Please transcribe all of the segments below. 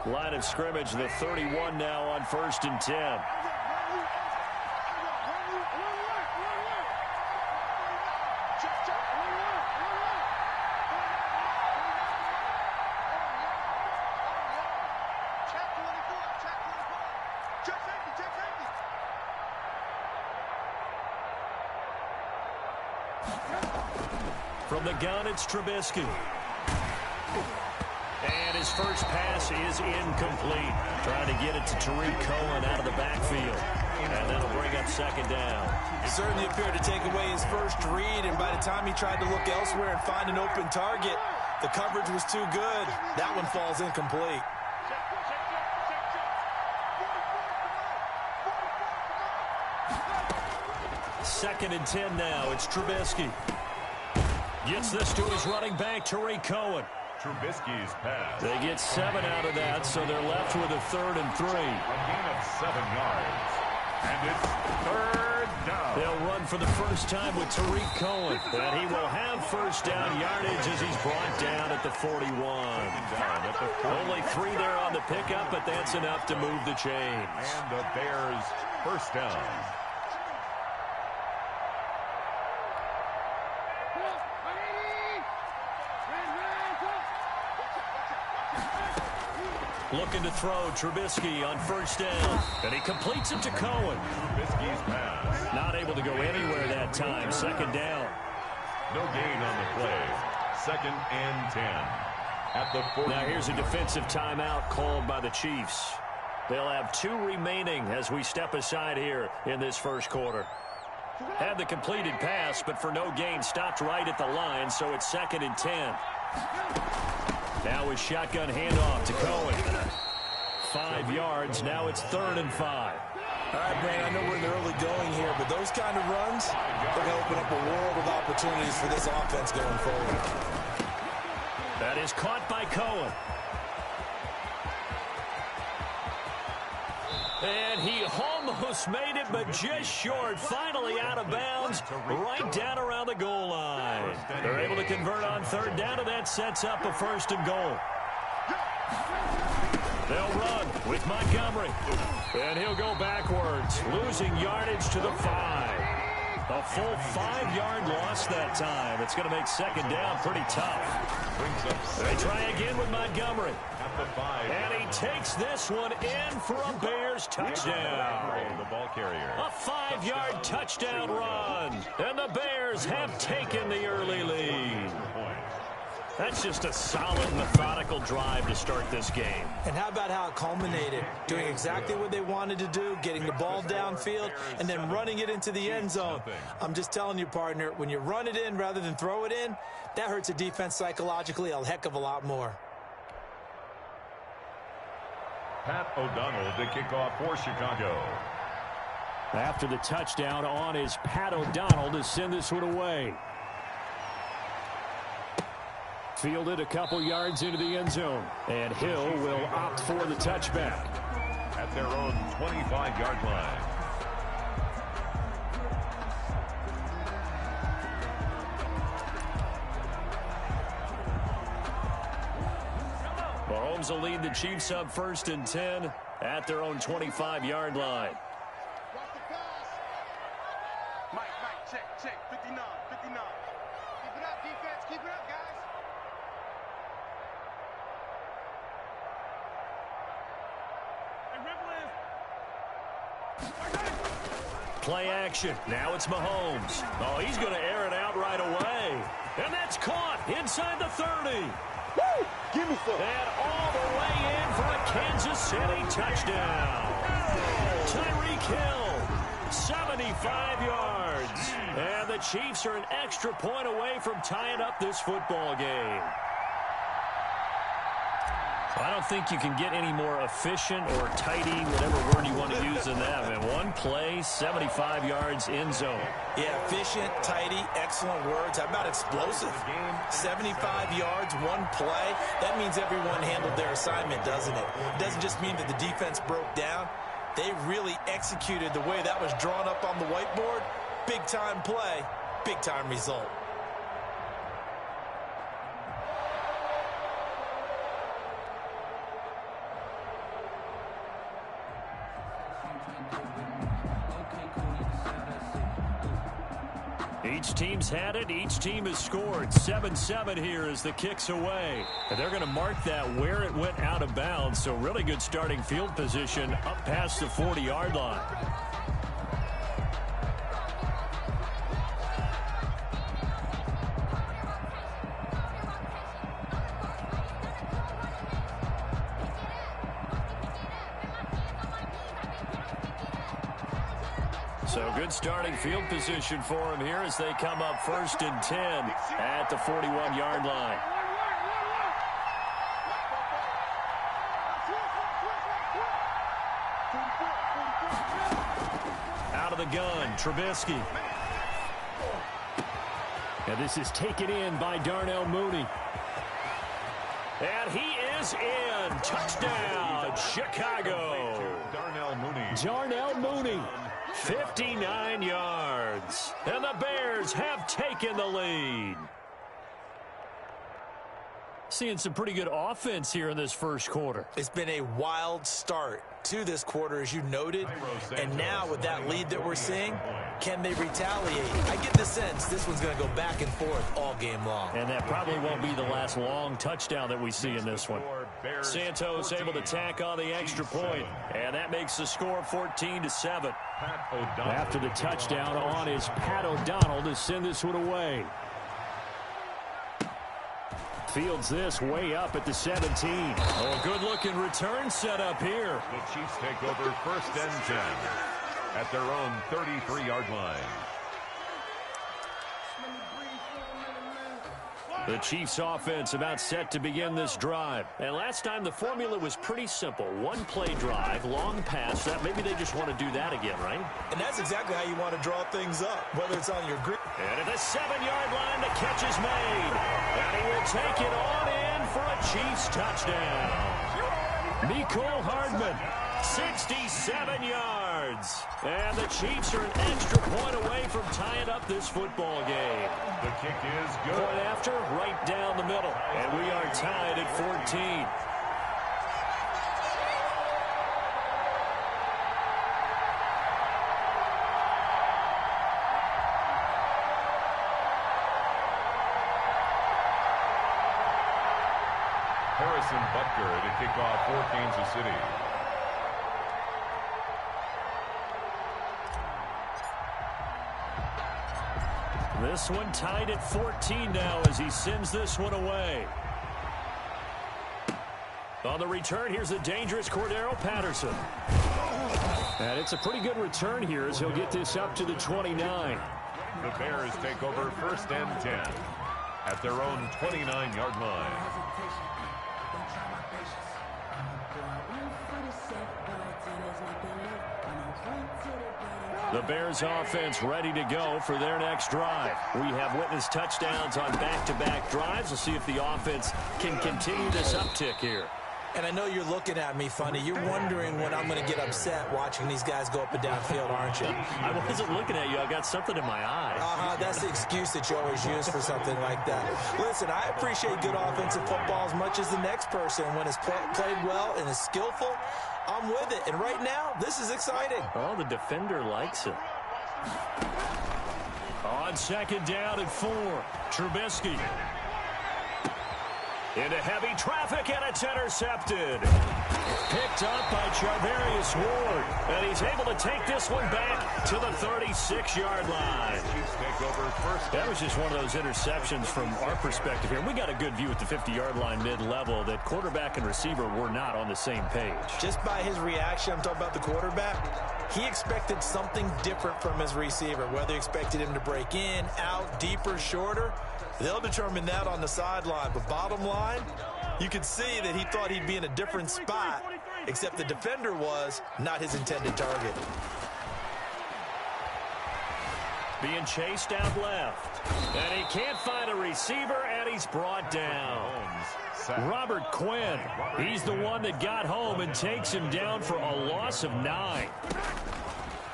Line of scrimmage, the 31 now on 1st and 10. From the gun, it's Trubisky. And his first pass is incomplete. Trying to get it to Tariq Cohen out of the backfield. And that'll bring up 2nd down. He certainly appeared to take away his first read, and by the time he tried to look elsewhere and find an open target, the coverage was too good. That one falls incomplete. Second and 10 now. It's Trubisky. Gets this to his running back, Tariq Cohen. Trubisky's pass. They get 7 out of that, so they're left with a 3rd and 3. A gain of 7 yards. And it's 3rd down. They'll run for the first time with Tariq Cohen. And he will have first down yardage as he's brought down at the 41. Only 3 there on the pickup, but that's enough to move the chains. And the Bears first down. Looking to throw, Trubisky on 1st down. And he completes it to Cohen. Trubisky's pass. Not able to go anywhere that time. 2nd down. No gain on the play. 2nd and 10. At the 40. Now here's a defensive timeout called by the Chiefs. They'll have 2 remaining as we step aside here in this first quarter. Had the completed pass, but for no gain, stopped right at the line, so it's 2nd and 10. Now his shotgun handoff to Cohen. 5 yards. Now it's 3rd and 5. All right, Brandon, I know we're in the early going here, but those kind of runs, they're going to open up a world of opportunities for this offense going forward. That is caught by Cohen. And he almost made it, but just short. Finally out of bounds, right down around the goal line. They're able to convert on 3rd down, and that sets up a 1st and goal. They'll run with Montgomery. And he'll go backwards, losing yardage to the 5. A full 5-yard loss that time. It's going to make 2nd down pretty tough. They try again with Montgomery. And he takes this one in for a Bears touchdown. The ball carrier. A 5-yard touchdown run. And the Bears have taken the early lead. That's just a solid, methodical drive to start this game. And how about how it culminated? Doing exactly what they wanted to do, getting the ball downfield, and then running it into the end zone. I'm just telling you, partner, when you run it in rather than throw it in, that hurts a defense psychologically a heck of a lot more. Pat O'Donnell to kick off for Chicago. After the touchdown, on is Pat O'Donnell to send this one away. Fielded a couple yards into the end zone. And Hill will opt for the touchback. At their own 25-yard line. Mahomes will lead the Chiefs up 1st and 10 at their own 25-yard line. Mike, check. 59. Keep it up, defense. Keep it up, guys. Play action. Now it's Mahomes. Oh, he's going to air it out right away. And that's caught inside the 30. Woo! Give me some. And all the way in for a Kansas City touchdown. Tyreek Hill, 75 yards. And the Chiefs are an extra point away from tying up this football game. I don't think you can get any more efficient or tidy, whatever word you want to use in that. And one play, 75 yards in zone. Yeah, efficient, tidy, excellent words. How about explosive? 75 yards, one play. That means everyone handled their assignment, doesn't it? It doesn't just mean that the defense broke down. They really executed the way that was drawn up on the whiteboard. Big-time play, big-time result. Each team's had it. Each team has scored. 7-7 here as the kick's away. And they're going to mark that where it went out of bounds. So really good starting field position up past the 40-yard line. So good starting field position for him here as they come up 1st and 10 at the 41-yard line. Out of the gun, Trubisky. And this is taken in by Darnell Mooney. And he is in. Touchdown, Chicago. Darnell Mooney. 59 yards. And the Bears have taken the lead. Seeing some pretty good offense here in this first quarter. It's been a wild start to this quarter, as you noted. And now with that lead that we're seeing, can they retaliate? I get the sense this one's going to go back and forth all game long. And that probably won't be the last long touchdown that we see in this one. Santos able to tack on the extra point, and that makes the score 14-7. After the touchdown on is Pat O'Donnell to send this one away. Fields this way up at the 17. Oh, good-looking return set up here. The Chiefs take over 1st and 10 at their own 33-yard line. The Chiefs offense about set to begin this drive. And last time the formula was pretty simple. One play drive, long pass. That maybe they just want to do that again, right? And that's exactly how you want to draw things up, whether it's on your grip. And at the 7-yard line, the catch is made. And he will take it on in for a Chiefs touchdown. Mecole Hardman, 67 yards. And the Chiefs are an extra point away from tying up this football game. The kick is good. Point after, right down the middle. And we are tied at 14. Harrison Butker to kick off for Kansas City. This one tied at 14 now as he sends this one away. On the return, here's the dangerous Cordero Patterson. And it's a pretty good return here as he'll get this up to the 29. The Bears take over 1st and 10 at their own 29-yard line. The Bears offense ready to go for their next drive. We have witnessed touchdowns on back-to-back drives. We'll see if the offense can continue this uptick here. And I know you're looking at me funny. You're wondering when I'm going to get upset watching these guys go up and down field, aren't you? I wasn't looking at you. I got something in my eye. That's the excuse that you always use for something like that. Listen, I appreciate good offensive football as much as the next person. When it's played well and is skillful, I'm with it. And right now, this is exciting. Oh, the defender likes it. On 2nd down and 4, Trubisky. Into heavy traffic, and it's intercepted. Picked up by Charvarius Ward. And he's able to take this one back to the 36-yard line. That was just one of those interceptions from our perspective here. We got a good view at the 50-yard line mid-level that quarterback and receiver were not on the same page. Just by his reaction, I'm talking about the quarterback, he expected something different from his receiver, whether he expected him to break in, out, deeper, shorter. They'll determine that on the sideline. But bottom line, you could see that he thought he'd be in a different spot, except the defender was not his intended target. Being chased out left. And he can't find a receiver, and he's brought down. Robert Quinn, he's the one that got home and takes him down for a loss of 9.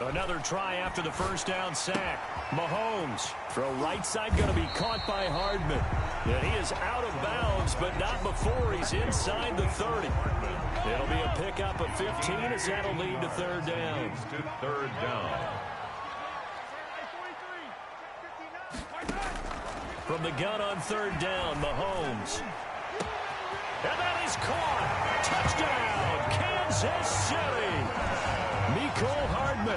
Another try after the first down sack. Mahomes, throw right side, going to be caught by Hardman. And he is out of bounds, but not before he's inside the 30. It'll be a pickup of 15 as that'll lead to 3rd down. To 3rd down. From the gun on third down, Mahomes. And that is caught. Touchdown, Kansas City. Mecole Hardman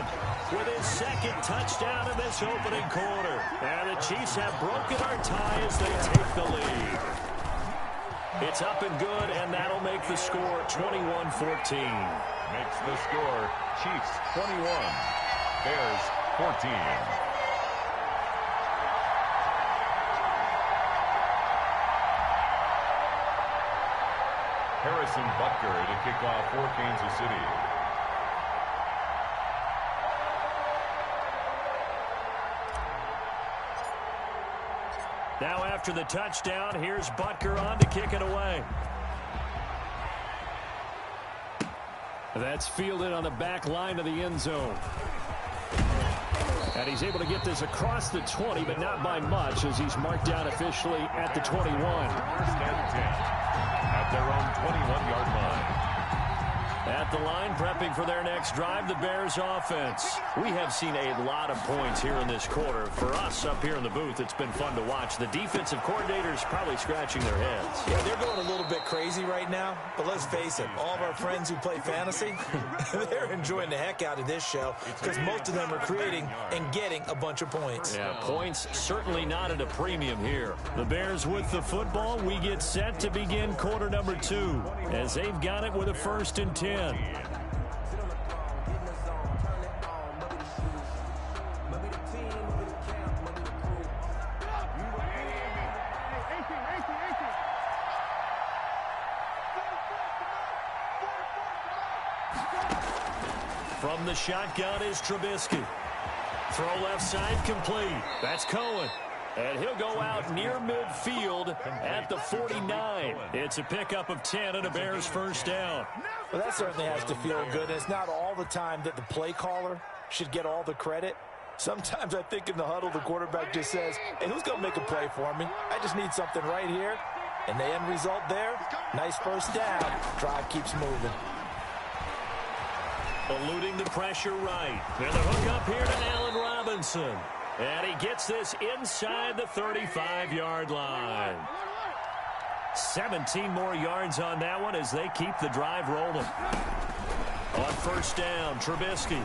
with his second touchdown in this opening quarter. And the Chiefs have broken our tie as they take the lead. It's up and good, and that'll make the score 21-14. Makes the score Chiefs 21, Bears 14. Harrison Butker to kick off for Kansas City. Now after the touchdown, here's Butker on to kick it away. That's fielded on the back line of the end zone. And he's able to get this across the 20, but not by much, as he's marked down officially at the 21. First and 10. At their own 21-yard line. At the line, prepping for their next drive, the Bears offense. We have seen a lot of points here in this quarter. For us up here in the booth, it's been fun to watch. The defensive coordinators probably scratching their heads. Yeah, they're going a little bit crazy right now, but let's face it, all of our friends who play fantasy, they're enjoying the heck out of this show because most of them are creating and getting a bunch of points. Yeah, points certainly not at a premium here. The Bears with the football. We get set to begin quarter number 2 as they've got it with a 1st and 10. From the shotgun is Trubisky. Throw left side complete. That's Cohen. And he'll go out near midfield at the 49. It's a pickup of 10 and a Bears first down. Well, that certainly has to feel good. And it's not all the time that the play caller should get all the credit. Sometimes I think in the huddle, the quarterback just says, hey, who's going to make a play for me? I just need something right here. And the end result there, nice first down. Drive keeps moving. Eluding the pressure right. And the hook up here to Allen Robinson. And he gets this inside the 35-yard line. 17 more yards on that one as they keep the drive rolling. On first down, Trubisky.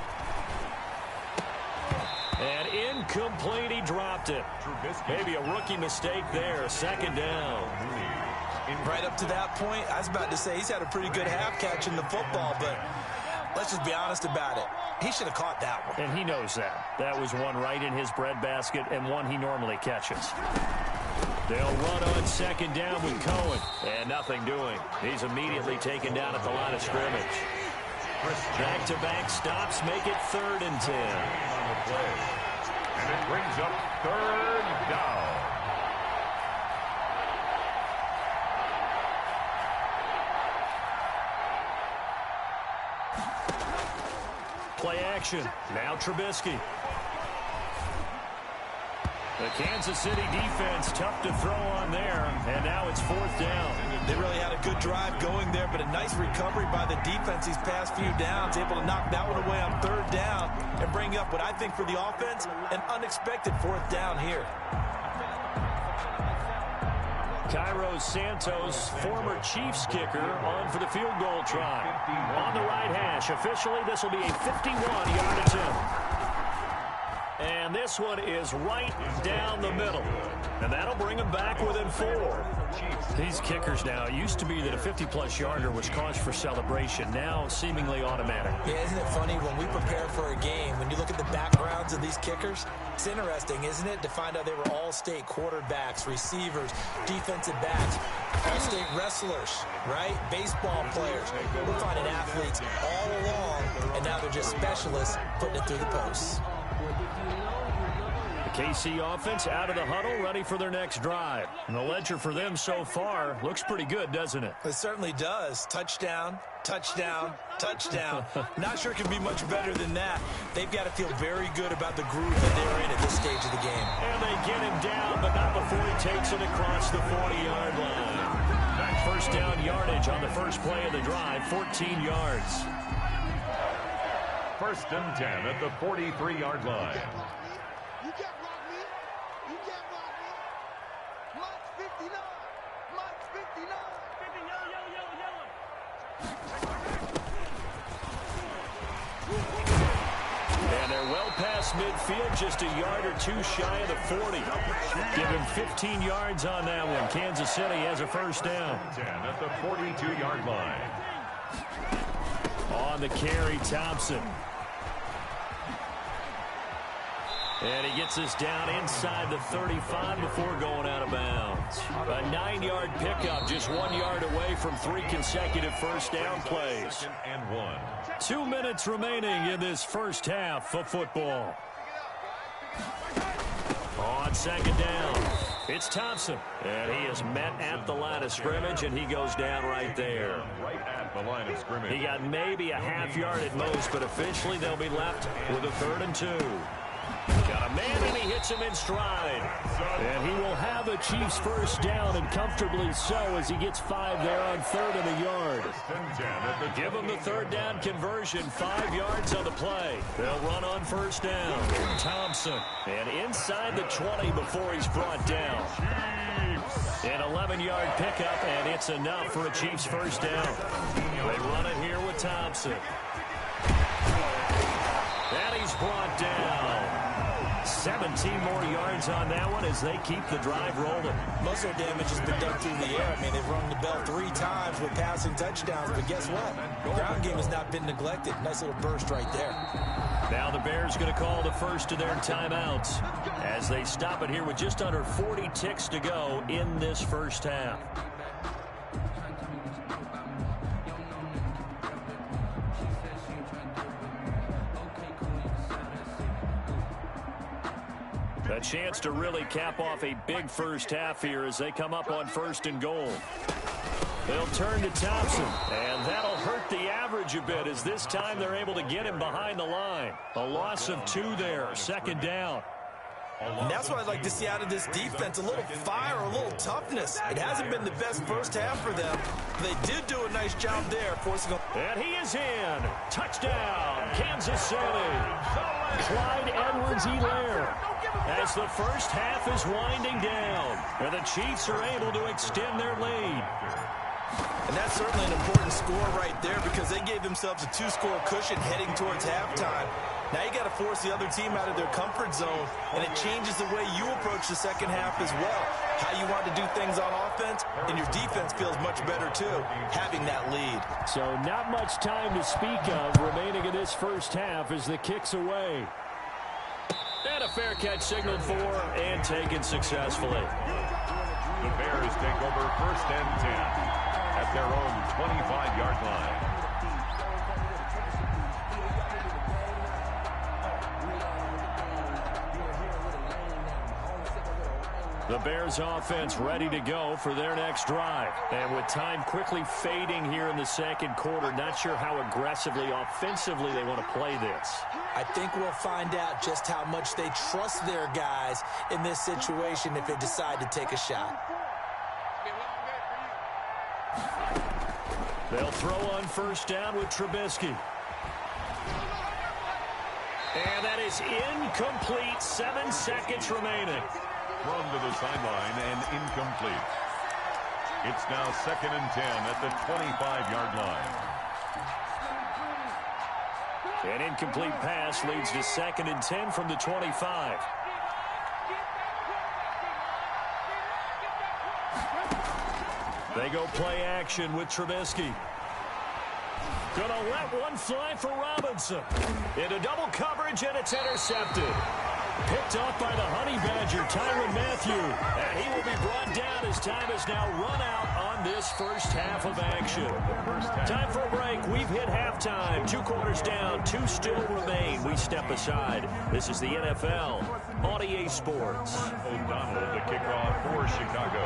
And incomplete, he dropped it. Maybe a rookie mistake there, second down. Right up to that point, I was about to say he's had a pretty good half catching the football, but let's just be honest about it. He should have caught that one. And he knows that. That was one right in his breadbasket and one he normally catches. They'll run on second down with Cohen. And nothing doing. He's immediately taken down at the line of scrimmage. Back-to-back stops make it 3rd and 10. And it brings up 3rd down. Play action. Now Trubisky. The Kansas City defense tough to throw on there, and now it's 4th down. They really had a good drive going there, but a nice recovery by the defense these past few downs, able to knock that one away on 3rd down and bring up what I think for the offense, an unexpected 4th down here. Cairo Santos, former Chiefs kicker, on for the field goal try. On the right hash. Officially, this will be a 51-yard attempt. And this one is right down the middle. And that'll bring them back within 4. These kickers now, it used to be that a 50-plus yarder was cause for celebration. Now, seemingly automatic. Yeah, isn't it funny when we prepare for a game, when you look at the backgrounds of these kickers, it's interesting, isn't it, to find out they were all-state quarterbacks, receivers, defensive backs, all-state wrestlers, right? Baseball players. We're finding athletes all along, and now they're just specialists putting it through the posts. The KC offense out of the huddle, ready for their next drive. And the ledger for them so far looks pretty good, doesn't it? It certainly does. Touchdown, touchdown, touchdown. Not sure it can be much better than that. They've got to feel very good about the groove that they're in at this stage of the game. And they get him down, but not before he takes it across the 40-yard line. First down yardage on the first play of the drive, 14 yards. 1st and 10 at the 43-yard line. 59. Mike 59. And they're well past midfield, just a yard or two shy of the 40. Give him 15 yards on that one. Kansas City has a first down. 10 at the 42-yard line. On the carry, Thompson. And he gets us down inside the 35 before going out of bounds. A 9-yard pickup, just 1 yard away from 3 consecutive first down plays. 2nd and 1. 2 minutes remaining in this first half of football. On second down, it's Thompson. And he is met at the line of scrimmage, and he goes down right there. Right at the line of scrimmage. He got maybe a half yard at most, but officially they'll be left with a 3rd and 2. Got a man, and he hits him in stride. And he will have a Chiefs first down, and comfortably so, as he gets 5 there on 3rd and a yard. Give him the 3rd down conversion, 5 yards on the play. They'll run on first down. Thompson, and inside the 20 before he's brought down. An 11-yard pickup, and it's enough for a Chiefs first down. They run it here with Thompson. And he's brought down. 17 more yards on that one as they keep the drive rolling. Muscle damage has been done through the air. I mean, they've rung the bell 3 times with passing touchdowns, but guess what? The ground game has not been neglected. Nice little burst right there. Now the Bears going to call the first of their timeouts as they stop it here with just under 40 ticks to go in this first half. A chance to really cap off a big first half here as they come up on 1st and goal. They'll turn to Thompson, and that'll hurt the average a bit as this time they're able to get him behind the line. A loss of 2 there, 2nd down. And that's what I'd like to see out of this defense, a little fire, a little toughness. It hasn't been the best first half for them. They did do a nice job there, forcing them. And he is in. Touchdown, Kansas City. Clyde Edwards-Helaire. As the first half is winding down, and the Chiefs are able to extend their lead. And that's certainly an important score right there because they gave themselves a 2-score cushion heading towards halftime. Now you got to force the other team out of their comfort zone, and it changes the way you approach the second half as well. How you want to do things on offense, and your defense feels much better too, having that lead. So not much time to speak of remaining in this first half as the kick's away. And a fair catch signaled for and taken successfully. The Bears take over 1st and 10 at their own 25-yard line. The Bears offense ready to go for their next drive. And with time quickly fading here in the second quarter, not sure how aggressively, offensively they want to play this. I think we'll find out just how much they trust their guys in this situation if they decide to take a shot. They'll throw on first down with Trubisky. And that is incomplete. 7 seconds remaining. Thrown to the sideline and incomplete. It's now 2nd and 10 at the 25-yard line. An incomplete pass leads to 2nd and 10 from the 25. They go play action with Trubisky. Gonna let one fly for Robinson. Into double coverage, and it's intercepted. Picked off by the Honey Badger, Tyrann Mathieu. And he will be brought down as time has now run out on this first half of action. Time for a break. We've hit halftime. 2 quarters down, 2 still remain. We step aside. This is the NFL on EA Sports. O'Donnell, the kickoff for Chicago.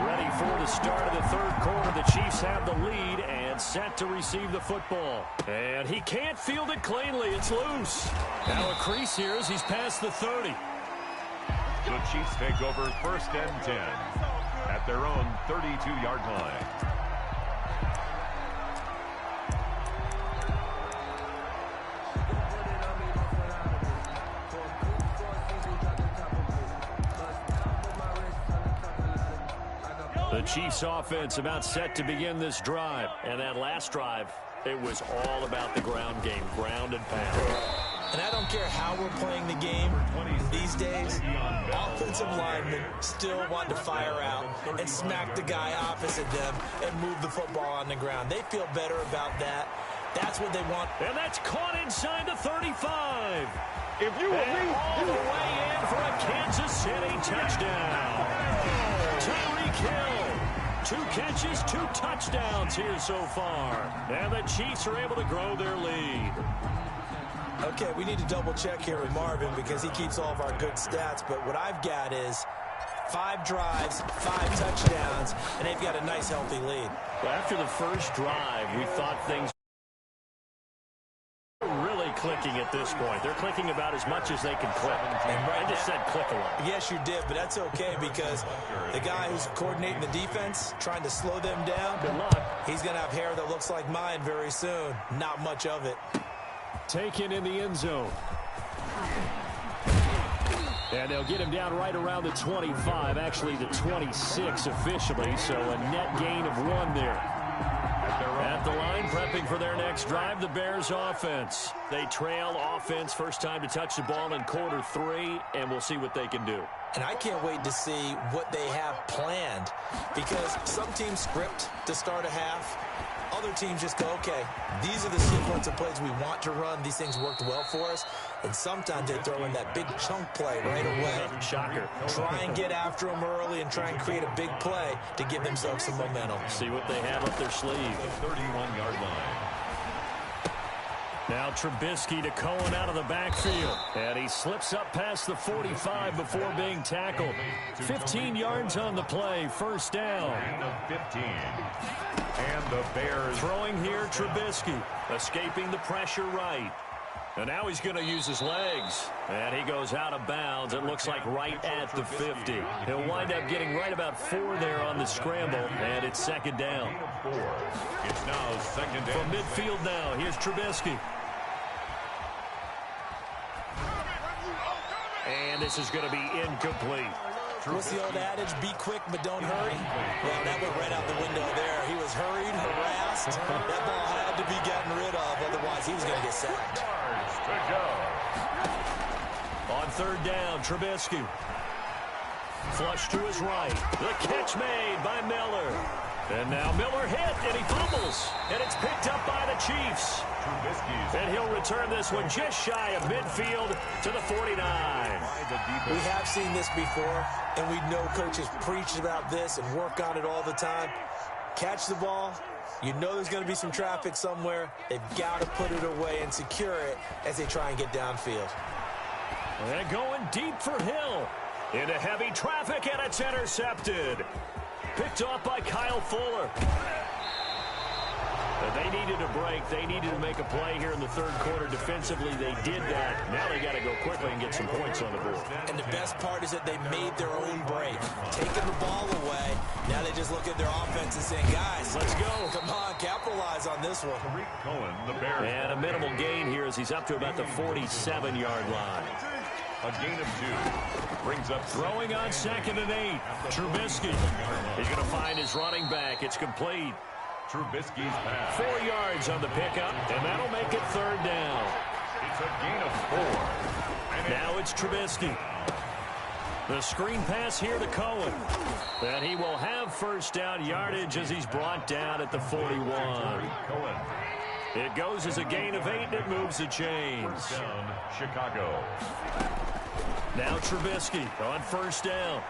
Ready for the start of the 3rd quarter. The Chiefs have the lead and set to receive the football. And he can't field it cleanly. It's loose. Now a crease here as he's past the 30. The Chiefs take over 1st and 10 at their own 32-yard line. The Chiefs offense about set to begin this drive. And that last drive, it was all about the ground game, ground and pound. And I don't care how we're playing the game these days, offensive linemen still want to fire out and smack the guy opposite them and move the football on the ground. They feel better about that. That's what they want. And that's caught inside the 35. If you were me, all the way in for a Kansas City touchdown. Tyreek Hill, 2 catches, 2 touchdowns here so far. And the Chiefs are able to grow their lead. Okay, we need to double check here with Marvin because he keeps all of our good stats. But what I've got is 5 drives, 5 touchdowns, and they've got a nice, healthy lead. Well, after the first drive, we thought things were really clicking at this point. They're clicking about as much as they can click. And right I just said click a lot. Yes, you did, but that's okay because the guy who's coordinating the defense, trying to slow them down, good luck. He's going to have hair that looks like mine very soon. Not much of it. Taken in the end zone. And they'll get him down right around the 25, actually the 26 officially, so a net gain of 1 there. At the line, prepping for their next drive, the Bears offense. They trail offense, first time to touch the ball in quarter 3, and we'll see what they can do. And I can't wait to see what they have planned because some teams script to start a half. Other teams just go, okay, these are the sequence of plays we want to run. These things worked well for us. And sometimes they throw in that big chunk play right away. Shocker. Try and get after them early and try and create a big play to give themselves some momentum. See what they have up their sleeve. The 31-yard line. Now Trubisky to Cohen out of the backfield. And he slips up past the 45 before being tackled. 15 yards on the play. First down. And the 15. And the Bears throwing here, Trubisky. Escaping the pressure right. And now he's going to use his legs. And he goes out of bounds. It looks like right at the 50. He'll wind up getting right about 4 there on the scramble. And it's second down. It's now second down. From midfield now, here's Trubisky. And this is going to be incomplete. What's the old adage? Be quick, but don't hurry. Well, that went right out the window there. He was hurried, harassed. That ball had to be gotten rid of. Otherwise, he was going to get sacked. On third down, Trubisky. Flush to his right. The catch made by Miller. And now Miller hit, and he fumbles. And it's picked up by the Chiefs. And he'll return this one just shy of midfield to the 49. We have seen this before, and we know coaches preach about this and work on it all the time. Catch the ball. You know there's going to be some traffic somewhere. They've got to put it away and secure it as they try and get downfield. And going deep for Hill. Into heavy traffic, and it's intercepted. Picked off by Kyle Fuller. But they needed a break. They needed to make a play here in the third quarter. Defensively, they did that. Now they got to go quickly and get some points on the board. And the best part is that they made their own break. Taking the ball away. Now they just look at their offense and saying, guys, let's go. Come on, capitalize on this one. Cohen, the Bears. And a minimal gain here as he's up to about the 47-yard line. A gain of 2. Brings up throwing on 2nd and 8. Trubisky. He's going to find his running back. It's complete. Trubisky's pass. 4 yards on the pickup, and that'll make it third down. It's a gain of 4. And now it's Trubisky. The screen pass here to Cohen. And he will have first down yardage as he's brought down at the 41. Cohen. It goes as a gain of 8, and it moves the chains. First down, Chicago. Now Trubisky on first down.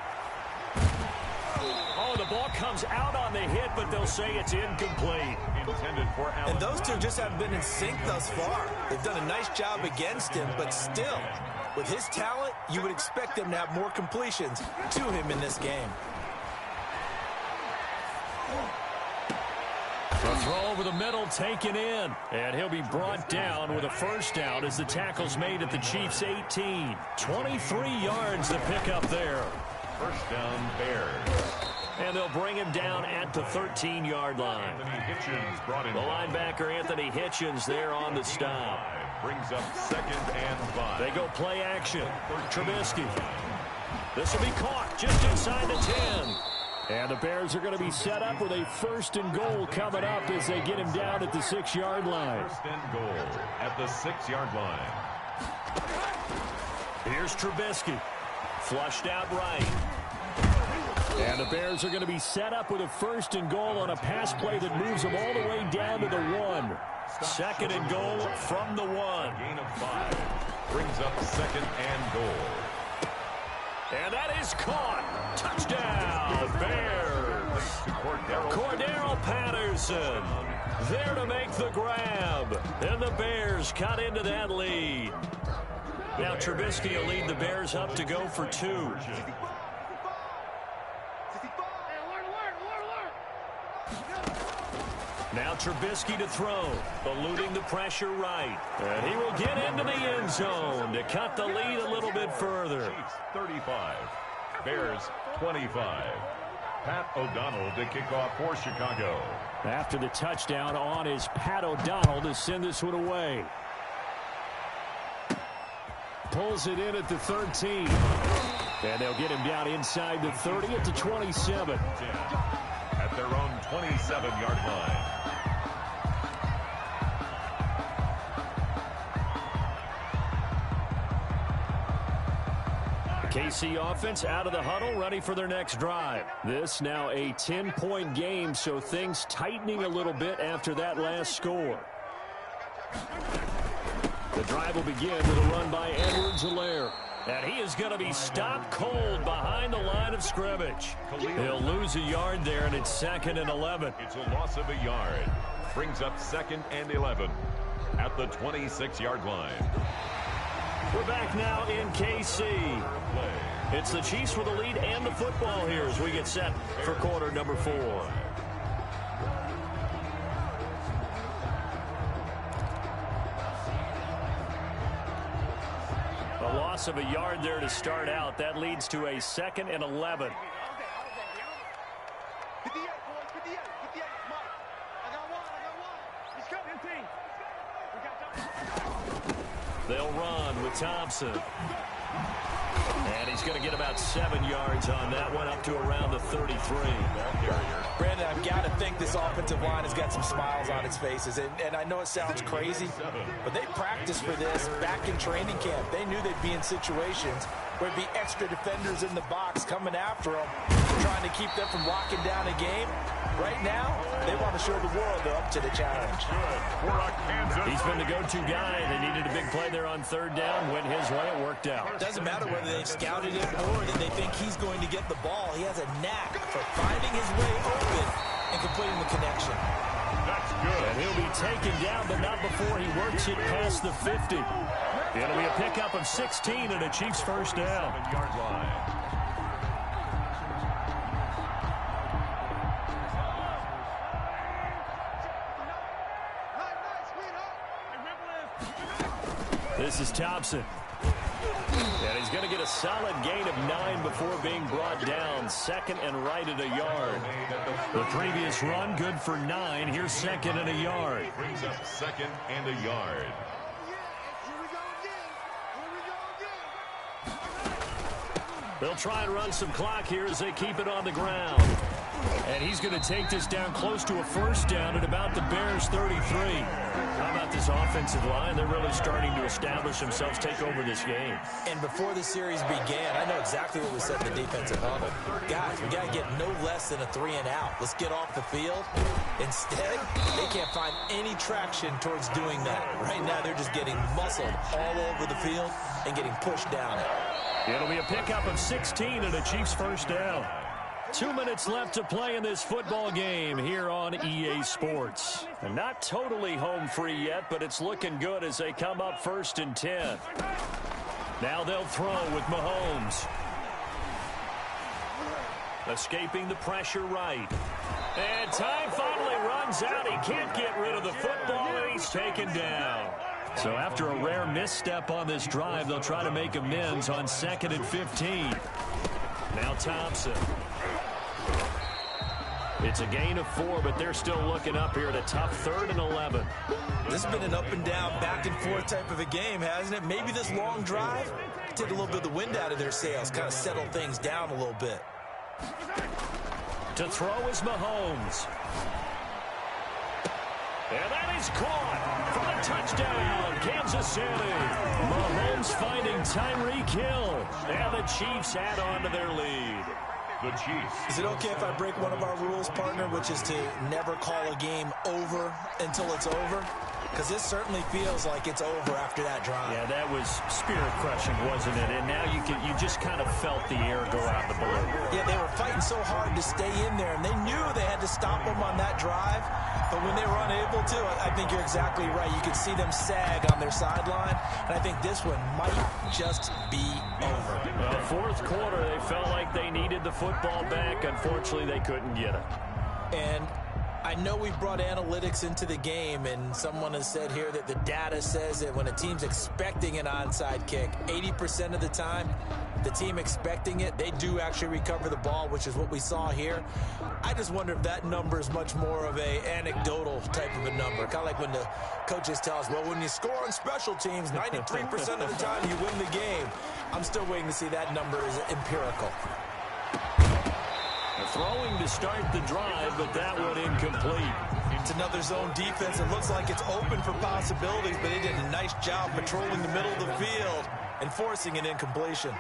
Oh, the ball comes out on the hit, but they'll say it's incomplete. Intended for Allen. And those two just haven't been in sync thus far. They've done a nice job against him, but still, with his talent, you would expect them to have more completions to him in this game. A throw over the middle taken in. And he'll be brought down with a first down as the tackle's made at the Chiefs' 18. 23 yards to pick up there. First down, Bears. And they'll bring him down at the 13-yard line. Anthony Hitchens brought in. The linebacker, Anthony Hitchens, there on the stop. Brings up 2nd and 5. They go play action. Trubisky. This will be caught just inside the 10. And the Bears are going to be set up with a 1st and goal coming up as they get him down at the 6-yard line. 1st and goal at the 6-yard line. Here's Trubisky. Flushed out right. And the Bears are going to be set up with a 1st and goal on a pass play that moves them all the way down to the 1. 2nd and goal from the 1. Gain of 5. Brings up 2nd and goal. And that is caught. Touchdown, Bears. Cordero Patterson there to make the grab. And the Bears cut into that lead. Now Trubisky will lead the Bears up to go for 2. Now Trubisky to throw, eluding the pressure right. And he will get into the end zone to cut the lead a little bit further. Chiefs 35, Bears 25. Pat O'Donnell to kick off for Chicago. After the touchdown on is Pat O'Donnell to send this one away. Pulls it in at the 13. And they'll get him down inside the 30 at the 27. At their own 27-yard line. KC offense out of the huddle, ready for their next drive. This now a 10-point game, so things tightening a little bit after that last score. The drive will begin with a run by Edwards-Helaire. And he is going to be stopped cold behind the line of scrimmage. He'll lose a yard there, and it's 2nd and 11. It's a loss of a yard. Brings up 2nd and 11 at the 26-yard line. We're back now in KC. It's the Chiefs with the lead and the football here as we get set for quarter number 4. A loss of a yard there to start out. That leads to a 2nd and 11. They'll run with Thompson. And he's going to get about 7 yards on that one, up to around the 33. Brandon, I've got to think this offensive line has got some smiles on its faces. And I know it sounds crazy, but they practiced for this back in training camp. They knew they'd be in situations where there'd be extra defenders in the box coming after them, trying to keep them from locking down a game. Right now, they want to show the world they're up to the challenge. He's been the go-to guy. They needed a big play there on 3rd down. Went his way. It worked out. Doesn't matter whether they've scouted it or that they think he's going to get the ball. He has a knack for finding his way open and completing the connection. That's good. And he'll be taken down, but not before he works it past the 50. It'll be a pickup of 16 and a Chiefs 1st down. 7-yard line. This is Thompson. And he's going to get a solid gain of 9 before being brought down. 2nd and right at a yard. The previous run, good for 9. Here's 2nd and a yard. Brings up 2nd and a yard. They'll try and run some clock here as they keep it on the ground. And he's going to take this down close to a 1st down at about the Bears' 33. How about this offensive line? They're really starting to establish themselves, take over this game. And before the series began, I know exactly what we said in the defensive huddle. Guys, we got to get no less than a 3 and out. Let's get off the field. Instead, they can't find any traction towards doing that. Right now, they're just getting muscled all over the field and getting pushed down. It'll be a pickup of 16 and a Chiefs 1st down. 2 minutes left to play in this football game here on EA Sports. And not totally home free yet, but it's looking good as they come up 1st and 10. Now they'll throw with Mahomes. Escaping the pressure right. And time finally runs out. He can't get rid of the football, and he's taken down. So after a rare misstep on this drive, they'll try to make amends on 2nd and 15. Now Thompson. It's a gain of 4, but they're still looking up here at a tough 3rd and 11. This has been an up and down, back and forth type of a game, hasn't it? Maybe this long drive take a little bit of the wind out of their sails, kind of settle things down a little bit. To throw is Mahomes. And that is caught for the touchdown, Kansas City. Mahomes finding Tyreek Hill. And the Chiefs add on to their lead. The Chiefs. Is it okay if I break one of our rules, partner, which is to never call a game over until it's over? Because this certainly feels like it's over after that drive. Yeah, that was spirit-crushing, wasn't it? And now you just kind of felt the air go out the balloon. Yeah, they were fighting so hard to stay in there, and they knew they had to stop them on that drive. But when they were unable to, I think you're exactly right. You could see them sag on their sideline, and I think this one might just be over. Well, fourth quarter, they felt like they needed the football back. Unfortunately, they couldn't get it. And I know we've brought analytics into the game, and someone has said here that the data says that when a team's expecting an onside kick, 80% of the time, the team expecting it, they do actually recover the ball, which is what we saw here. I just wonder if that number is much more of a anecdotal type of a number. Kind of like when the coaches tell us, well, when you score on special teams, 93% of the time you win the game. I'm still waiting to see that number is empirical. Throwing to start the drive, but that one incomplete. It's another zone defense. It looks like it's open for possibilities, but they did a nice job patrolling the middle of the field and forcing an incompletion.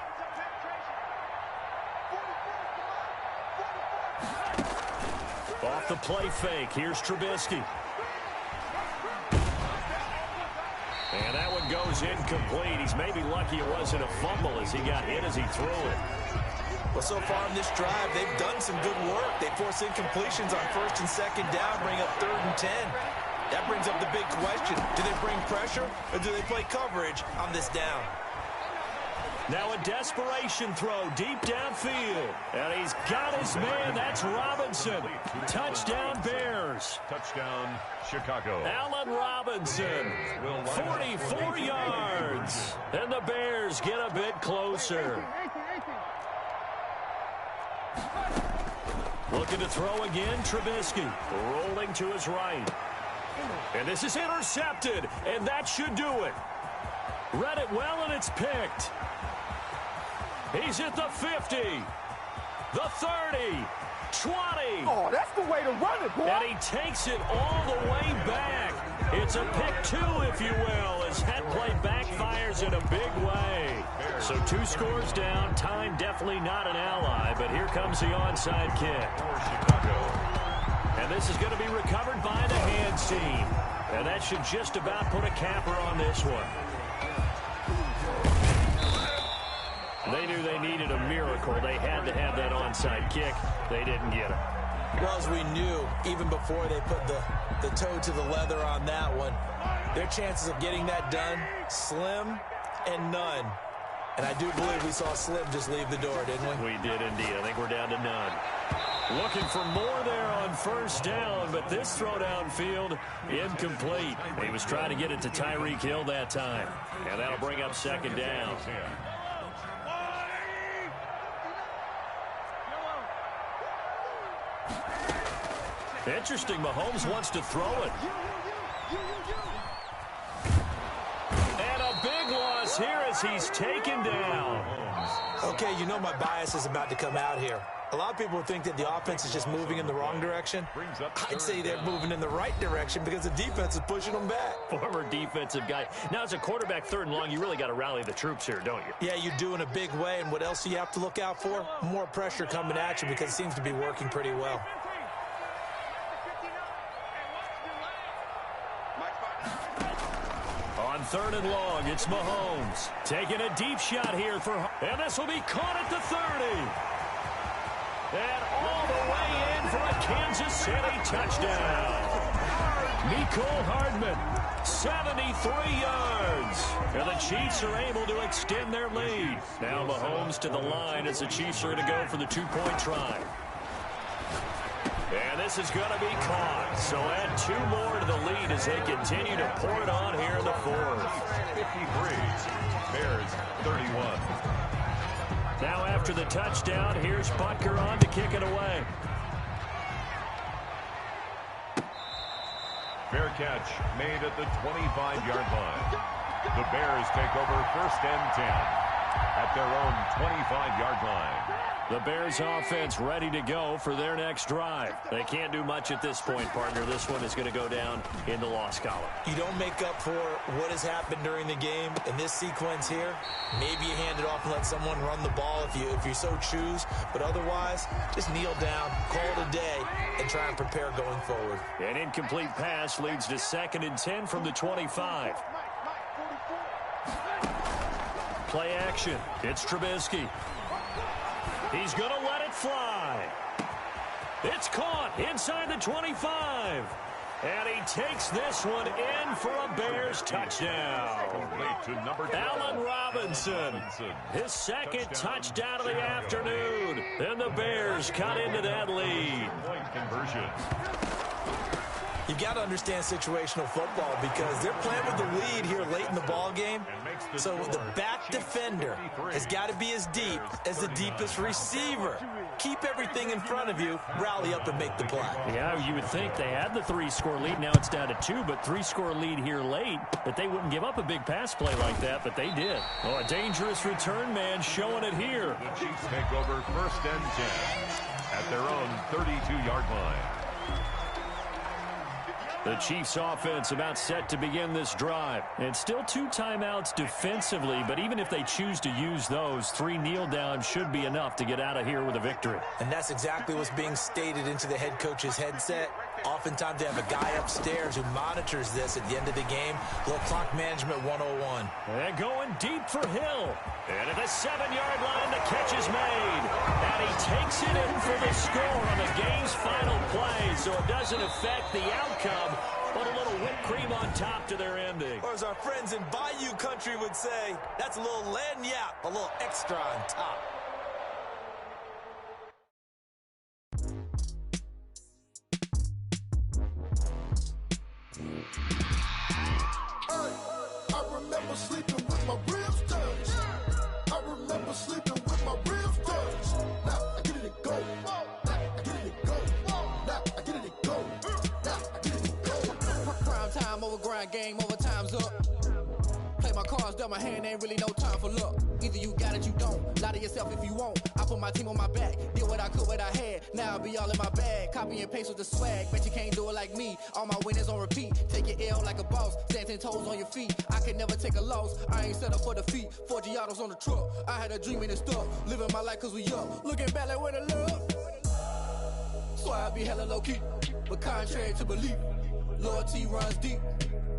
Off the play fake, here's Trubisky. And that one goes incomplete. He's maybe lucky it wasn't a fumble as he got hit as he threw it. Well, so far in this drive, they've done some good work. They force incompletions on first and second down, bring up 3rd and 10. That brings up the big question. Do they bring pressure or do they play coverage on this down? Now a desperation throw deep downfield. And he's got his man. That's Robinson. Touchdown Bears. Touchdown Chicago. Allen Robinson. 44 yards. And the Bears get a bit closer. Looking to throw again, Trubisky. Rolling to his right. And this is intercepted. And that should do it. Read it well, and it's picked. He's at the 50, the 30, 20. Oh, that's the way to run it, boy. And he takes it all the way back. It's a pick 2, if you will, as that play backfires in a big way. So 2 scores down. Time definitely not an ally, but here comes the onside kick. And this is going to be recovered by the hands team. And that should just about put a capper on this one. They knew they needed a miracle. They had to have that onside kick. They didn't get it. Well, as we knew, even before they put the toe to the leather on that one, their chances of getting that done, slim and none. And I do believe we saw Slim just leave the door, didn't we? We did indeed. I think we're down to none. Looking for more there on first down, but this throw downfield, incomplete. He was trying to get it to Tyreek Hill that time. And that'll bring up second down. Interesting, Mahomes wants to throw it. And a big loss here as he's taken down. Okay, you know my bias is about to come out here. A lot of people think that the offense is just moving in the wrong direction. I'd say they're moving in the right direction because the defense is pushing them back. Former defensive guy. Now, as a quarterback 3rd and long, you really got to rally the troops here, don't you? Yeah, you do in a big way. And what else do you have to look out for? More pressure coming at you because it seems to be working pretty well. On 3rd and long, it's Mahomes. Taking a deep shot here for... And this will be caught at the 30. And all the way in for a Kansas City touchdown. Mecole Hardman, 73 yards. And the Chiefs are able to extend their lead. Now Mahomes to the line as the Chiefs are going to go for the 2-point try. And this is going to be caught. So add 2 more to the lead as they continue to pour it on here in the 4th. 53, Bears 31. Now after the touchdown, here's Butker on to kick it away. Fair catch made at the 25-yard line. The Bears take over 1st and 10 at their own 25-yard line. The Bears offense ready to go for their next drive. They can't do much at this point, partner. This one is going to go down in the loss column. You don't make up for what has happened during the game in this sequence here. Maybe you hand it off and let someone run the ball if you so choose. But otherwise, just kneel down, call it a day, and try and prepare going forward. An incomplete pass leads to 2nd and 10 from the 25. Play action. It's Trubisky. He's going to let it fly. It's caught inside the 25. And he takes this one in for a Bears touchdown. Allen Robinson, his second touchdown of the afternoon. And the Bears cut into that lead. You've got to understand situational football because they're playing with the lead here late in the ball game. So the back defender has got to be as deep as the deepest receiver. Keep everything in front of you, rally up and make the play. Yeah, you would think they had the 3-score lead. Now it's down to 2, but 3-score lead here late. That they wouldn't give up a big pass play like that, but they did. Oh, a dangerous return man showing it here. The Chiefs take over 1st and 10 at their own 32-yard line. The Chiefs offense about set to begin this drive. And still 2 timeouts defensively, but even if they choose to use those, 3 kneel downs should be enough to get out of here with a victory. And that's exactly what's being stated into the head coach's headset. Oftentimes they have a guy upstairs who monitors this at the end of the game. Little clock management 101. And going deep for Hill. And at the 7-yard line, the catch is made. And he takes it in for the score on the game's final play. So it doesn't affect the outcome, but a little whipped cream on top to their ending. Or as our friends in Bayou country would say, that's a little lagniappe, a little extra on top. I remember sleeping with my ribs touched. I remember sleeping with my ribs touched. Now I get it and go. Now I get it and go. Now I get it and go. Now I get it and go. Prime time over grind game, over time's up. Play my cards, dealt my hand, ain't really no time for luck. Either you got it, you don't. Lie to yourself if you won't. I put my team on my back, did what I could, what I had. Now I'll be all in my bag, copy and paste with the swag. Bet you can't do it like me. All my winners on repeat. Take your L like a boss, stand 10 toes on your feet. I can never take a loss. I ain't set up for defeat. 4 Giottos on the truck. I had a dream and it stuck. Living my life cause we up. Looking back like where the love. So I be hella low key, but contrary to belief, loyalty runs deep.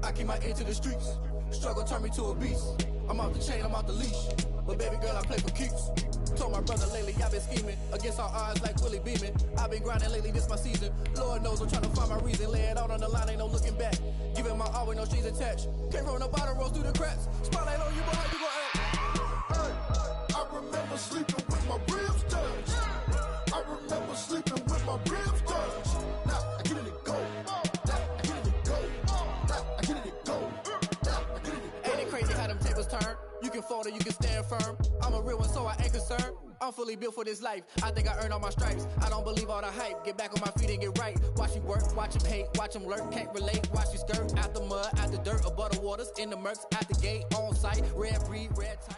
I keep my ear to the streets. Struggle turned me to a beast. I'm off the chain, I'm off the leash. But baby girl, I play for keeps. Told my brother lately, I've been scheming against all odds like Willie Beeman. I've been grinding lately, this my season. Lord knows I'm trying to find my reason. Lay it out on the line, ain't no looking back. Giving my all with no strings attached. Came from the bottom, rose through the cracks. Spotlight on you, boy, how you gon' act? Hey, I remember sleeping with my ribs touched. I remember sleeping with my ribs touched. Now I get it and go. Now I get it and go. Now I get it and go. Now I get it and go. Ain't it crazy how them tables turn? You can fold or you can stand firm. I'm a real one, so I ain't concerned. I'm fully built for this life. I think I earned all my stripes. I don't believe all the hype. Get back on my feet and get right. Watch you work, watch him hate, watch him lurk. Can't relate, watch you skirt. Out the mud, out the dirt, above the waters, in the murks, at the gate, on site. Red breed, red tight.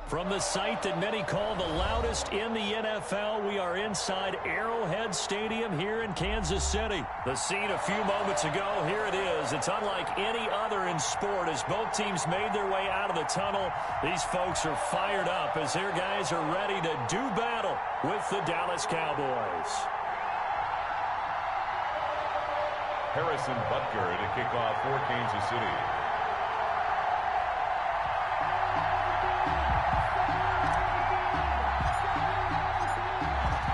From the site that many call the loudest in the NFL, we are inside Arrowhead Stadium here in Kansas City. The scene a few moments ago, here it is. It's unlike any other in sport as both teams made their way out of the tunnel. These folks are fired up as their guys are ready to do battle with the Dallas Cowboys. Harrison Butker to kick off for Kansas City.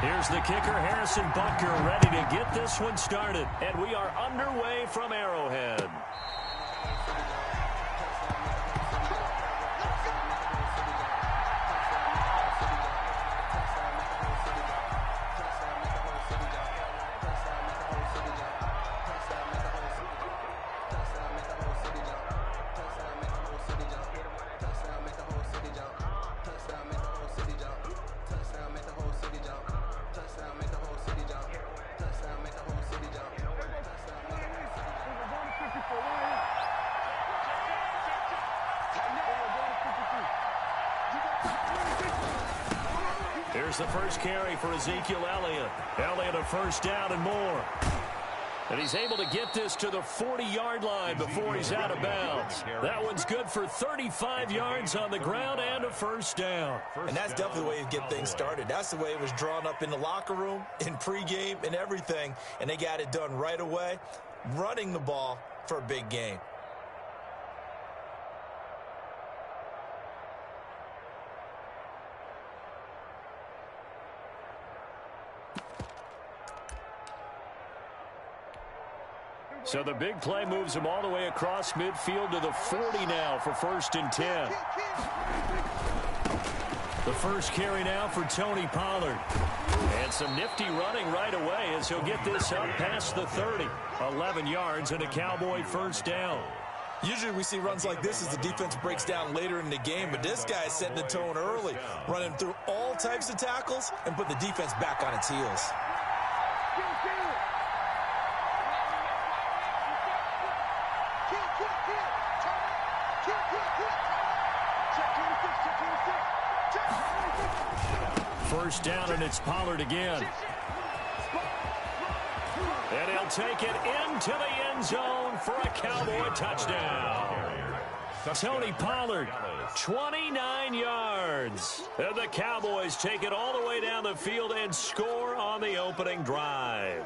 Here's the kicker, Harrison Butker, ready to get this one started. And we are underway from Arrowhead. Here's the first carry for Ezekiel Elliott. Elliott a first down and more. And he's able to get this to the 40-yard line before he's out of bounds. That one's good for 35 yards on the ground and a first down. And that's definitely the way you get things started. That's the way it was drawn up in the locker room, in pregame, and everything. And they got it done right away, running the ball for a big game. So the big play moves him all the way across midfield to the 40 now for 1st and 10. The first carry now for Tony Pollard. And some nifty running right away as he'll get this up past the 30. 11 yards and a Cowboy first down. Usually we see runs like this as the defense breaks down later in the game, but this guy is setting the tone early, running through all types of tackles and put the defense back on its heels. First down, and it's Pollard again. And he'll take it into the end zone for a Cowboy touchdown. Tony Pollard, 29 yards. And the Cowboys take it all the way down the field and score on the opening drive.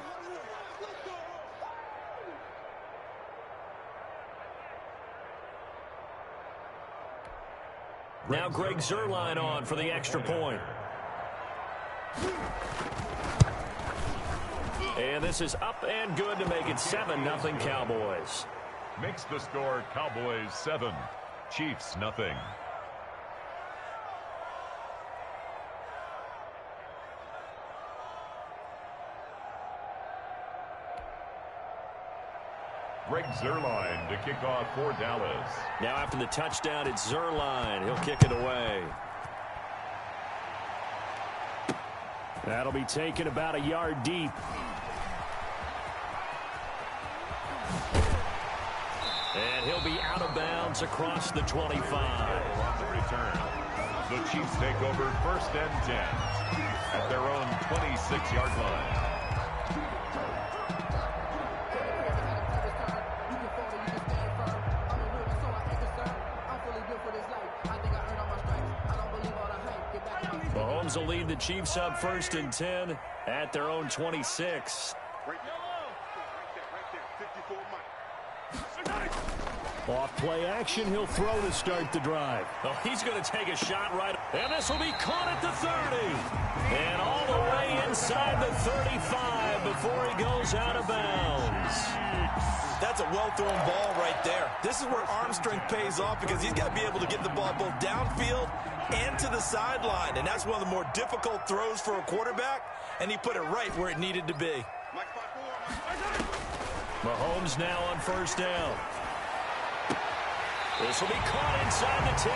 Now Greg Zuerlein on for the extra point. And this is up and good to make it 7-0 Cowboys. Makes the score Cowboys 7, Chiefs nothing. Greg Zuerlein to kick off for Dallas. Now after the touchdown, it's Zuerlein. He'll kick it away. That'll be taken about a yard deep. And he'll be out of bounds across the 25. On the return, the Chiefs take over 1st and 10 at their own 26-yard line. Mahomes will lead the Chiefs up 1st and 10 at their own 26. Off play action, he'll throw to start the drive. Oh, he's going to take a shot right. And this will be caught at the 30. And all the way inside the 35 before he goes out of bounds. That's a well-thrown ball right there. This is where arm strength pays off because he's got to be able to get the ball both downfield and to the sideline. And that's one of the more difficult throws for a quarterback. And he put it right where it needed to be. Mahomes now on 1st down. This will be caught inside the 10.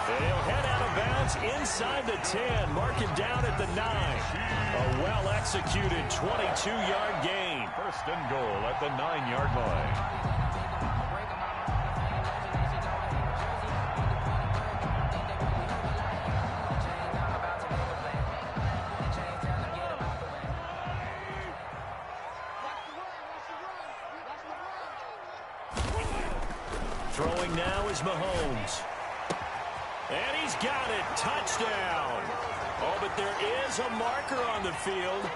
And he'll head out of bounds inside the 10. Mark him down at the 9. A well-executed 22-yard gain. 1st and goal at the 9-yard line. Throwing now is Mahomes. And he's got it. Touchdown. Oh, but there is a marker on the field.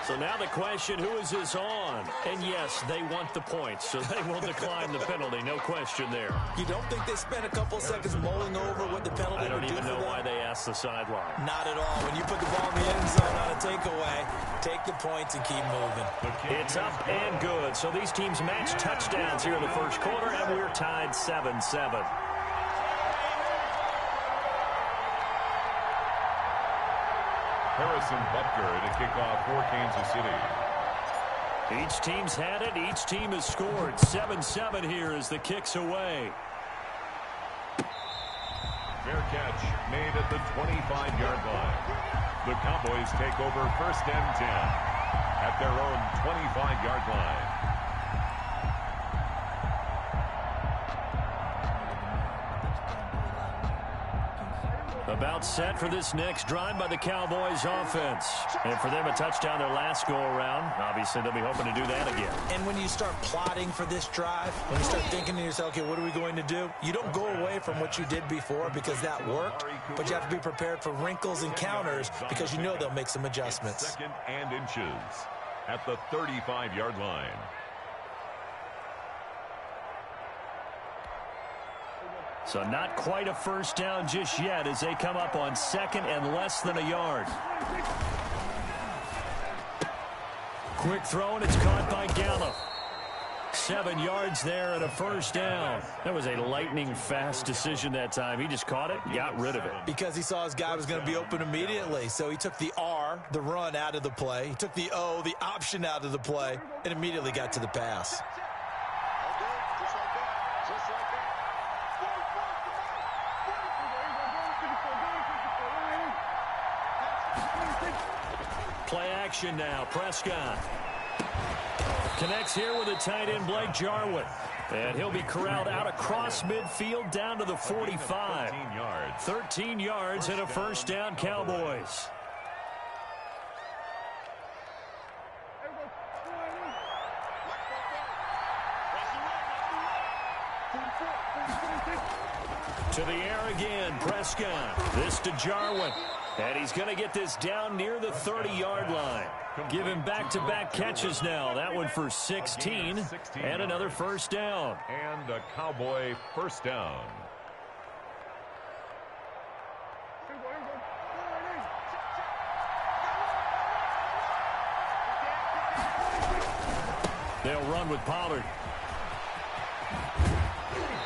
So now the question, who is this on? And yes, they want the points, so they will decline the penalty. No question there. You don't think they spent a couple seconds mulling over what the penalty I don't would do even for know them? why they asked the sideline. Not at all. When you put the ball in the end zone on a takeaway, take the points and keep moving. It's up and good. So these teams match touchdowns here in the 1st quarter, and we're tied 7-7. Harrison Butker to kick off for Kansas City. Each team's had it. Each team has scored. 7-7 here as the kick's away. Fair catch made at the 25-yard line. The Cowboys take over 1st and 10 at their own 25-yard line. About set for this next drive by the Cowboys offense. And for them, a touchdown their last go-around. Obviously, they'll be hoping to do that again. And when you start plotting for this drive, when you start thinking to yourself, okay, what are we going to do? You don't go away from what you did before because that worked, but you have to be prepared for wrinkles and counters because you know they'll make some adjustments. Second and inches at the 35-yard line. So not quite a first down just yet as they come up on second and less than a yard. Quick throw, and it's caught by Gallup. 7 yards there and a first down. That was a lightning-fast decision that time. He just caught it, got rid of it. Because he saw his guy was going to be open immediately. So he took the R, the run, out of the play. He took the O, the option, out of the play, and immediately got to the pass. Play action now. Prescott connects here with a tight end, Blake Jarwin. And he'll be corralled out across midfield down to the 45. 13 yards and a first down, Cowboys. To the air again, Prescott. This to Jarwin. And he's going to get this down near the 30-yard line. Give him back-to-back catches now. That one for 16 and another first down. And a Cowboy first down. They'll run with Pollard.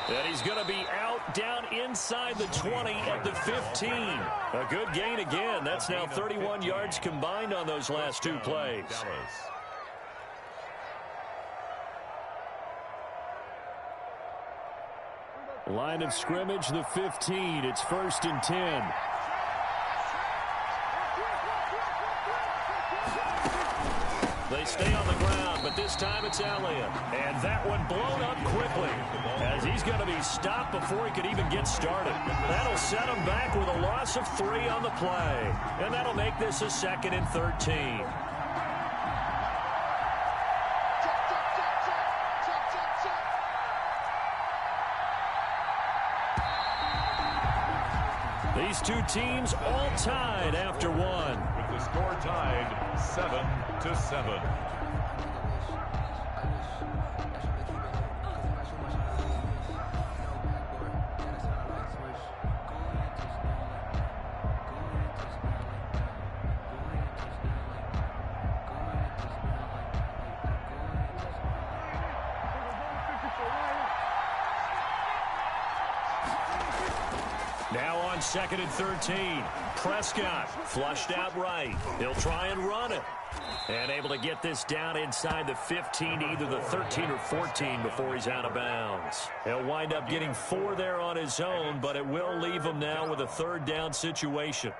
And he's going to be out down inside the 20 at the 15. A good gain again. That's now 31 yards combined on those last two plays. Line of scrimmage, the 15. It's 1st and 10. They stay on the ground, but this time it's Elliott. And that one blown up quickly as he's going to be stopped before he could even get started. That'll set him back with a loss of 3 on the play. And that'll make this a 2nd and 13. These two teams all tied after one. With the score tied 7-7. Now on 2nd and 13. Prescott flushed out right. He'll try and run it. And able to get this down inside the 15, either the 13 or 14 before he's out of bounds. He'll wind up getting 4 there on his own, but it will leave him now with a 3rd down situation.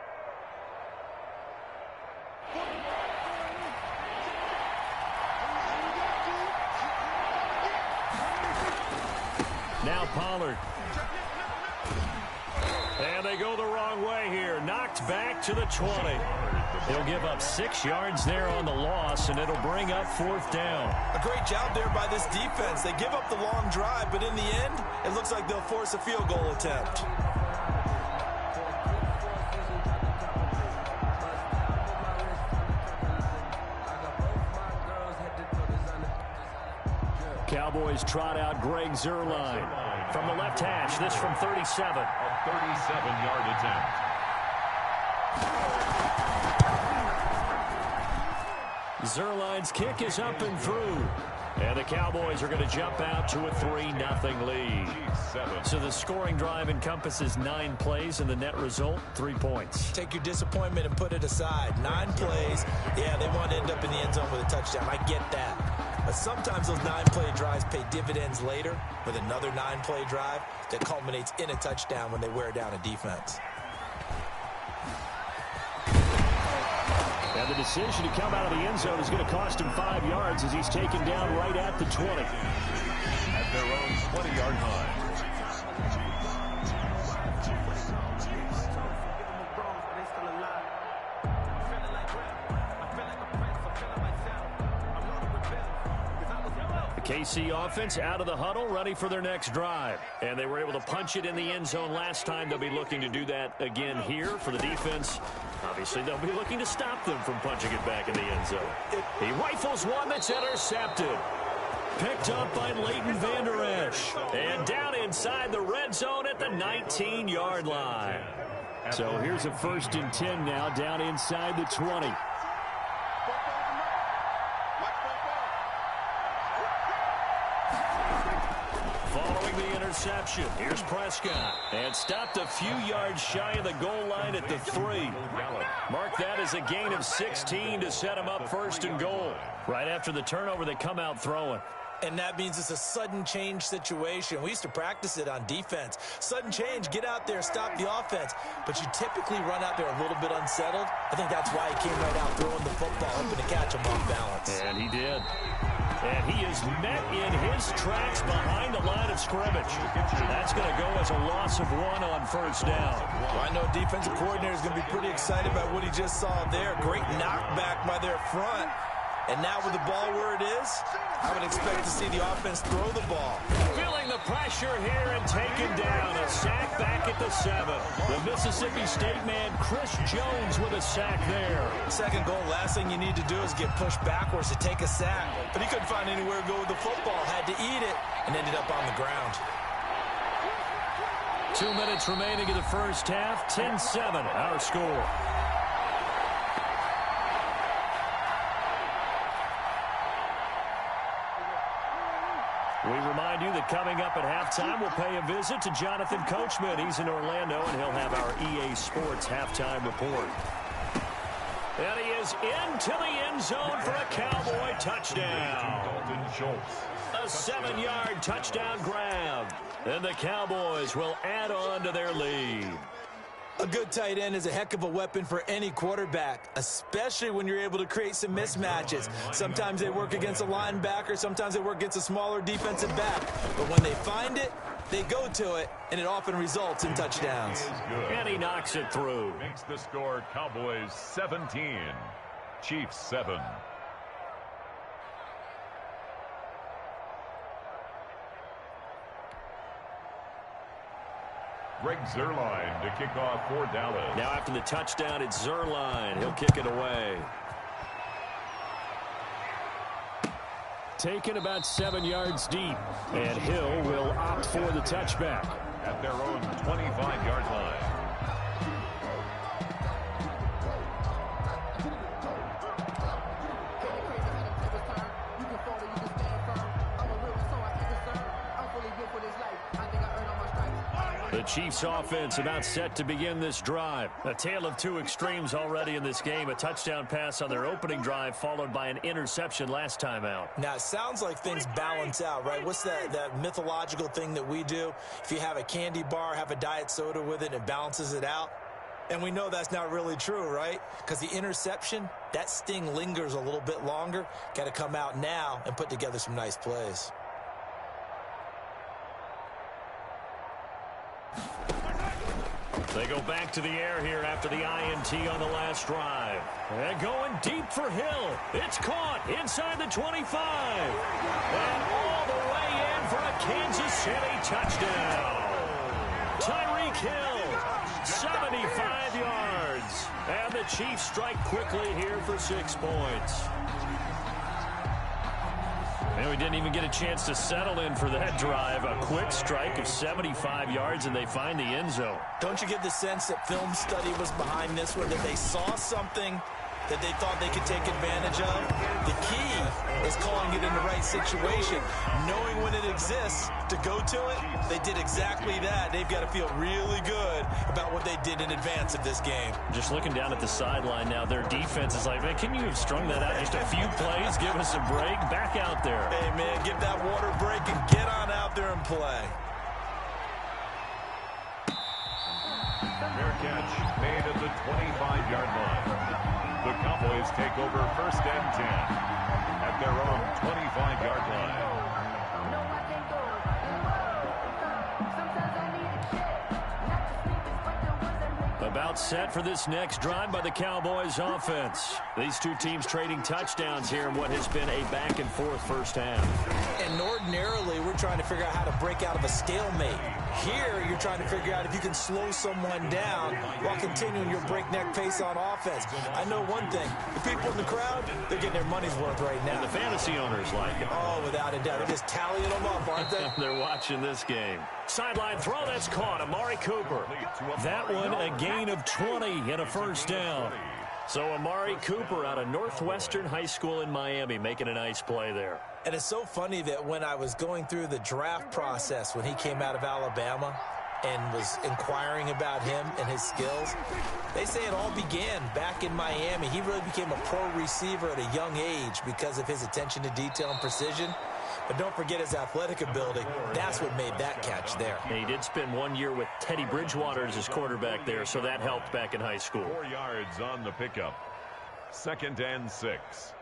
Now Pollard. And they go the wrong way here. Knocked back to the 20. He'll give up 6 yards there on the loss, and it'll bring up 4th down. A great job there by this defense. They give up the long drive, but in the end, it looks like they'll force a field goal attempt. Cowboys trot out Greg Zuerlein. From the left hash, this from 37. A 37-yard attempt. Zuerlein's kick is up and through. And the Cowboys are going to jump out to a 3-0 lead. So the scoring drive encompasses 9 plays, and the net result, 3 points. Take your disappointment and put it aside. 9 plays. Yeah, they want to end up in the end zone with a touchdown. I get that. But sometimes those 9-play drives pay dividends later with another 9-play drive that culminates in a touchdown when they wear down a defense. And the decision to come out of the end zone is going to cost him 5 yards as he's taken down right at the 20. At their own 20-yard line. KC offense out of the huddle, ready for their next drive. And they were able to punch it in the end zone last time. They'll be looking to do that again here for the defense. Obviously, they'll be looking to stop them from punching it back in the end zone. He rifles one that's intercepted. Picked up by Leighton Vander Esch. And down inside the red zone at the 19-yard line. So here's a 1st and 10 now, down inside the 20. Following the interception, here's Prescott. And stopped a few yards shy of the goal line at the 3. Mark that as a gain of 16 to set him up 1st and goal. Right after the turnover, they come out throwing. And that means it's a sudden change situation. We used to practice it on defense. Sudden change, get out there, stop the offense. But you typically run out there a little bit unsettled. I think that's why he came right out throwing the football, hoping to catch him off balance. And he did. And he is met in his tracks behind the line of scrimmage. That's going to go as a loss of 1 on 1st down. Well, I know defensive coordinator is going to be pretty excited about what he just saw there. Great knockback by their front. And now with the ball where it is, I would expect to see the offense throw the ball. Feeling the pressure here and taken down. A sack back at the 7. The Mississippi State man, Chris Jones, with a sack there. 2nd goal, last thing you need to do is get pushed backwards to take a sack. But he couldn't find anywhere to go with the football. Had to eat it and ended up on the ground. 2 minutes remaining in the first half. 10-7, our score. We remind you that coming up at halftime, we'll pay a visit to Jonathan Coachman. He's in Orlando, and he'll have our EA Sports halftime report. And he is into the end zone for a Cowboy touchdown. A 7-yard touchdown grab. And the Cowboys will add on to their lead. A good tight end is a heck of a weapon for any quarterback, especially when you're able to create some mismatches. Sometimes they work against a linebacker, sometimes they work against a smaller defensive back. But when they find it, they go to it, and it often results in touchdowns. And he knocks it through. Makes the score Cowboys 17, Chiefs 7. Greg Zuerlein to kick off for Dallas. Now after the touchdown, it's Zuerlein. He'll kick it away. Taken about 7 yards deep. And Hill will opt for the touchback. At their own 25-yard line. The Chiefs offense about set to begin this drive. A tale of two extremes already in this game. A touchdown pass on their opening drive followed by an interception last time out. Now, it sounds like things balance out, right? What's that mythological thing that we do? If you have a candy bar, have a diet soda with it, it balances it out. And we know that's not really true, right? Because the interception, that sting lingers a little bit longer. Got to come out now and put together some nice plays. They go back to the air here after the INT on the last drive. And going deep for Hill. It's caught inside the 25. And all the way in for a Kansas City touchdown. Tyreek Hill, 75 yards. And the Chiefs strike quickly here for 6 points. And we didn't even get a chance to settle in for that drive. A quick strike of 75 yards, and they find the end zone. Don't you get the sense that film study was behind this one, that they saw something that they thought they could take advantage of? The key is calling it in the right situation. Knowing when it exists to go to it, they did exactly that. They've got to feel really good about what they did in advance of this game. Just looking down at the sideline now, their defense is like, man, can you have strung that out just a few plays? Give us a break. Back out there. Hey, man, give that water break and get on out there and play. Fair catch made at the 25-yard line. The Cowboys take over 1st and 10 at their own 25-yard line. About set for this next drive by the Cowboys offense. These two teams trading touchdowns here in what has been a back-and-forth first half. And ordinarily, we're trying to figure out how to break out of a stalemate. Here, you're trying to figure out if you can slow someone down while continuing your breakneck pace on offense. I know one thing. The people in the crowd, they're getting their money's worth right now. And the fantasy owners like it. Oh, without a doubt. They're just tallying them up, aren't they? They're watching this game. Sideline throw, that's caught. Amari Cooper. That one a gain of 20 and a first down. So Amari Cooper out of Northwestern High School in Miami making a nice play there. And it's so funny that when I was going through the draft process when he came out of Alabama and was inquiring about him and his skills, they say it all began back in Miami. He really became a pro receiver at a young age because of his attention to detail and precision. But don't forget his athletic ability. That's what made that catch there. And he did spend 1 year with Teddy Bridgewater as his quarterback there, so that helped back in high school. 4 yards on the pickup. 2nd and 6.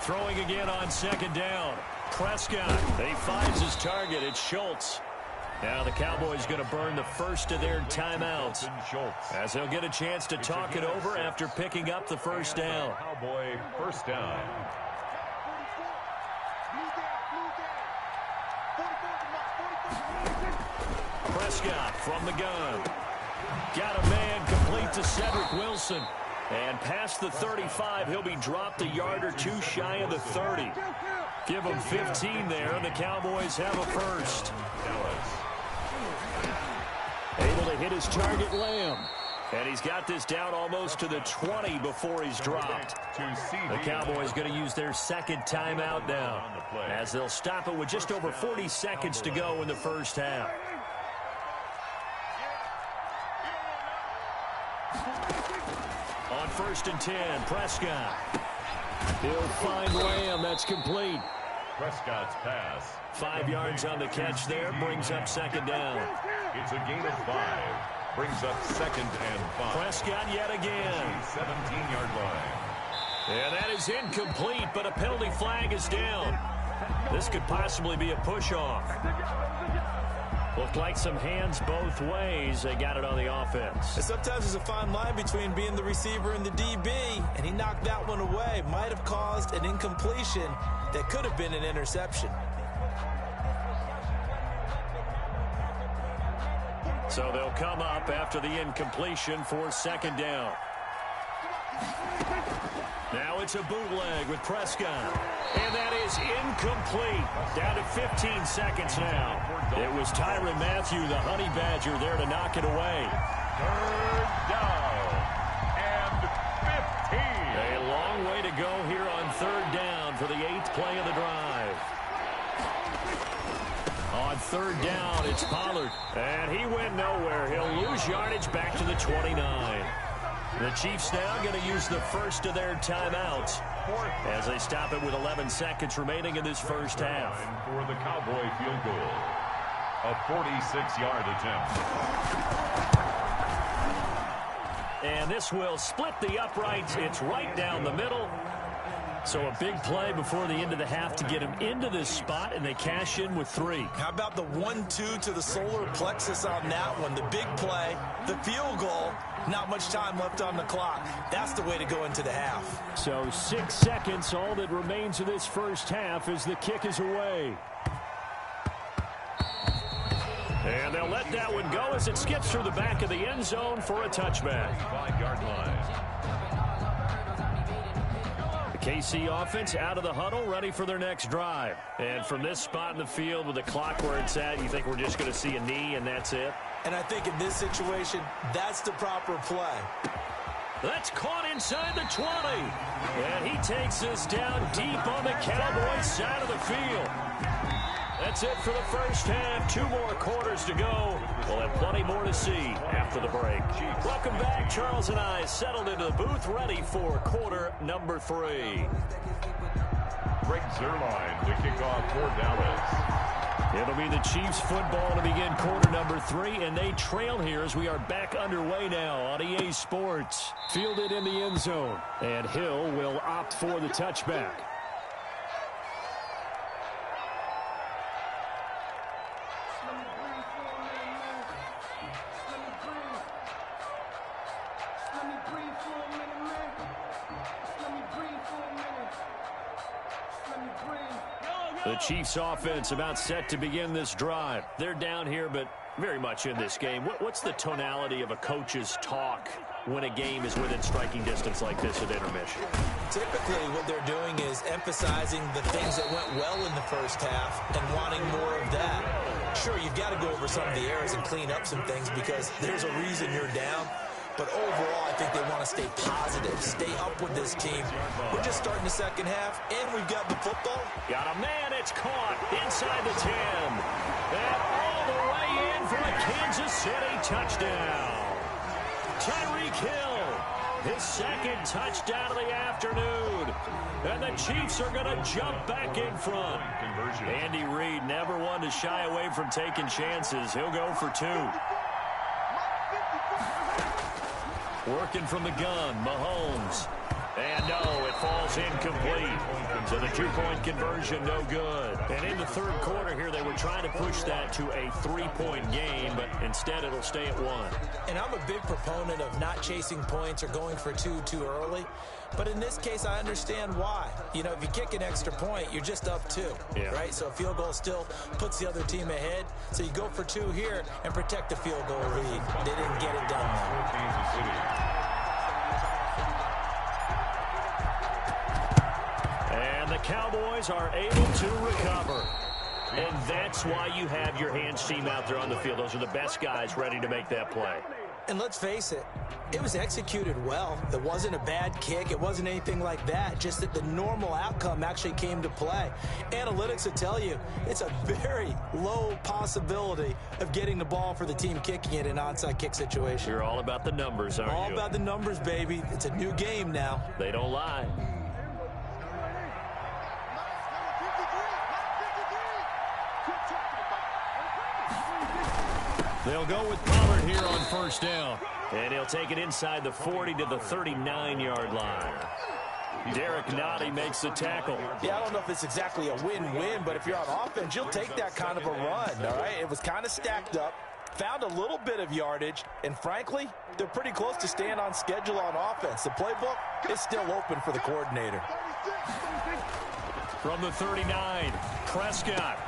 Throwing again on 2nd down. Prescott, he finds his target. It's Schultz. Now the Cowboys going to burn the first of their timeouts as they'll get a chance to talk it over after picking up the first down. Cowboy first down. Prescott from the gun. Got a man complete to Cedric Wilson. And past the 35, he'll be dropped a yard or two shy of the 30. Give him 15 there, and the Cowboys have a first. Able to hit his target, Lamb. And he's got this down almost to the 20 before he's dropped. The Cowboys going to use their second timeout now, as they'll stop it with just over 40 seconds to go in the first half. On 1st and 10, Prescott. He'll find Lamb. That's complete. Prescott's pass. 5 yards on the catch there. Brings up 2nd down. It's a gain of 5. Brings up 2nd and 5. Prescott yet again. 17-yard line. And that is incomplete, but a penalty flag is down. This could possibly be a push-off. Looked like some hands both ways. They got it on the offense. And sometimes there's a fine line between being the receiver and the DB, and he knocked that one away. Might have caused an incompletion that could have been an interception. So they'll come up after the incompletion for 2nd down. Now it's a bootleg with Prescott. And that is incomplete. Down to 15 seconds now. It was Tyrann Mathieu, the Honey Badger, there to knock it away. 3rd down and 15. A long way to go here on 3rd down for the 8th play of the drive. On 3rd down, it's Pollard. And he went nowhere. He'll lose yardage back to the 29. The Chiefs now going to use the first of their timeouts as they stop it with 11 seconds remaining in this first half. For the Cowboy field goal. A 46-yard attempt. And this will split the uprights. It's right down the middle. So a big play before the end of the half to get him into this spot, and they cash in with 3. How about the 1-2 to the solar plexus on that one? The big play, the field goal, not much time left on the clock. That's the way to go into the half. So 6 seconds, all that remains of this first half as the kick is away. And they'll let that one go as it skips through the back of the end zone for a touchback. 5-yard line. KC offense out of the huddle, ready for their next drive. And from this spot in the field with the clock where it's at, you think we're just going to see a knee and that's it? And I think in this situation, that's the proper play. That's caught inside the 20. And he takes this down deep on the Cowboys side of the field. That's it for the first half. 2 more quarters to go. We'll have plenty more to see after the break. Welcome back. Charles and I settled into the booth, ready for quarter number 3. Greg Zerline to kick off for Dallas. It'll be the Chiefs football to begin quarter number 3, and they trail here as we are back underway now on EA Sports. Fielded in the end zone, and Hill will opt for the touchback. The Chiefs offense about set to begin this drive. They're down here, but very much in this game. What's the tonality of a coach's talk when a game is within striking distance like this at intermission? Typically, what they're doing is emphasizing the things that went well in the first half and wanting more of that. Sure, you've got to go over some of the errors and clean up some things because there's a reason you're down. But overall, I think they want to stay positive, stay up with this team. We're just starting the second half, and we've got the football. Got a man, it's caught inside the 10. And all the way in for a Kansas City touchdown. Tyreek Hill, his second touchdown of the afternoon. And the Chiefs are going to jump back in front. Andy Reid never one to shy away from taking chances. He'll go for 2. Working from the gun, Mahomes. And no, it falls incomplete. So the 2-point conversion, no good. And in the third quarter here, they were trying to push that to a 3-point game, but instead it'll stay at 1. And I'm a big proponent of not chasing points or going for 2 too early. But in this case, I understand why. You know, if you kick an extra point, you're just up 2, right? So a field goal still puts the other team ahead. So you go for 2 here and protect the field goal lead. They didn't get it done. And the Cowboys are able to recover. And that's why you have your hands team out there on the field. Those are the best guys ready to make that play. And let's face it, it was executed well. It wasn't a bad kick. It wasn't anything like that. Just that the normal outcome actually came to play. Analytics will tell you it's a very low possibility of getting the ball for the team kicking it in an onside kick situation. You're all about the numbers, aren't you? All about the numbers, baby. It's a new game now. They don't lie. They'll go with Pollard here on first down. And he'll take it inside the 40 to the 39-yard line. Derek Nottie makes the tackle. Yeah, I don't know if it's exactly a win-win, but if you're on offense, you'll take that kind of a run, all right? It was kind of stacked up, found a little bit of yardage, and frankly, they're pretty close to staying on schedule on offense. The playbook is still open for the coordinator. From the 39, Prescott.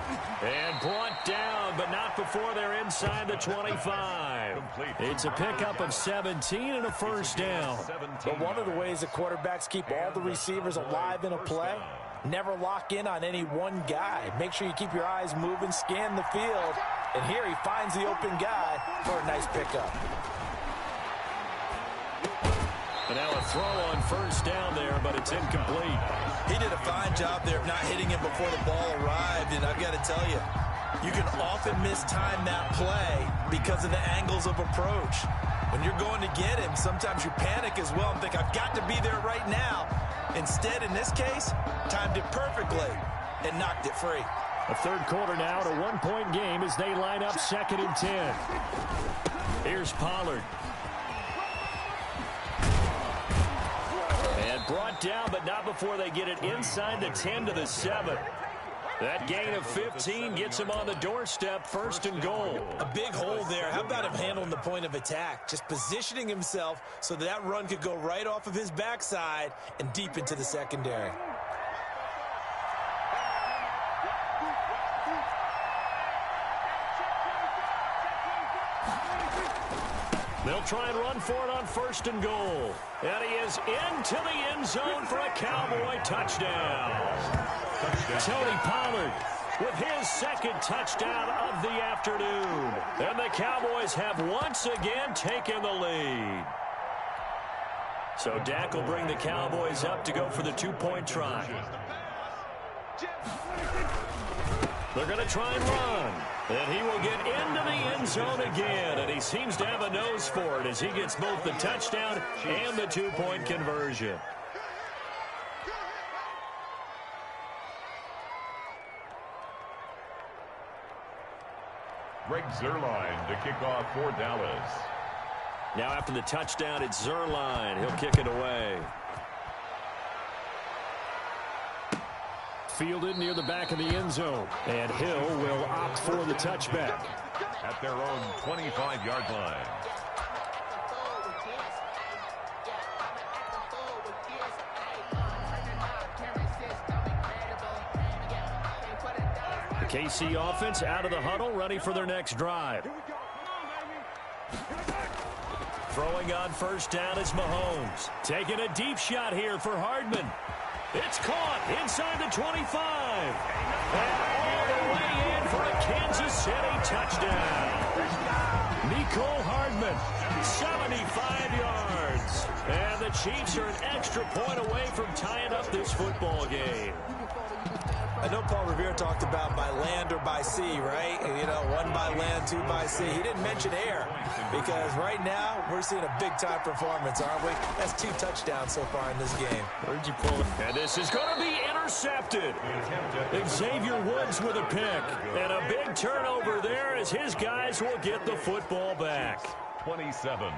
And brought down, but not before they're inside the 25. It's a pickup of 17 and a first down. But one of the ways the quarterbacks keep all the receivers alive in a play, never lock in on any one guy. Make sure you keep your eyes moving, scan the field. And here he finds the open guy for a nice pickup. And now a throw on first down there, but it's incomplete. He did a fine job there of not hitting him before the ball arrived, and I've got to tell you, you can often mistime that play because of the angles of approach. When you're going to get him, sometimes you panic as well and think, I've got to be there right now. Instead, in this case, timed it perfectly and knocked it free. A third quarter now at a 1-point game as they line up 2nd and 10. Here's Pollard. Brought down, but not before they get it inside the 10 to the 7. That gain of 15 gets him on the doorstep, 1st and goal. A big hole there. How about him handling the point of attack? Just positioning himself so that run could go right off of his backside and deep into the secondary. They'll try and run for it on 1st and goal. And he is into the end zone for a Cowboy touchdown. Tony Pollard with his 2nd touchdown of the afternoon. And the Cowboys have once again taken the lead. So Dak will bring the Cowboys up to go for the 2-point try. They're going to try and run. And he will get into the end zone again. And he seems to have a nose for it as he gets both the touchdown and the 2-point conversion. Greg Zuerlein to kick off for Dallas. Now after the touchdown, it's Zuerlein. He'll kick it away. Fielded near the back of the end zone. And Hill will opt for the touchback. At their own 25-yard line. The KC offense out of the huddle, ready for their next drive. Throwing on first down is Mahomes. Taking a deep shot here for Hardman. It's caught inside the 25. And all the way in for a Kansas City touchdown. Mecole Hardman, 75 yards. And the Chiefs are an extra point away from tying up this football game. I know Paul Revere talked about by land or by sea, right? You know, 1 by land, 2 by sea. He didn't mention air because right now we're seeing a big-time performance, aren't we? That's 2 touchdowns so far in this game. Where'd you pull it? And this is going to be intercepted. Xavier Woods with a pick. And a big turnover there as his guys will get the football back. 27.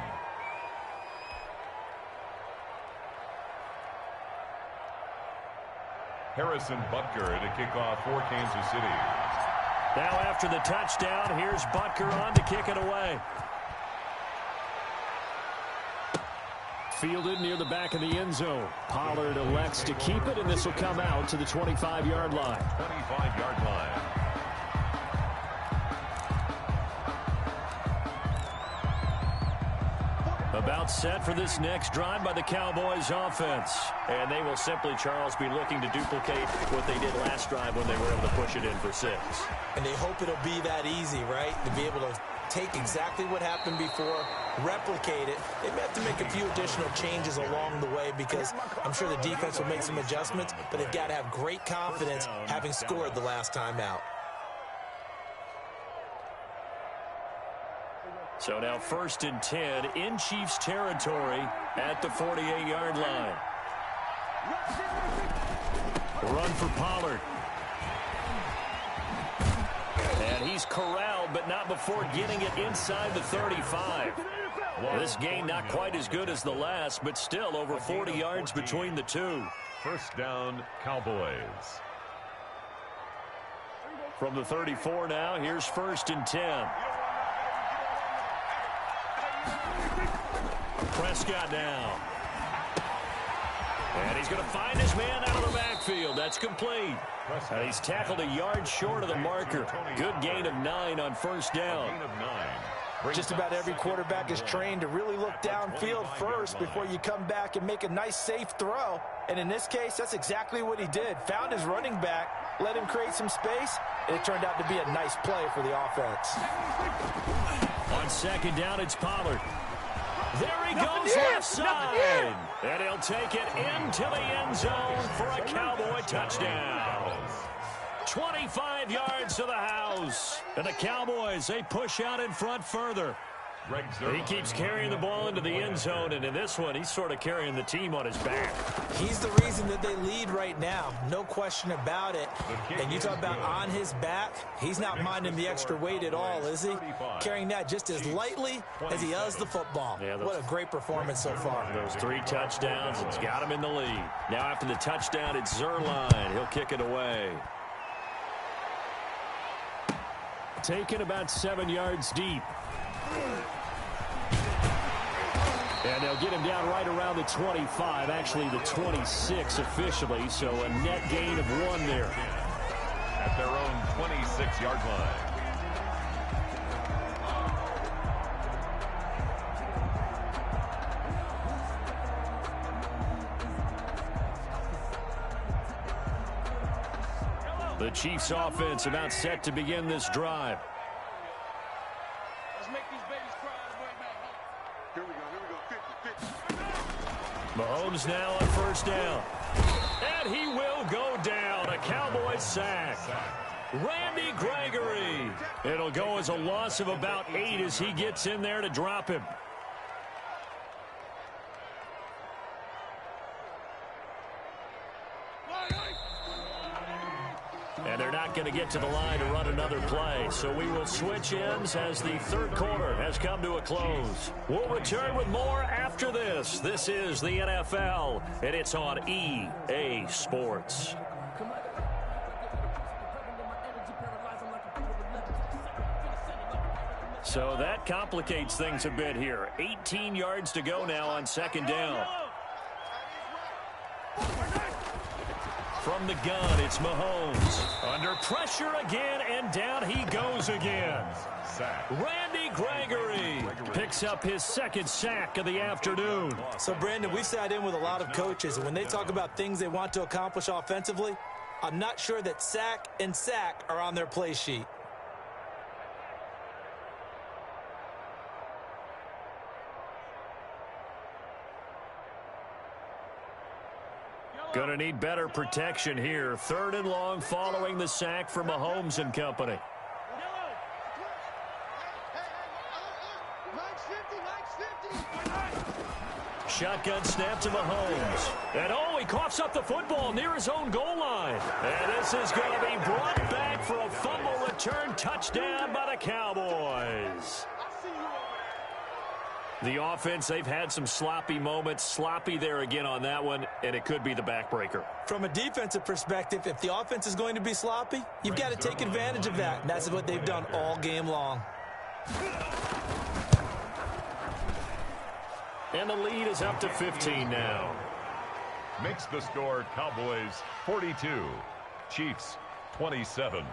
Harrison Butker to kick off for Kansas City. Now after the touchdown, here's Butker on to kick it away. Fielded near the back of the end zone. Pollard elects to keep it, and this will come out to the 25-yard line. 25-yard line. About set for this next drive by the Cowboys offense. And they will simply, Charles, be looking to duplicate what they did last drive when they were able to push it in for 6. And they hope it'll be that easy, right? To be able to take exactly what happened before, replicate it. They may have to make a few additional changes along the way because I'm sure the defense will make some adjustments, but they've got to have great confidence having scored the last time out. So now 1st and 10 in Chiefs territory at the 48-yard line. Run for Pollard. And he's corralled, but not before getting it inside the 35. This game not quite as good as the last, but still over 40 yards between the two. First down, Cowboys. From the 34 now, here's 1st and 10. Prescott now. And he's going to find his man out of the backfield. That's complete. And he's tackled a yard short of the marker. Good gain of 9 on first down. Just about every quarterback is trained to really look downfield first before you come back and make a nice, safe throw. And in this case, that's exactly what he did. Found his running back, let him create some space, and it turned out to be a nice play for the offense. On second down, it's Pollard. There he goes left side. And he'll take it into the end zone for a Cowboy touchdown. 25 yards to the house. And the Cowboys, they push out in front further. He keeps carrying the ball into the end zone, and in this one, he's sort of carrying the team on his back. He's the reason that they lead right now. No question about it. And you talk about on his back, he's not minding the extra weight at all, is he? Carrying that just as lightly as he does the football. Yeah, what a great performance so far. Those 3 touchdowns, it's got him in the lead. Now after the touchdown, it's Zuerlein. He'll kick it away. Taken about 7 yards deep. And they'll get him down right around the 25, actually the 26 officially, so a net gain of 1 there. At their own 26-yard line. The Chiefs offense about set to begin this drive. Let's make these babies cry on the way back. Here we go, 50. Mahomes now on first down. And he will go down. A Cowboys sack. Randy Gregory. It'll go as a loss of about 8 as he gets in there to drop him. And they're not going to get to the line to run another play. So we will switch ends as the third quarter has come to a close. We'll return with more after this. This is the NFL, and it's on EA Sports. So that complicates things a bit here. 18 yards to go now on second down. From the gun, it's Mahomes. Under pressure again, and down he goes again. Randy Gregory picks up his second sack of the afternoon. So, Brandon, we've sat in with a lot of coaches, and when they talk about things they want to accomplish offensively, I'm not sure that sack and sack are on their play sheet. Going to need better protection here. 3rd and long following the sack for Mahomes and company. Shotgun snap to Mahomes. And he coughs up the football near his own goal line. And this is going to be brought back for a fumble return touchdown by the Cowboys. The offense, they've had some sloppy moments. Sloppy there again on that one, and it could be the backbreaker. From a defensive perspective, if the offense is going to be sloppy, you've got to take advantage of that. And that's what they've done all game long. And the lead is up to 15 now. Makes the score Cowboys 42, Chiefs 27.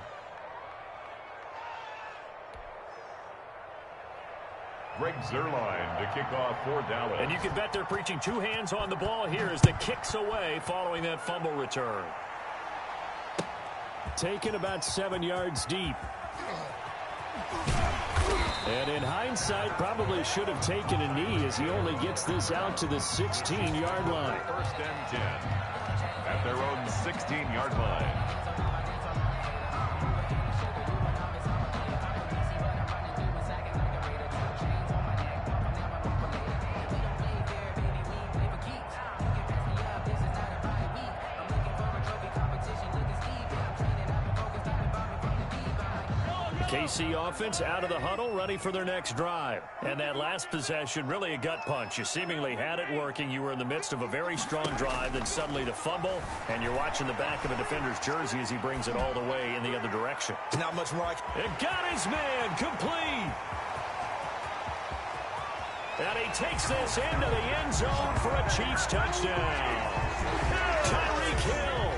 Greg Zuerlein to kick off for Dallas. And you can bet they're preaching 2 hands on the ball here as the kick's away following that fumble return. Taken about 7 yards deep. And in hindsight, probably should have taken a knee as he only gets this out to the 16-yard line. 1st and 10 at their own 16-yard line. KC offense out of the huddle, ready for their next drive. And that last possession, really a gut punch. You seemingly had it working. You were in the midst of a very strong drive, then suddenly the fumble, and you're watching the back of a defender's jersey as he brings it all the way in the other direction. Not much more. It got his man complete. And he takes this into the end zone for a Chiefs touchdown. Tyreek Hill,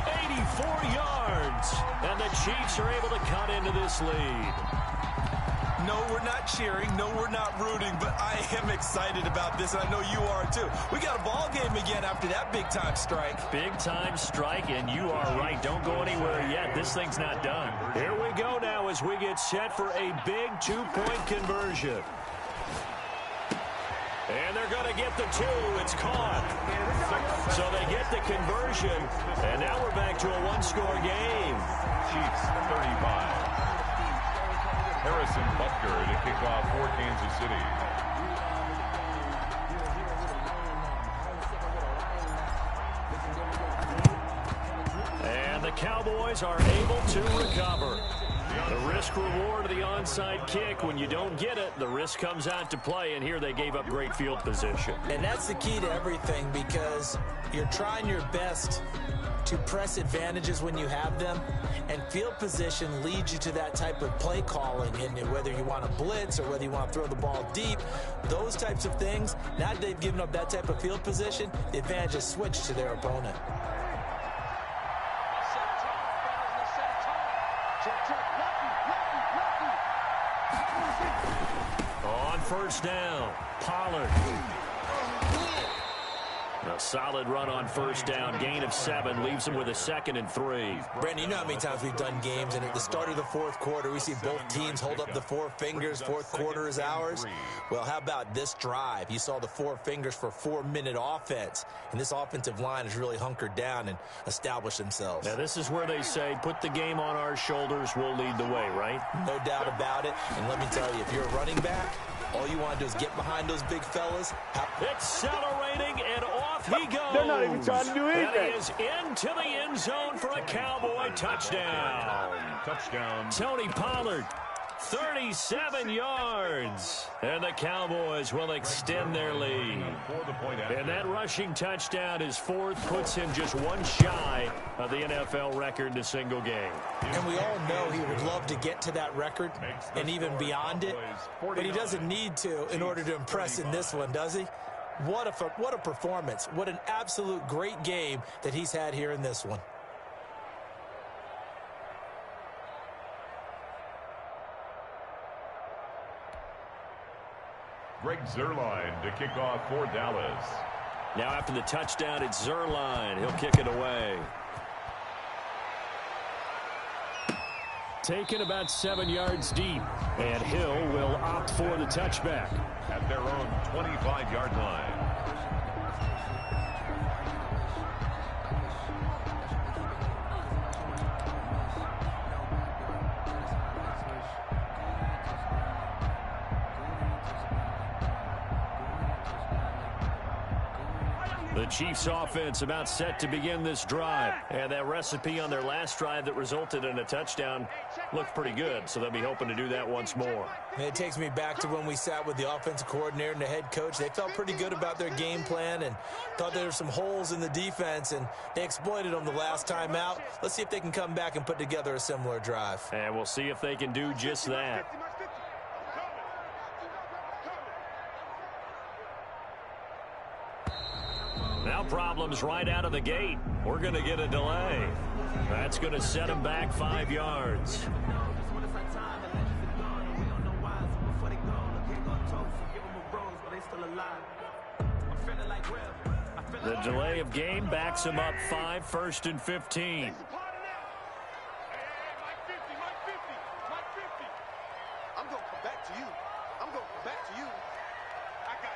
84 yards. And the Chiefs are able to cut into this lead. No, we're not cheering. No, we're not rooting. But I am excited about this, and I know you are too. We got a ball game again after that big-time strike. Big-time strike, and you are right. Don't go anywhere yet. This thing's not done. Here we go now as we get set for a big 2-point conversion. And they're going to get the 2. It's caught. So they get the conversion, and now we're back to a 1-score game. Chiefs 35. Harrison Butker to kick off for Kansas City. And the Cowboys are able to recover. The risk-reward of the onside kick, when you don't get it, the risk comes out to play, and here they gave up great field position. And that's the key to everything, because you're trying your best to press advantages when you have them, and field position leads you to that type of play calling, and whether you want to blitz or whether you want to throw the ball deep, those types of things. Now that they've given up that type of field position, the advantage is switched to their opponent. On 1st down, Pollard. A solid run on first down. Gain of 7 leaves them with a 2nd and 3. Brandon, you know how many times we've done games, and at the start of the fourth quarter, we see both teams hold up the 4 fingers. Fourth quarter is ours. Well, how about this drive? You saw the 4 fingers for 4-minute offense, and this offensive line has really hunkered down and established themselves. Now, this is where they say, put the game on our shoulders, we'll lead the way, right? No doubt about it. And let me tell you, if you're a running back, all you want to do is get behind those big fellas. Accelerating, and off he goes. They're not even trying to do anything. And he is into the end zone for a Cowboy touchdown. Touchdown. Tony Pollard, 37 yards. And the Cowboys will extend their lead. And that rushing touchdown is 4th, puts him just 1 shy of the NFL record in a single game. And we all know he would love to get to that record and even beyond it, but he doesn't need to in order to impress in this one, does he? What a performance. What an absolute great game that he's had here in this one. Greg Zuerlein to kick off for Dallas. Now after the touchdown, it's Zuerlein. He'll kick it away. Taken about 7 yards deep. And Hill will opt for the touchback. At their own 25-yard line. The Chiefs offense about set to begin this drive. And that recipe on their last drive that resulted in a touchdown looked pretty good, so they'll be hoping to do that once more. And it takes me back to when we sat with the offensive coordinator and the head coach. They felt pretty good about their game plan and thought there were some holes in the defense, and they exploited them the last time out. Let's see if they can come back and put together a similar drive. And we'll see if they can do just that. Now problems right out of the gate. We're going to get a delay. That's going to set him back 5 yards. The delay of game backs him up 5, 1st and 15. I'm going to come back to you. I'm going to come back to you. I got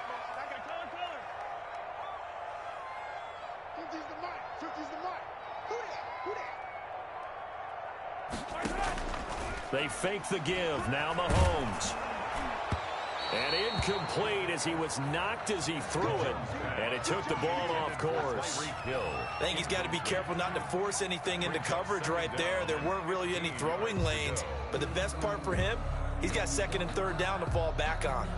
motion. I got color. 50's the mark. 50's the mark. Who that? They fake the give. Now Mahomes. And incomplete as he was knocked as he threw it. And it took the ball off course. I think he's got to be careful not to force anything into coverage right there. There weren't really any throwing lanes. But the best part for him, he's got 2nd and 3rd down to fall back on.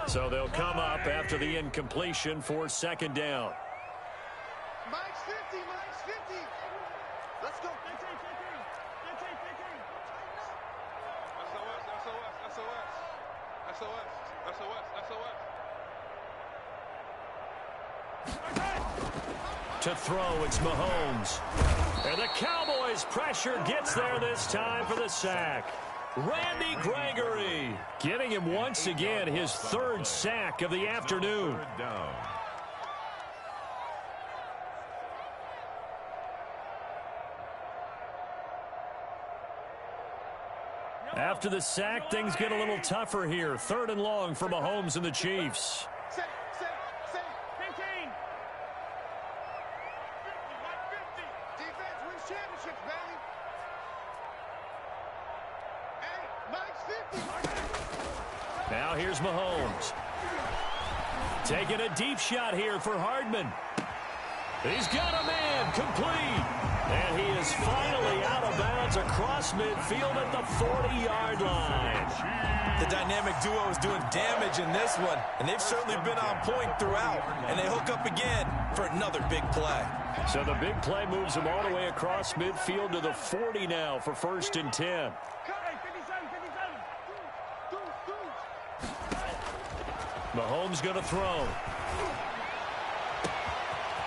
So they'll come up after the incompletion for 2nd down. Mike's 50. Mike's 50. Let's go. To throw, it's Mahomes. And the Cowboys' pressure gets there this time for the sack. Randy Gregory getting him once again his 3rd sack of the afternoon. After the sack, things get a little tougher here. 3rd and long for Mahomes and the Chiefs. Say, 15. Defense wins championships, baby. Hey, Mike's 50. Now here's Mahomes. Taking a deep shot here for Hardman. He's got a man, complete. And he is finally out of bounds across midfield at the 40-yard line. The dynamic duo is doing damage in this one, and they've certainly been on point throughout. And they hook up again for another big play. So the big play moves him all the way across midfield to the 40 now for 1st and 10. Mahomes going to throw.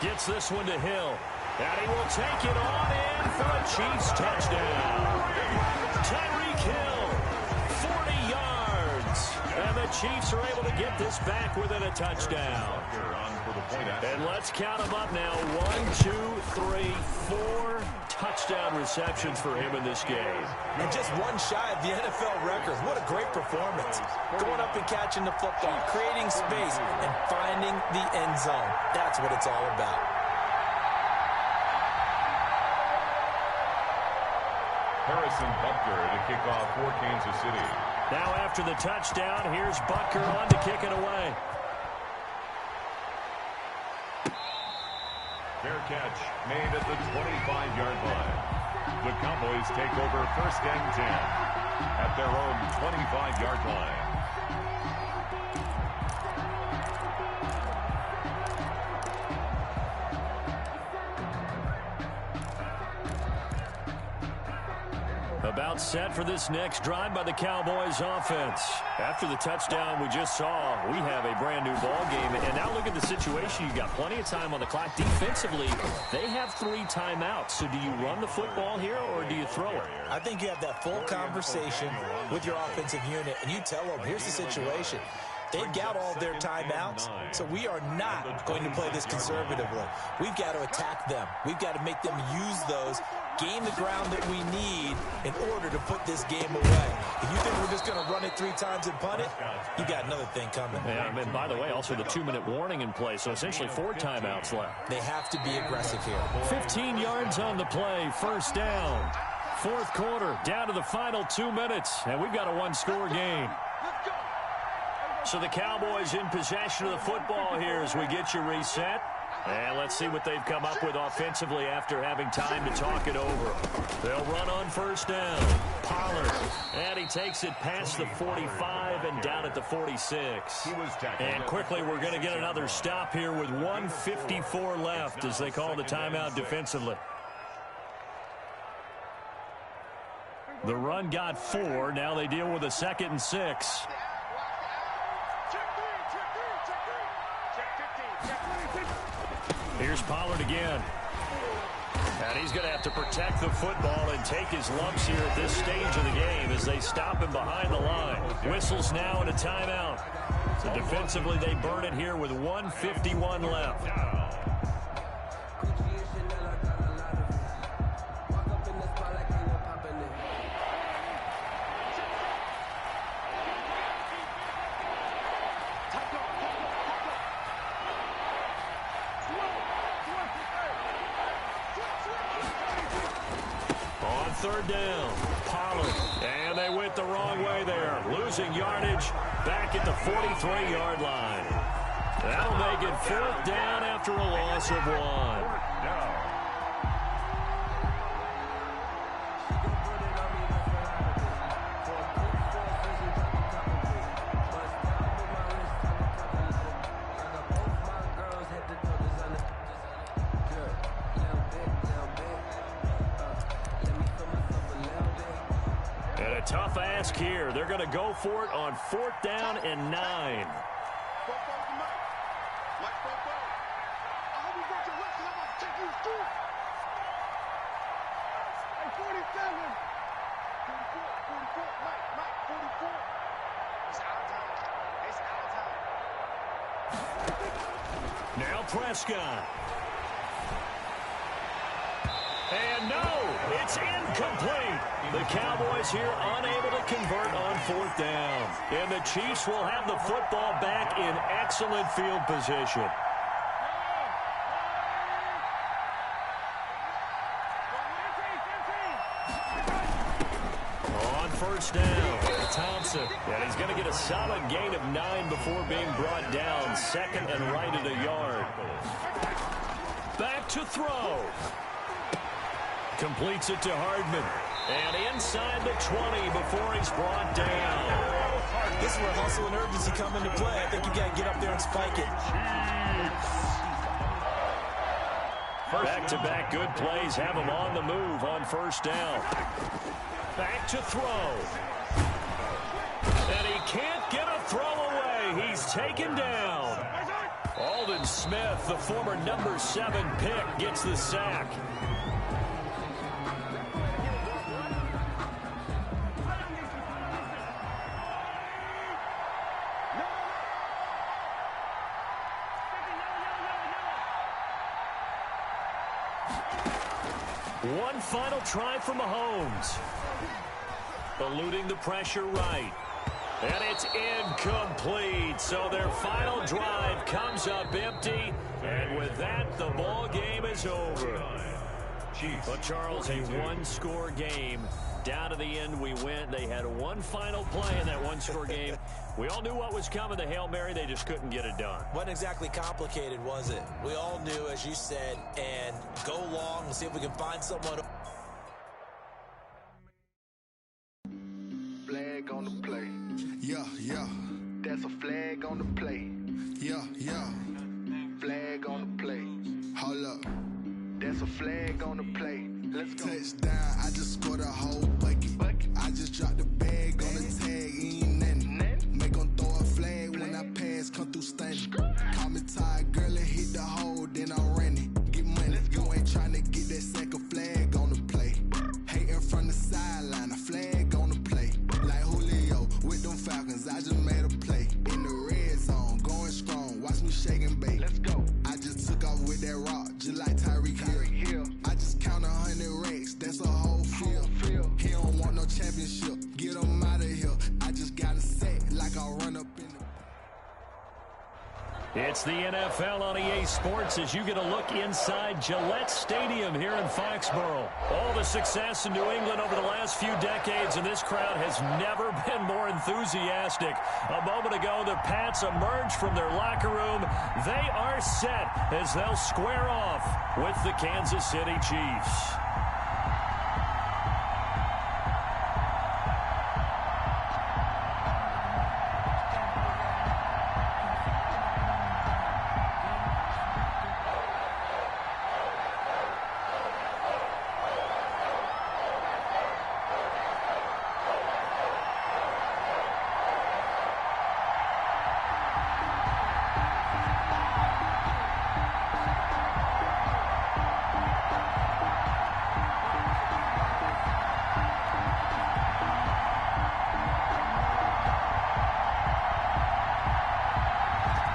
Gets this one to Hill. And he will take it on in for a Chiefs touchdown. Tyreek Hill, 40 yards. And the Chiefs are able to get this back within a touchdown. And let's count them up now. 1, 2, 3, 4 touchdown receptions for him in this game. And just one shy of the NFL record. What a great performance. Going up and catching the football, creating space, and finding the end zone. That's what it's all about. Harrison Butker to kick off for Kansas City. Now after the touchdown, here's Butker on to kick it away. Fair catch made at the 25-yard line. The Cowboys take over 1st and 10 at their own 25-yard line. About set for this next drive by the Cowboys offense. After the touchdown we just saw, we have a brand new ball game. And now look at the situation. You got plenty of time on the clock. Defensively, they have 3 timeouts. So do you run the football here or do you throw it? I think you have that full conversation with your offensive unit, and you tell them, here's the situation. They've got all their timeouts, so we are not going to play this conservatively. We've got to attack them. We've got to make them use those, gain the ground that we need in order to put this game away. If you think we're just going to run it 3 times and punt it, you got another thing coming. Yeah, and by the way, also the 2-minute warning in play, so essentially 4 timeouts left. They have to be aggressive here. 15 yards on the play, 1st down. 4th quarter, down to the final 2 minutes, and we've got a 1-score game. So the Cowboys in possession of the football here as we get you reset. And let's see what they've come up with offensively after having time to talk it over. They'll run on 1st down. Pollard. And he takes it past the 45 and down at the 46. And quickly we're going to get another stop here with 1:54 left as they call the timeout defensively. The run got 4. Now they deal with a 2nd and 6. Here's Pollard again. And he's going to have to protect the football and take his lumps here at this stage of the game as they stop him behind the line. Whistles now and a timeout. So defensively, they burn it here with 1:51 left. On 3rd down, Pollard, and they went the wrong way there, losing yardage back at the 43-yard line. That'll make it 4th down after a loss of 1. Tough ask here. They're going to go for it on 4th down and 9. Now Prescott. And no, it's incomplete. The Cowboys here unable to convert on 4th down. And the Chiefs will have the football back in excellent field position. On 1st down, Thompson. And he's going to get a solid gain of 9 before being brought down. 2nd and right at a yard. Back to throw. Completes it to Hardman. And inside the 20 before he's brought down. This is where hustle and urgency come into play. I think you got to get up there and spike it. Back-to-back good plays have him on the move on 1st down. Back to throw. And he can't get a throw away. He's taken down. Aldon Smith, the former number 7 pick, gets the sack. One final try from Mahomes. Eluding the pressure right. And it's incomplete. So their final drive comes up empty. And with that, the ball game is over. But, Charles, a one-score game. Down to the end we went. They had one final play in that one-score game. We all knew what was coming, the Hail Mary. They just couldn't get it done. Wasn't exactly complicated, was it? We all knew, as you said, and go long and see if we can find someone. Flag on the play. Yeah, yeah. That's a flag on the play. Yeah, yeah. Flag on the play. Hold up. That's a flag on the play. Let's go. Touchdown, I just scored a whole bucket. I just dropped the bag on the tag, ain't nothing. Make 'em throw a flag when I pass, come through stunning. Call me tired, girl, and hit the hole, then I'm running. Get money, you ain't trying to get that second flag on the play. Hating from the sideline, a flag on the play. Like Julio with them Falcons, I just made a play. In the red zone, going strong, watch me shake and bake. Let's go. I just took off with that rock, just like Tyreek Hill. I just count 100 racks, that's a whole field. He don't want no championship, get him out of here. I just got a set like I run up in the... It's the NFL on EA Sports as you get a look inside Gillette Stadium here in Foxborough. All the success in New England over the last few decades, and this crowd has never been more enthusiastic. A moment ago, the Pats emerged from their locker room. They are set as they'll square off with the Kansas City Chiefs.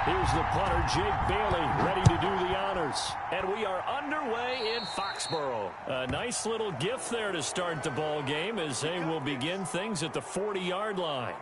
Here's the punter, Jake Bailey, ready to do the honors. And we are underway in Foxborough. A nice little gift there to start the ball game as they will begin things at the 40-yard line.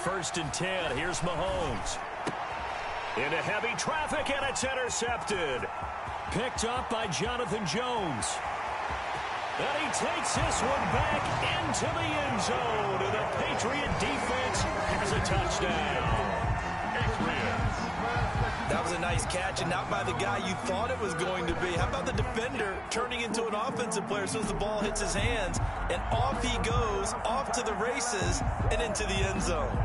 First and 10, here's Mahomes. Into heavy traffic, and it's intercepted. Picked up by Jonathan Jones. And he takes this one back into the end zone. And the Patriot defense has a touchdown. That was a nice catch, and not by the guy you thought it was going to be. How about the defender turning into an offensive player as soon as the ball hits his hands, and off he goes, off to the races, and into the end zone.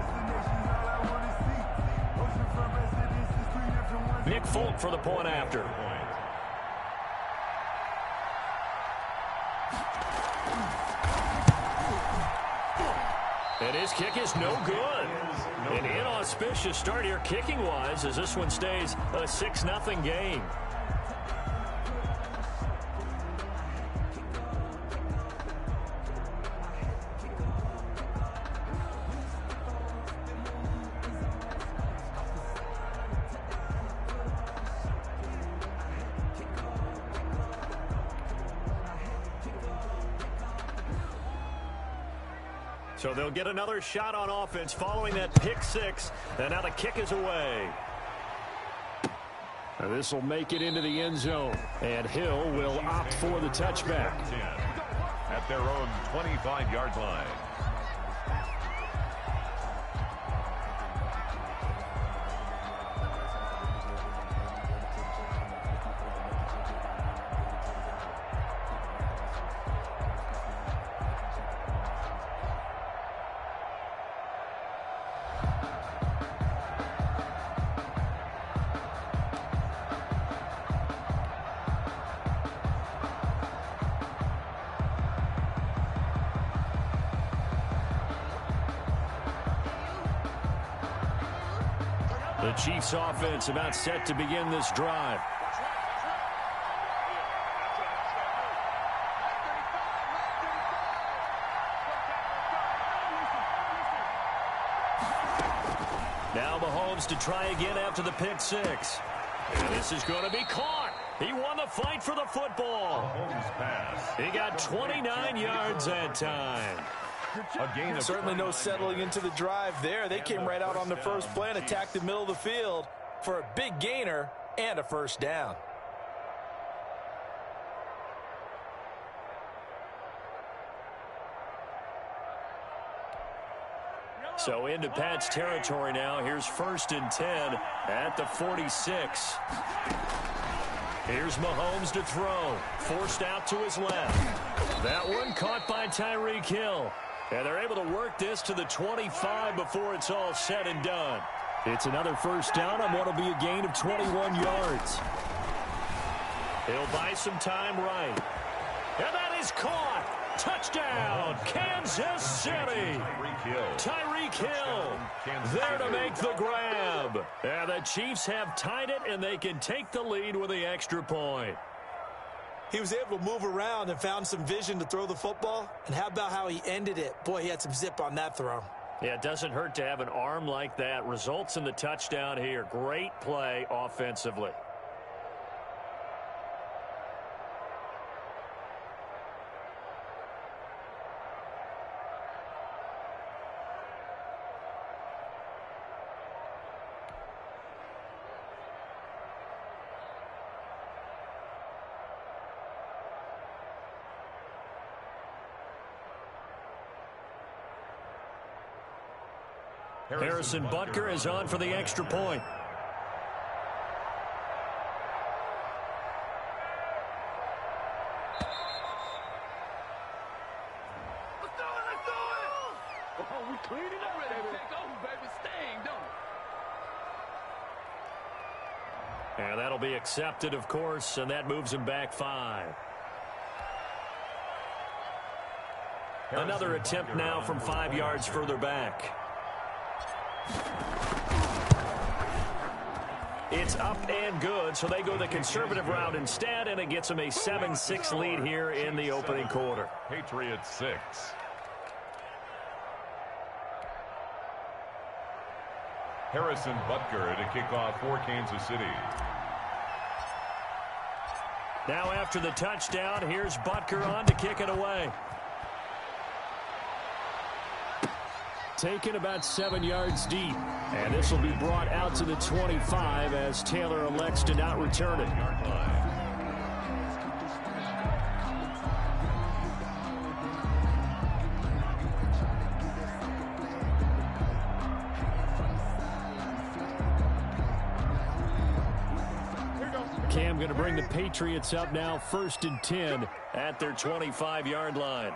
Nick Folk for the point after. And his kick is no good. An inauspicious start here kicking-wise as this one stays a 6-0 game. So they'll get another shot on offense following that pick six. And now the kick is away. This will make it into the end zone. And Hill will opt for the touchback. At their own 25-yard line. The Chiefs offense about set to begin this drive. Now Mahomes to try again after the pick six. And this is going to be caught. He won the fight for the football. He got 29 yards that time. Certainly no settling into the drive there. They came right out on the first play and attacked the middle of the field for a big gainer and a first down. So into Pat's territory now. Here's 1st and 10 at the 46. Here's Mahomes to throw. Forced out to his left. That one caught by Tyreek Hill. And they're able to work this to the 25 before it's all said and done. It's another first down on what will be a gain of 21 yards. He'll buy some time right. And that is caught. Touchdown, Kansas City. Tyreek Hill there to make the grab. And the Chiefs have tied it, and they can take the lead with the extra point. He was able to move around and found some vision to throw the football. And how about how he ended it? Boy, he had some zip on that throw. Yeah, it doesn't hurt to have an arm like that. Results in the touchdown here. Great play offensively. Harrison Butker is on for the extra point. Let's do it! Oh, we cleaned it up, baby. Take over, baby. Sting, don't it? And that'll be accepted, of course, and that moves him back 5. Another attempt now from 5 yards further back. It's up and good, so they go the conservative route instead, and it gets them a 7-6 lead here in the opening quarter. Patriots 6. Harrison Butker to kick off for Kansas City. Now after the touchdown, here's Butker on to kick it away. Taken about 7 yards deep. And this will be brought out to the 25 as Taylor elects to not return it. Cam going to bring the Patriots up now 1st and 10 at their 25-yard line.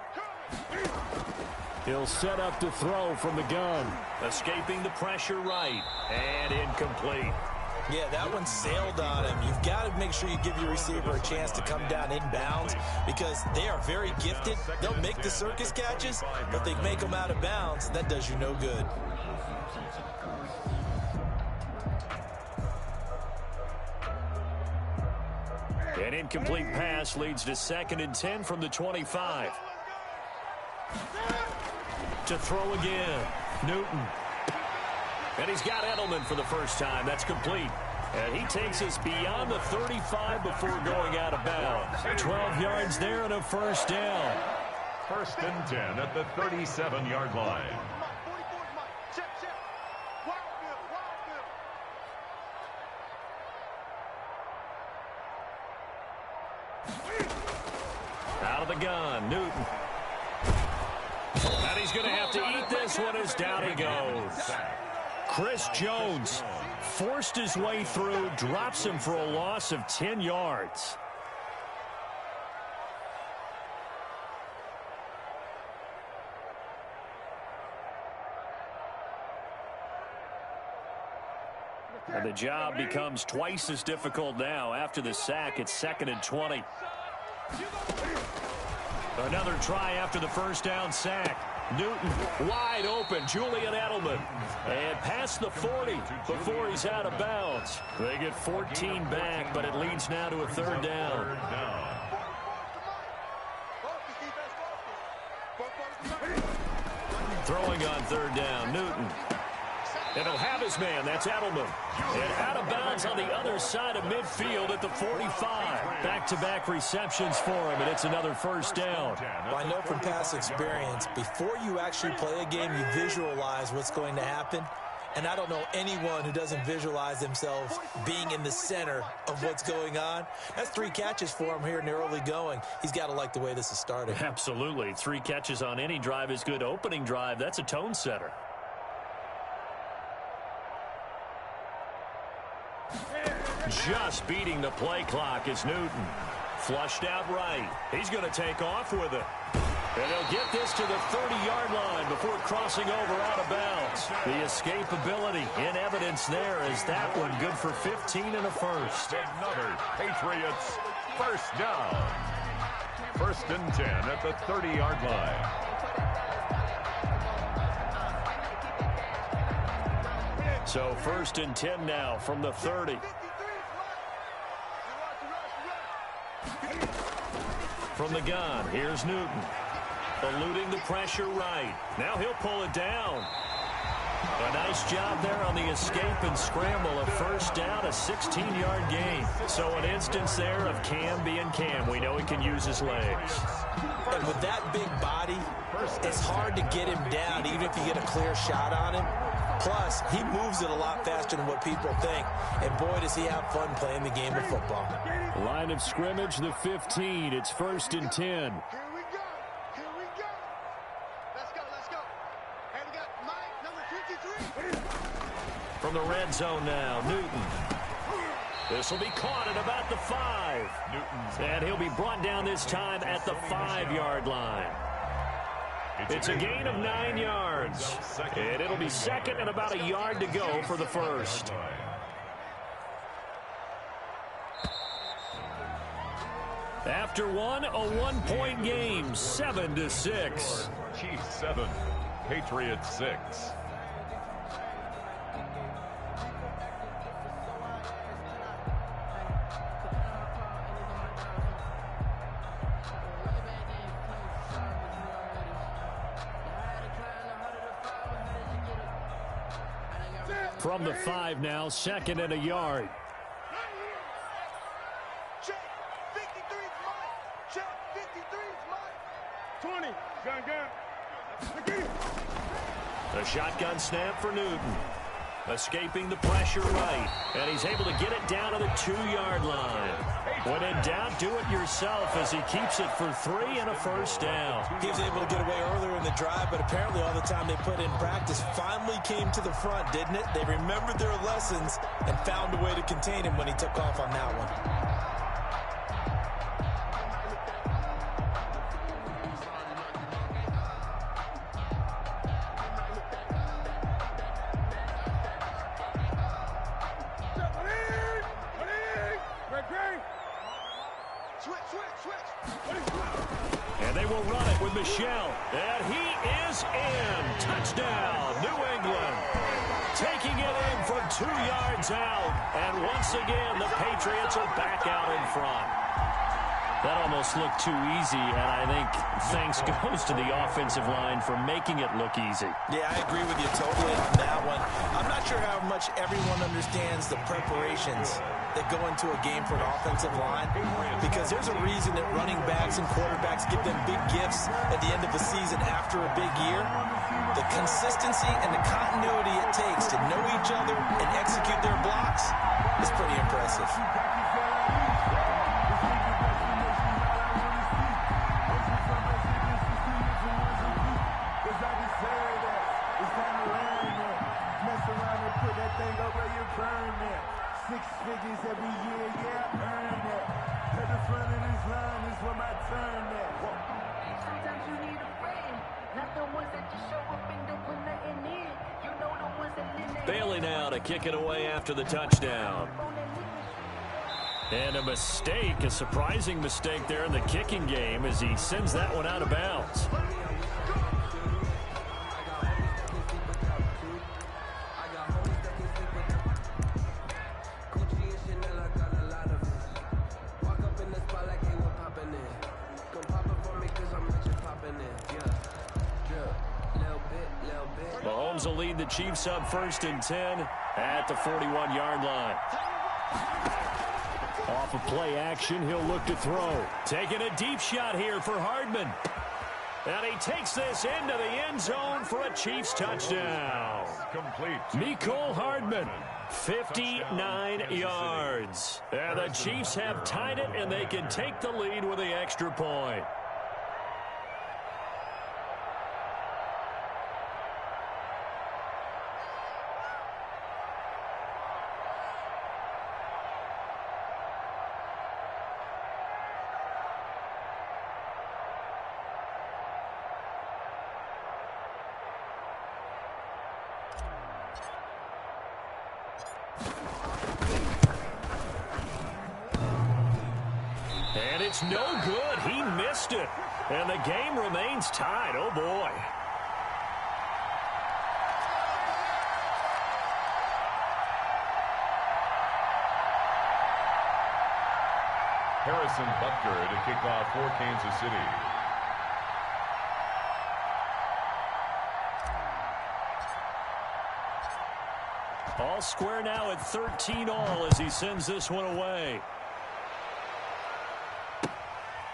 He'll set up to throw from the gun. Escaping the pressure right. And incomplete. Yeah, that one sailed on him. You've got to make sure you give your receiver a chance to come down inbounds because they are very gifted. They'll make the circus catches, but they make them out of bounds. That does you no good. An incomplete pass leads to 2nd and 10 from the 25. To throw again. Newton. And he's got Edelman for the first time. That's complete. And he takes us beyond the 35 before going out of bounds. 12 yards there and a first down. 1st and 10 at the 37-yard line. Out of the gun, Newton. And he's going to have to eat this one as down he goes. Chris Jones forced his way through, drops him for a loss of 10 yards. And the job becomes twice as difficult now. After the sack, it's 2nd and 20. Another try after the first down sack. Newton wide open. Julian Edelman. And past the 40 before he's out of bounds. They get 14 back, but it leads now to a third down. Throwing on third down, Newton. And he'll have his man. That's Edelman. And out of bounds on the other side of midfield at the 45. Back-to-back receptions for him, and it's another first down. Well, I know from past experience, before you actually play a game, you visualize what's going to happen. And I don't know anyone who doesn't visualize themselves being in the center of what's going on. That's 3 catches for him here in the early going. He's got to like the way this is starting. Absolutely. 3 catches on any drive is good. Opening drive, that's a tone setter. Just beating the play clock is Newton. Flushed out right. He's going to take off with it. And he'll get this to the 30-yard line before crossing over out of bounds. The escapability in evidence there is that one good for 15 and a first. Another Patriots first down. 1st and 10 at the 30-yard line. So 1st and 10 now from the 30. From the gun, here's Newton. Eluding the pressure right. Now he'll pull it down. A nice job there on the escape and scramble. A first down, a 16-yard gain. So an instance there of Cam being Cam. We know he can use his legs. And with that big body, it's hard to get him down, even if you get a clear shot on him. Plus, he moves it a lot faster than what people think. And boy, does he have fun playing the game of football. Line of scrimmage, the 15. It's 1st and 10. Here we go. Here we go. Let's go. Let's go. And we got Mike, number 53. From the red zone now, Newton. This will be caught at about the 5. And he'll be brought down this time at the 5-yard line. It's a gain of 9 yards. And it'll be second and about a yard to go for the first. After one, a 1-point game, 7-6. Chiefs 7, Patriots 6. From the 5 now, 2nd and a yard. Check. 53's Mike. Check. 53's Mike. 20. Gun. The shotgun snap for Newton. Escaping the pressure right. And he's able to get it down to the 2-yard line. When in doubt, do it yourself as he keeps it for 3 and a first down. He was able to get away earlier in the drive, but apparently all the time they put in practice finally came to the front, didn't it? They remembered their lessons and found a way to contain him when he took off on that one. And they will run it with Michelle. And he is in. Touchdown, New England. Taking it in from 2 yards out. And once again, the Patriots are back out in front. That almost looked too easy, and I think thanks goes to the offensive line for making it look easy. Yeah, I agree with you totally on that one. I'm not sure how much everyone understands the preparations that go into a game for an offensive line, because there's a reason that running backs and quarterbacks give them big gifts at the end of the season after a big year. The consistency and the continuity it takes to know each other and execute their blocks is pretty impressive. Six figures every year, yeah, earn that. At the front of this line is where my turn at. Sometimes you need a friend, not the ones that just show up and don't put nothing in. You know the ones that live there. Bailey now to kick it away after the touchdown. And a mistake, a surprising mistake there in the kicking game as he sends that one out of bounds. Mahomes will lead the Chiefs up 1st and 10 at the 41-yard line. Off of play action, he'll look to throw. Taking a deep shot here for Hardman. And he takes this into the end zone for a Chiefs touchdown. Complete. Mecole Hardman, 59 yards. And the Chiefs have tied it, and they can take the lead with the extra point. It's no good. He missed it. And the game remains tied. Oh, boy. Harrison Butker to kick off for Kansas City. All square now at 13-all as he sends this one away.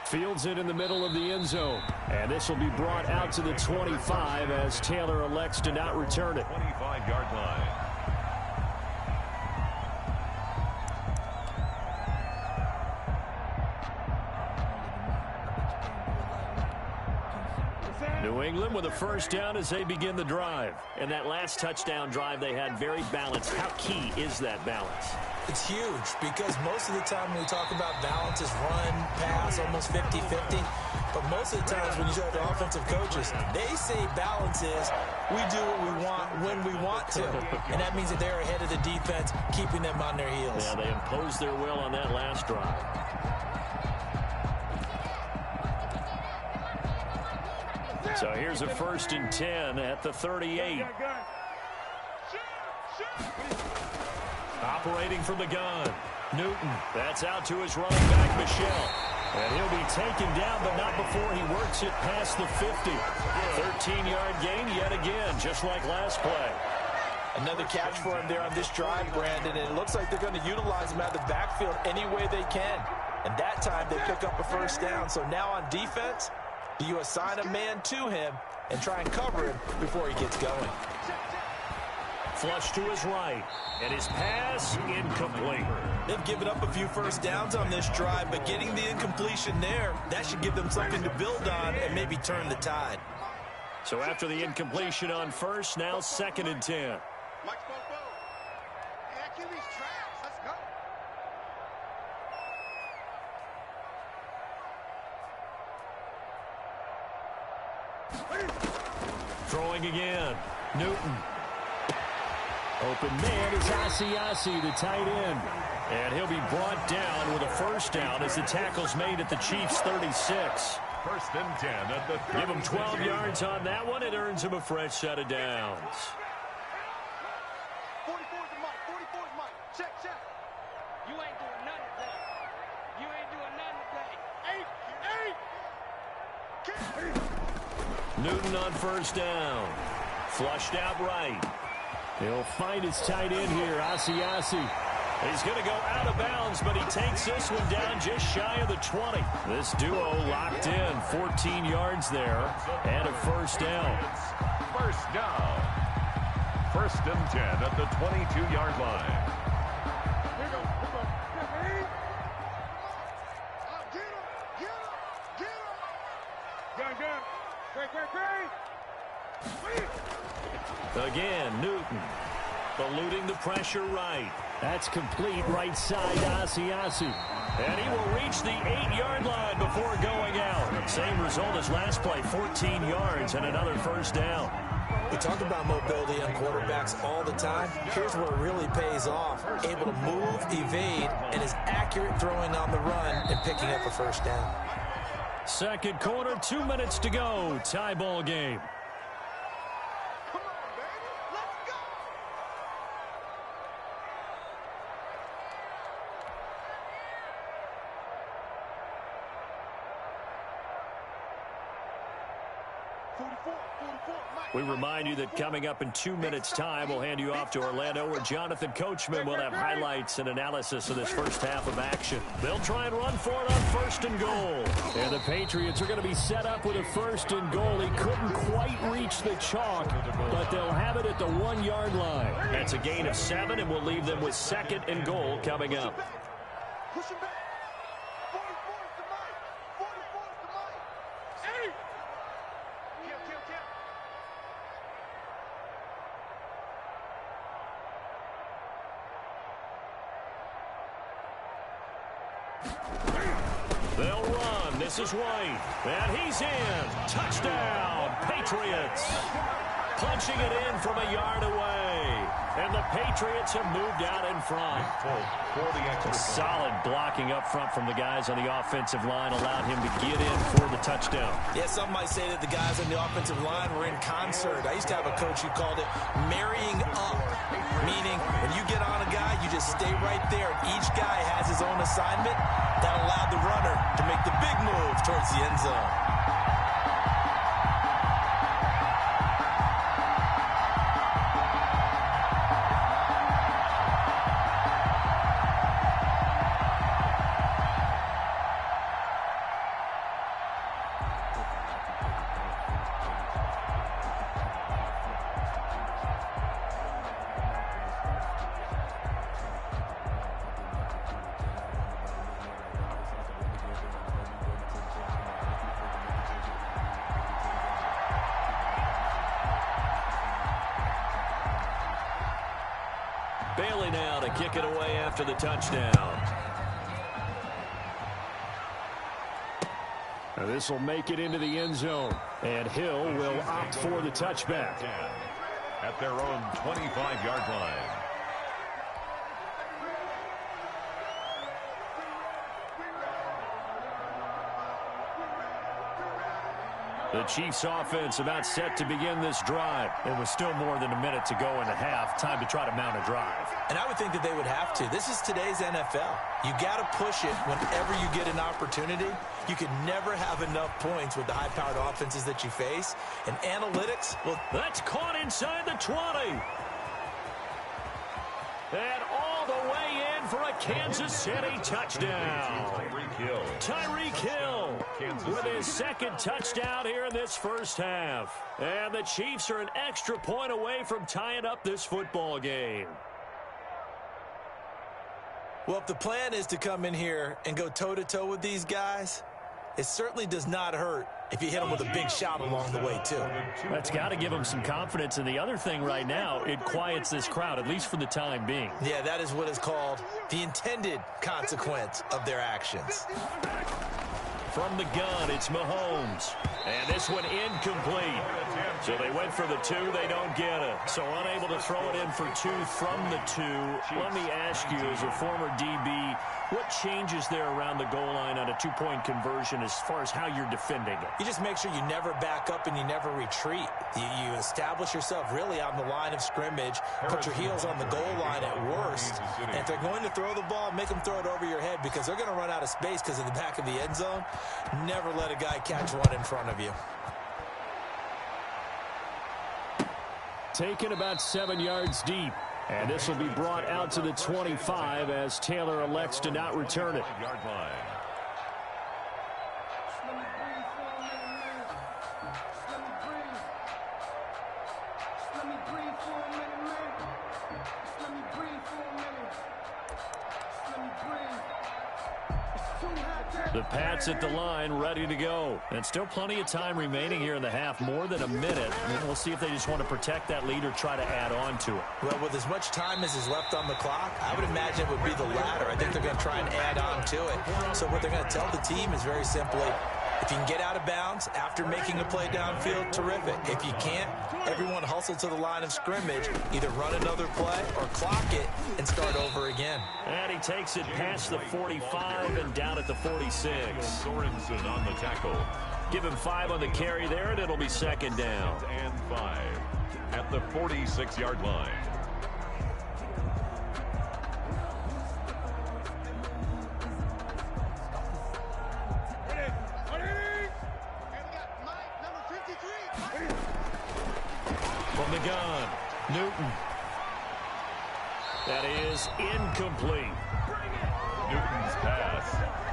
Fields it in the middle of the end zone. And this will be brought out to the 25 as Taylor elects to not return it. 25-yard line. New England with a first down as they begin the drive. And that last touchdown drive they had very balanced. How key is that balance? It's huge because most of the time when we talk about balance is run, pass, almost 50-50. But most of the times when you talk to offensive coaches, they say balance is we do what we want when we want to. And that means that they're ahead of the defense, keeping them on their heels. Yeah, they imposed their will on that last drive. So here's a 1st and 10 at the 38. Operating from the gun. Newton. That's out to his running back, Michel. And he'll be taken down, but not before he works it past the 50. 13-yard gain yet again, just like last play. Another catch for him there on this drive, Brandon, and it looks like they're going to utilize him out of the backfield any way they can. And that time they pick up a first down. So now on defense, you assign a man to him and try and cover him before he gets going. Flush to his right, and his pass incomplete. They've given up a few first downs on this drive, but getting the incompletion there, that should give them something to build on and maybe turn the tide. So after the incompletion on first, now 2nd and 10. Mike Bobo. Hey, that QB's trash. Let's go. Throwing again. Newton. Open man is Asiasi, the tight end. And he'll be brought down with a first down as the tackle's made at the Chiefs' 36. 1st and 10 at the 36. Give him 12 yards on that one. It earns him a fresh set of downs. 44's Mike. 44's Mike. Check. You ain't doing nothing today. You ain't doing nothing today. Newton on first down. Flushed out right. He'll find his tight end here, Asiasi. He's going to go out of bounds, but he takes this one down just shy of the 20. This duo locked in, 14 yards there, and a first down. First down. 1st and 10 at the 22-yard line. Here we go. Get him. Great. Again, Newton eluding the pressure right. That's complete right side, Asiasi. And he will reach the 8-yard line before going out. Same result as last play, 14 yards and another first down. We talk about mobility on quarterbacks all the time. Here's where it really pays off. Able to move, evade, and is accurate throwing on the run and picking up a first down. Second quarter, 2 minutes to go. Tie ball game. Come on, baby. Let's go. We remind you that coming up in 2 minutes' time, we'll hand you off to Orlando, where Jonathan Coachman will have highlights and analysis of this first half of action. They'll try and run for it on 1st and goal. And the Patriots are going to be set up with a 1st and goal. He couldn't quite reach the chalk, but they'll have it at the 1-yard line. That's a gain of 7, and we'll leave them with 2nd and goal coming up. Push him back. 44 is the mic. 44 is the mic. Hey! Kill. They'll run. This is White. And he's in. Touchdown, Patriots. Punching it in from a yard away. And the Patriots have moved out in front. Solid blocking up front from the guys on the offensive line allowed him to get in for the touchdown. Yeah, some might say that the guys on the offensive line were in concert. I used to have a coach who called it marrying up, meaning when you get on a guy, you just stay right there. Each guy has his own assignment. That allowed the runner to make the big move towards the end zone. Bailey now to kick it away after the touchdown. This will make it into the end zone. And Hill will opt for the touchback. At their own 25-yard line. The Chiefs offense about set to begin this drive. It was still more than a minute to go in the half. Time to try to mount a drive. And I would think that they would have to. This is today's NFL. You got to push it whenever you get an opportunity. You can never have enough points with the high-powered offenses that you face. And analytics, well, that's caught inside the 20. And all the way in for a Kansas City touchdown. Tyreek Hill with his 2nd touchdown here in this first half. And the Chiefs are an extra point away from tying up this football game. well, if the plan is to come in here and go toe-to-toe with these guys, it certainly does not hurt if you hit them with a big shout along the way, too. That's got to give them some confidence. And the other thing right now, it quiets this crowd, at least for the time being. Yeah, that is what is called the intended consequence of their actions. From the gun, it's Mahomes. And this one incomplete. So they went for the 2, they don't get it. So unable to throw it in for 2 from the 2. Let me ask you, as a former DB, what changes there around the goal line on a 2-point conversion as far as how you're defending it? You just make sure you never back up and you never retreat. You establish yourself really on the line of scrimmage, put your heels on the goal line at worst. And if they're going to throw the ball, make them throw it over your head because they're going to run out of space because of the back of the end zone. Never let a guy catch one in front of you. Taken about 7 yards deep. And this will be brought out to the 25 as Taylor elects to not return it. Yard line. The Pats at the line, ready to go. And still plenty of time remaining here in the half, more than a minute. And we'll see if they just want to protect that lead or try to add on to it. Well, with as much time as is left on the clock, I would imagine it would be the latter. I think they're going to try and add on to it. So what they're going to tell the team is very simply, if you can get out of bounds after making a play downfield, terrific. If you can't, everyone hustle to the line of scrimmage, either run another play or clock it and start over again. And he takes it past the 45 and down at the 46. Sorensen on the tackle. Give him 5 on the carry there, and it'll be second down. And 5 at the 46-yard line. From the gun, Newton. That is incomplete. Newton's pass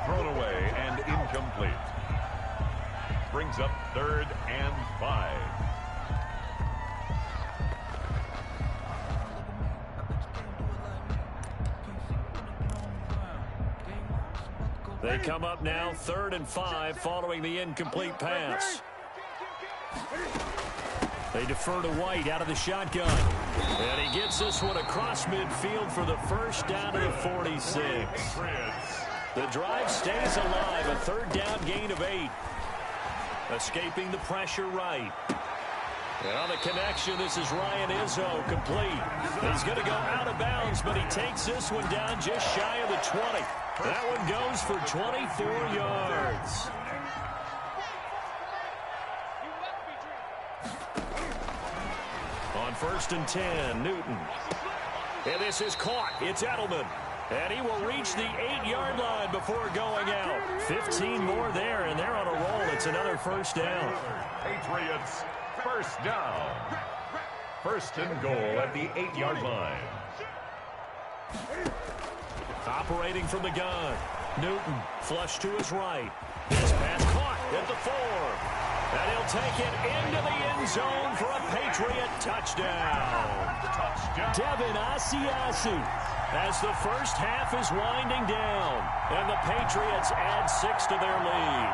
thrown away and incomplete. Brings up 3rd and 5. They come up now 3rd and 5 following the incomplete pass. They defer to White out of the shotgun. And he gets this one across midfield for the first down to the 46. The drive stays alive. A 3rd down gain of 8. Escaping the pressure right. And on the connection, this is Ryan Izzo, complete. He's going to go out of bounds, but he takes this one down just shy of the 20. That one goes for 24 yards. On 1st and 10, Newton. And this is caught. It's Edelman. And he will reach the 8-yard line before going out. 15 more there, and they're on a roll. It's another first down. Patriots, first down. 1st and goal at the 8-yard line. Operating from the gun. Newton, flush to his right. His pass caught at the 4. And he'll take it into the end zone for a Patriot touchdown. Devin Asiasi, as the first half is winding down. And the Patriots add 6 to their lead.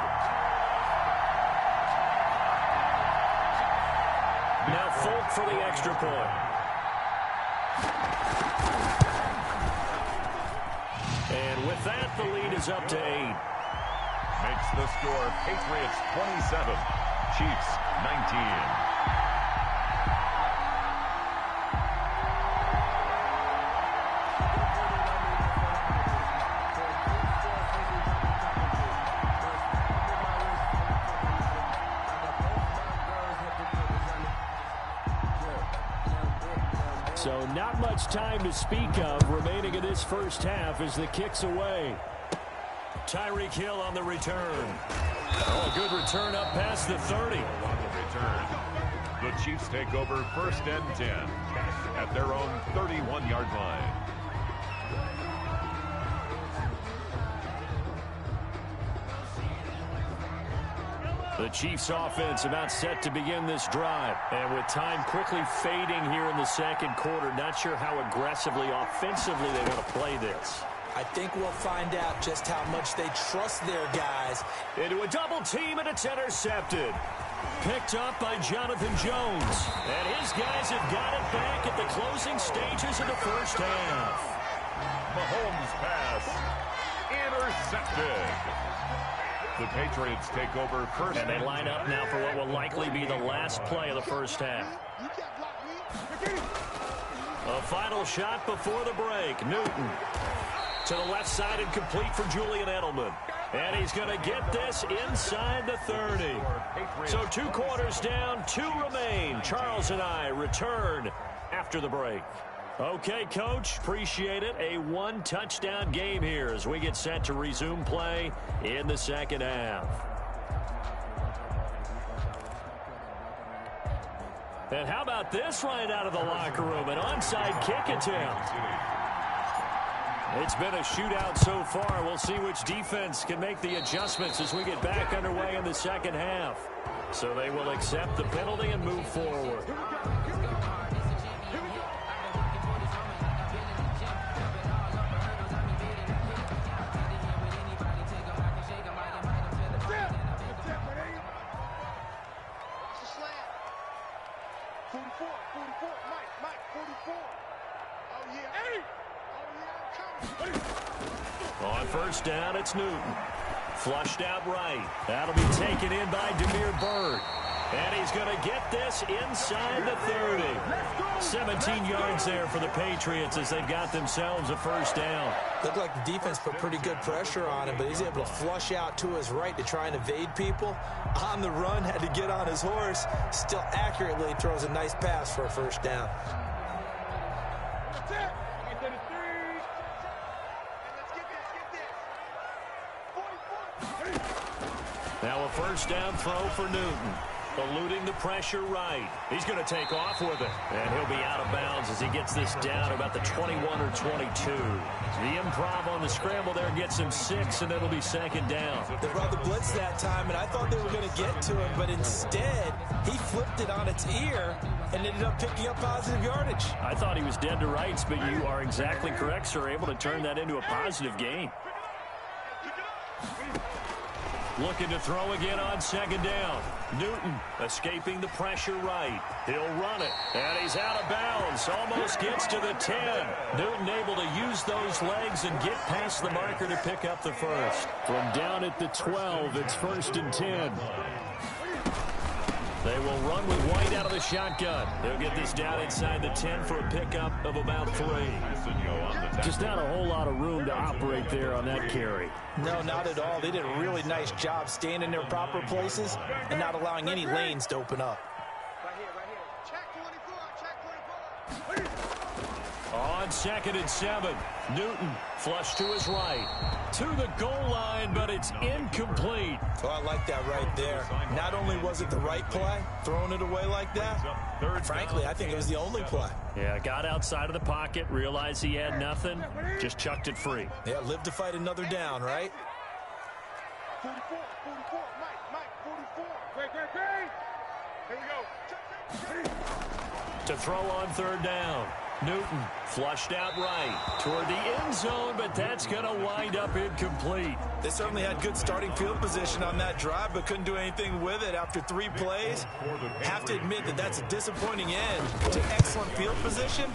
Now Folk for the extra point. And with that, the lead is up to 8. Makes the score Patriots 27, Chiefs 19. So not much time to speak of remaining in this first half as the kick's away. Tyreek Hill on the return. Oh, a good return up past the 30. On the return, the Chiefs take over 1st and 10 at their own 31-yard line. The Chiefs offense about set to begin this drive. And with time quickly fading here in the second quarter, not sure how aggressively, offensively they want to play this. I think we'll find out just how much they trust their guys. Into a double team, and it's intercepted. Picked up by Jonathan Jones. And his guys have got it back at the closing stages of the first half. Mahomes' pass intercepted. The Patriots take over 1st and they line up now for what will likely be the last play of the first half. A final shot before the break. Newton to the left side and complete for Julian Edelman. And he's going to get this inside the 30. So 2 quarters down, 2 remain. Charles and I return after the break. Okay, Coach, appreciate it. A 1-touchdown game here as we get set to resume play in the second half. And how about this right out of the locker room? An onside kick attempt. It's been a shootout so far. We'll see which defense can make the adjustments as we get back underway in the second half. So they will accept the penalty and move forward. On first down, it's Newton. Flushed out right. That'll be taken in by Damiere Byrd. And he's going to get this inside the 30. 17 yards there for the Patriots as they've got themselves a first down. Looked like the defense put pretty good pressure on him, but he's able to flush out to his right to try and evade people. On the run, had to get on his horse. Still accurately throws a nice pass for a first down. Now a first down throw for Newton. Eluding the pressure right. He's going to take off with it. And he'll be out of bounds as he gets this down about the 21 or 22. The improv on the scramble there gets him 6, and it'll be second down. They brought the blitz that time, and I thought they were going to get to him, but instead he flipped it on its ear and ended up picking up positive yardage. I thought he was dead to rights, but you are exactly correct, sir. Able to turn that into a positive gain. Looking to throw again on second down. Newton escaping the pressure right. He'll run it, and he's out of bounds. Almost gets to the 10. Newton able to use those legs and get past the marker to pick up the first. From down at the 12, it's 1st and 10. They will run with White out of the shotgun. They'll get this down inside the 10 for a pickup of about 3. Just not a whole lot of room to operate there on that carry. No, not at all. They did a really nice job staying in their proper places and not allowing any lanes to open up. Right here. Check 24, check 24. On 2nd and 7, Newton flush to his right. To the goal line, but it's incomplete. Oh, I like that right there. Not only was it the right play, throwing it away like that, frankly, I think it was the only play. Yeah, got outside of the pocket, realized he had nothing, just chucked it free. Yeah, live to fight another down, right? 44, Mike, 44. Great. Here we go. To throw on 3rd down. Newton flushed out right toward the end zone, but that's going to wind up incomplete. They certainly had good starting field position on that drive, but couldn't do anything with it after 3 plays. Have to admit that that's a disappointing end to excellent field position.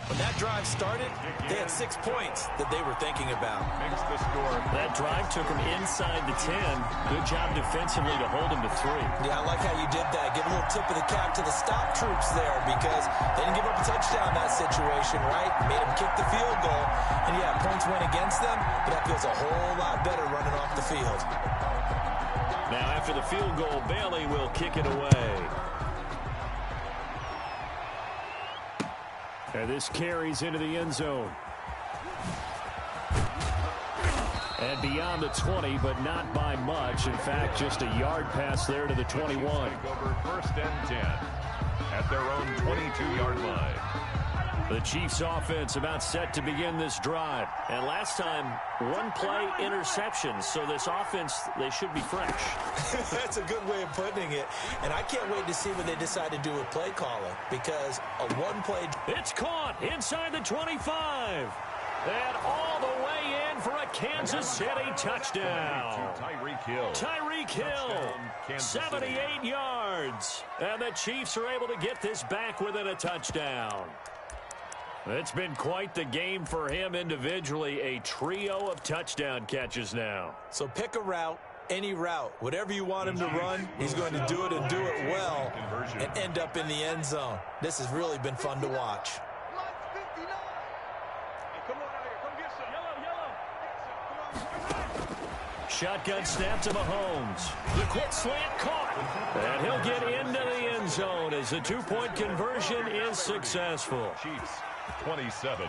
When that drive started, they had 6 points that they were thinking about. Makes the score. That drive took them inside the 10. Good job defensively to hold them to 3. Yeah, I like how you did that. Give a little tip of the cap to the stop troops there because they didn't give up a touchdown in that situation, right? Made them kick the field goal. And, yeah, points went against them, but that feels a whole lot better running off the field. Now, after the field goal, Bailey will kick it away. And this carries into the end zone. And beyond the 20, but not by much. In fact, just a yard pass there to the 21. Over 1st and 10 at their own 22-yard line. The Chiefs offense about set to begin this drive. And last time, 1 play interception. So this offense, they should be fresh. That's a good way of putting it. And I can't wait to see what they decide to do with play calling. Because a 1-play... It's caught inside the 25. And all the way in for a Kansas City touchdown. Tyreek Hill, 78 yards. And the Chiefs are able to get this back within a touchdown. It's been quite the game for him individually. A trio of touchdown catches now. So pick a route, any route. Whatever you want him to run, he's going to do it and do it well and end up in the end zone. This has really been fun to watch. Shotgun snap to Mahomes. The quick slant caught. And he'll get into the end zone as the 2-point conversion is successful. Chiefs 27.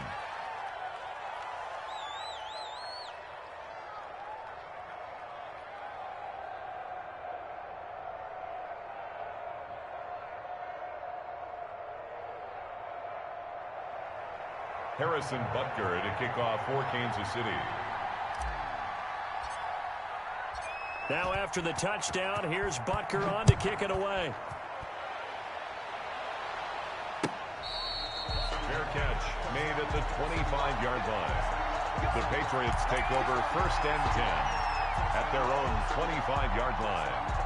Harrison Butker to kick off for Kansas City. Now after the touchdown, here's Butker on to kick it away. Fair catch made at the 25-yard line. The Patriots take over 1st and 10 at their own 25-yard line.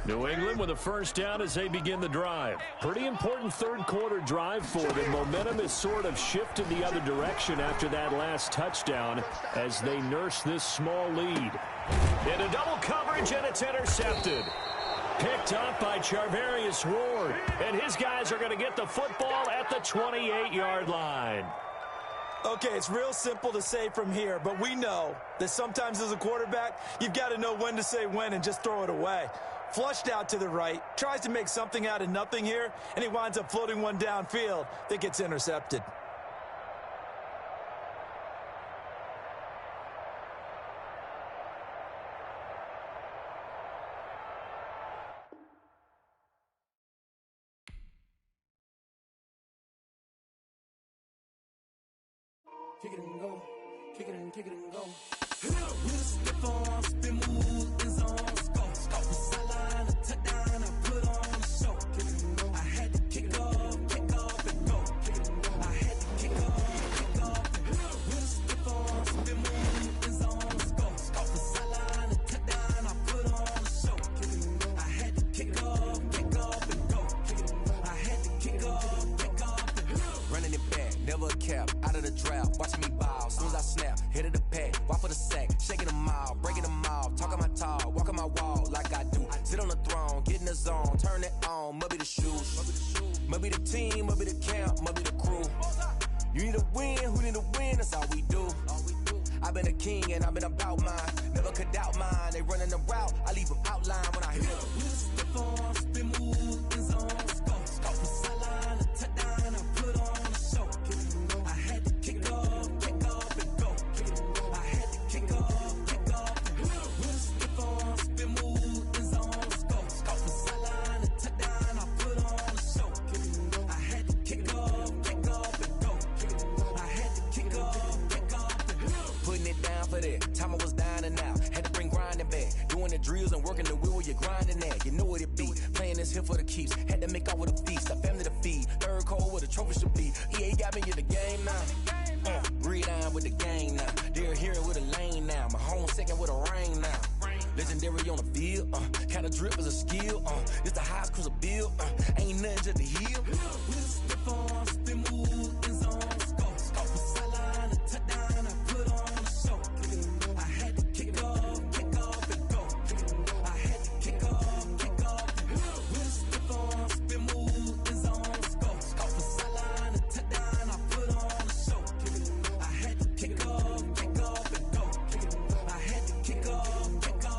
New England with a 1st down as they begin the drive. Pretty important 3rd quarter drive for them. Momentum has sort of shifted the other direction after that last touchdown as they nurse this small lead. Into double coverage, and it's intercepted. Picked up by Charvarius Ward. And his guys are going to get the football at the 28-yard line. Okay, it's real simple to say from here, but we know that sometimes as a quarterback, you've got to know when to say when and just throw it away. Flushed out to the right, tries to make something out of nothing here, and he winds up floating one downfield that gets intercepted. Kick it and go, kick it and go. With a stiff arm, spin move, in zone, score. The sideline, a touchdown, I put on a show. I had to kick off and go. I had to kick off and go. With a stiff arm, spin move, in zone, score. The sideline, a touchdown, I put on a show. I had to kick off and go. I had to kick off and go. Running it back, never a cap, out of the drought, watching me ball, soon as I snap, hit of the pack, walk for the sack, shaking them out, breaking them off, talking my talk, walking my wall like I do, sit on the throne, get in the zone, turn it on, must be the shoes, must be the team, must be the camp, must be the crew, you need a win, who need a win, that's all we do, I've been a king and I've been about mine, never could doubt mine, they running the route, I leave them outline when I hit them. With a stiff arm, spin move, in zone, score. The sideline, a touchdown, I put on a show. I had to kick off and go. I had to kick off and go. With a stiff arm, spin move, in zone, score. The sideline, a touchdown, I put on a show. I had to kick off and go. I had to kick off and go. Putting it down for that. Time I was down and out. Had to bring grinding back. Doing the drills and working the wheel where you're grinding at. You know what it be. Playing this here for the keeps. Had to make off with a feast. A family to feed. Third cold where the trophy should be. EA got me in the game now. Breathe down with the gang now. They're here with a lane now. My home second with a rain now. Legendary on the field. Kinda drip is a skill. This the highest cruiser bill. Ain't nothing just to heal. With a stiff arm, spin move, in zone, score. The sideline, a touchdown, I put on a show. I had to kick off and go. I had to kick off and go. With a stiff arm, spin move, in zone, score. The sideline, a touchdown, I put on a show. I had to kick off and go. I had to kick off and go.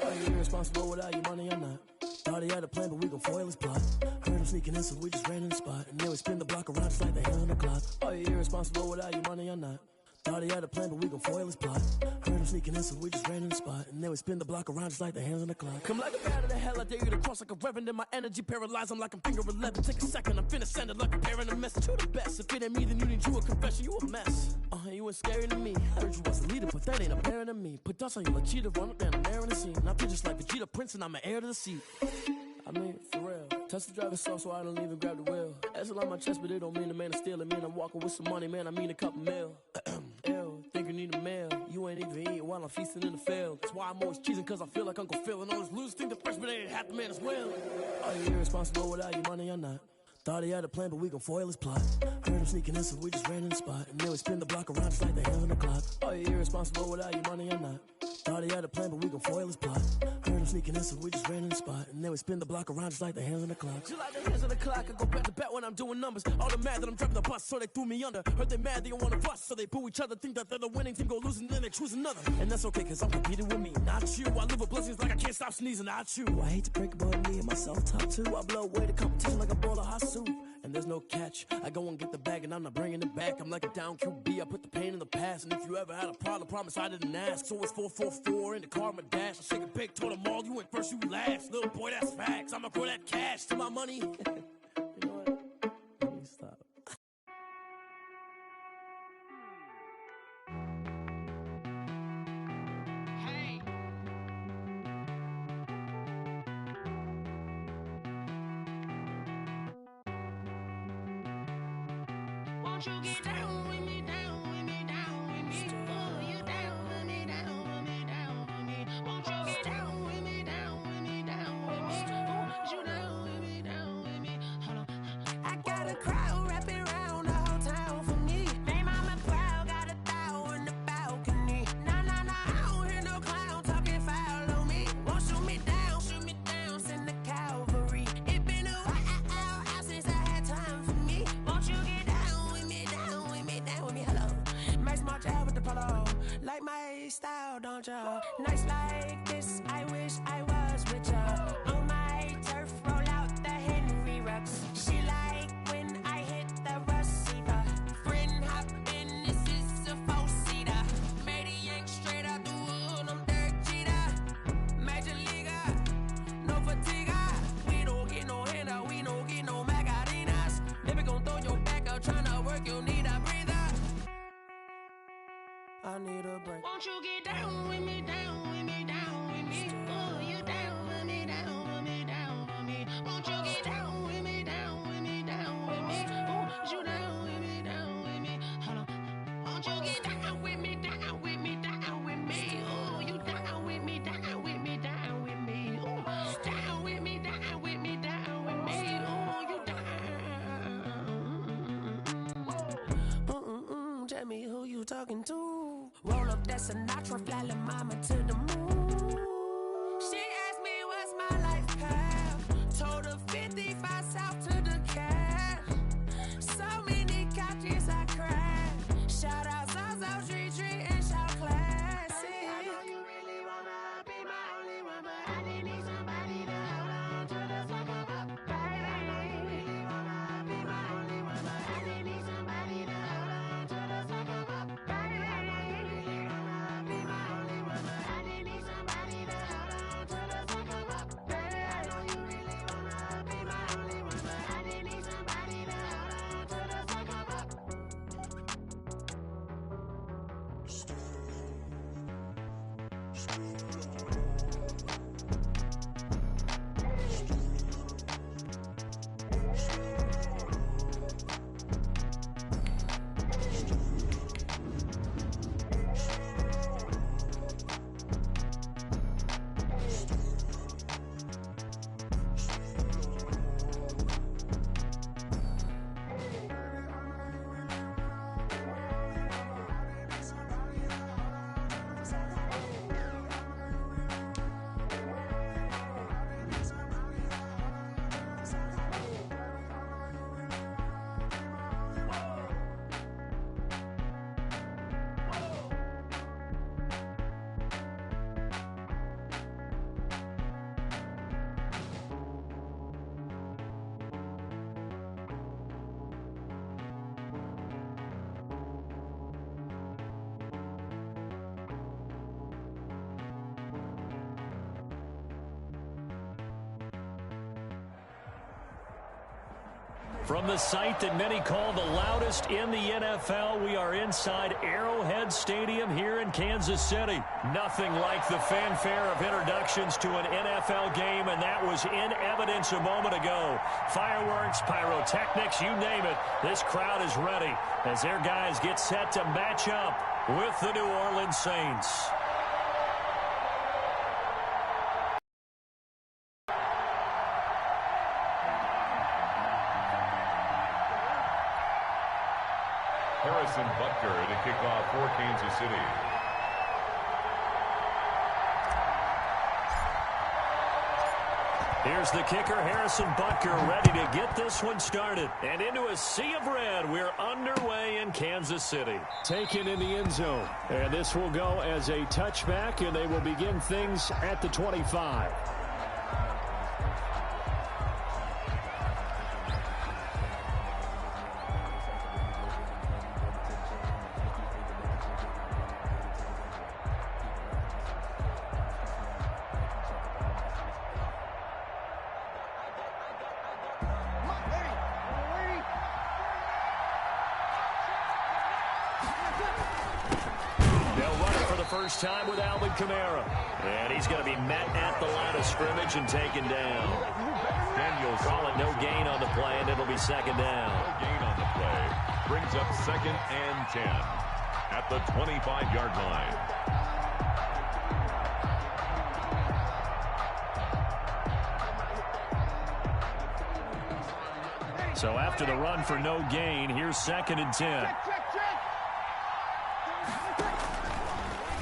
Are you irresponsible without your money or not? Thought he had a plan, but we gon' foil his plot. Heard him sneaking in, so we just ran in the spot. And then we spin the block around just like the hands on the clock. Are you irresponsible without your money or not? Thought he had a plan, but we gon' foil his plot. Heard him sneaking in, so we just ran in the spot. And then we spin the block around just like the hands on the clock. Come like a bat of the hell, I dare you to cross like a reverend. In my energy paralyzed, I'm like I'm finger 11. Take a second, I'm finna send it like a parent a message to the best. If it ain't me, then you need you a confession, you a mess. You ain't scary to me. Heard you was a leader, but that ain't apparent to me. Put dust on you like cheetah, run up down the air in the scene. Now I'm just like Vegeta Prince, and I'm an heir to the seat. I mean, for real. Touch the driver's soft, so I don't even grab the wheel. That's on my chest, but it don't mean the man is stealing. Man, I'm walking with some money, man, I mean a couple mil. Ew, think you need a meal. You ain't even eating while I'm feasting in the field. That's why I'm always cheesing, cause I feel like Uncle Phil. And all those losers think the freshman ain't half the man as well. Are you irresponsible without your money or not? Thought he had a plan, but we gon' foil his plot. Heard him sneaking in, so we just ran in the spot. And then we spin the block around just like the hands on the clock. Are you irresponsible without your money or not? Thought he had a plan, but we gon' foil his plot. Heard him sneaking in, so we just ran in the spot. And then we spin the block around just like the hands on the clock. Just like the hands on the clock, I go back to back when I'm doing numbers. All the mad that I'm driving the bus, so they threw me under. Heard they mad, they don't wanna bust, so they boo each other. Think that they're the winning team, go losing, then they choose another. And that's okay, cause I'm competing with me, not you. I live with blessings like I can't stop sneezing, not you. I hate to break it, but me and myself top two. I blow away the competition like a bowl of hot soup. And there's no catch. I go and get the bag and I'm not bringing it back. I'm like a down QB, I put the pain in the past. And if you ever had a problem, promise I didn't ask. So it's 444 in the car, my dash. I shake a big, told them all, you went first, you last. Little boy, that's facts. I'ma grow that cash to my money. You know what? Let me stop. Won't you get down with me, down with me, down with me? Oh, you down with me, down with me, down with me. Won't you get down with me, down with me, down with me? Oh, you down with me, down with me. Hold on. I got a crowd wrapping around the whole town for me. Name on my crowd, got a thou in the balcony. Nah, nah, nah, I don't hear no clown talking foul on me. Won't shoot me down, send the cavalry. It been a while since I had time for me. Won't you get down with me, down with me, down with me? Hello. Max March out with the polo. Like my style, don't ya? Nights like this, I wish I was with ya. On my turf, roll out the Henry Rux. She like when I hit the receiver. Friend hop in, this is a four-seater. Made a yank straight out the wood, I'm Derek Jeter. Major leaguer, no fatigue. We don't get no handout, we don't get no Macarinas. Never gon' throw your back out, tryna work, you need a breather. I need a break. Won't you get down with me, down with me, down with me? Oh, you down with me, down with me, down with me. Won't you get down with me, down with me, down with me? Oh, you down with me, down with me. Hold on. Won't you get down with me, down with me, down with me? Oh, you down with me, down with me, down with me. Oh, down with me, down with me, down with me. Oh, you down. Tell me who you talking to. Roll up that Sinatra, fly la mama to the moon. She asked me what's my life path. Told her 55 south to the cash. So many couches I crashed. Shout out Zazo, Tree, and shout classic. I know you really wanna be my only one, but I didn't need somebody to hold on to the second up. Baby, I know you really wanna be my only one, but I didn't need somebody to hold on to the second up. Baby, I know you really wanna be my only one, but I didn't need somebody to hold on to the second up. Baby, I know you really wanna be my only one, but I didn't need somebody to hold on to the second up. From the site that many call the loudest in the NFL, we are inside Arrowhead Stadium here in Kansas City. Nothing like the fanfare of introductions to an NFL game, and that was in evidence a moment ago. Fireworks, pyrotechnics, you name it. This crowd is ready as their guys get set to match up with the New Orleans Saints. Harrison Butker to kick off for Kansas City. Here's the kicker, Harrison Butker, ready to get this one started. And into a sea of red, we're underway in Kansas City. Taken in the end zone. And this will go as a touchback, and they will begin things at the 25. First time with Alvin Kamara. And he's going to be met at the line of scrimmage and taken down. Daniels call it no gain on the play, and it'll be second down. No gain on the play. brings up 2nd and 10 at the 25-yard line. So after the run for no gain, here's 2nd and 10.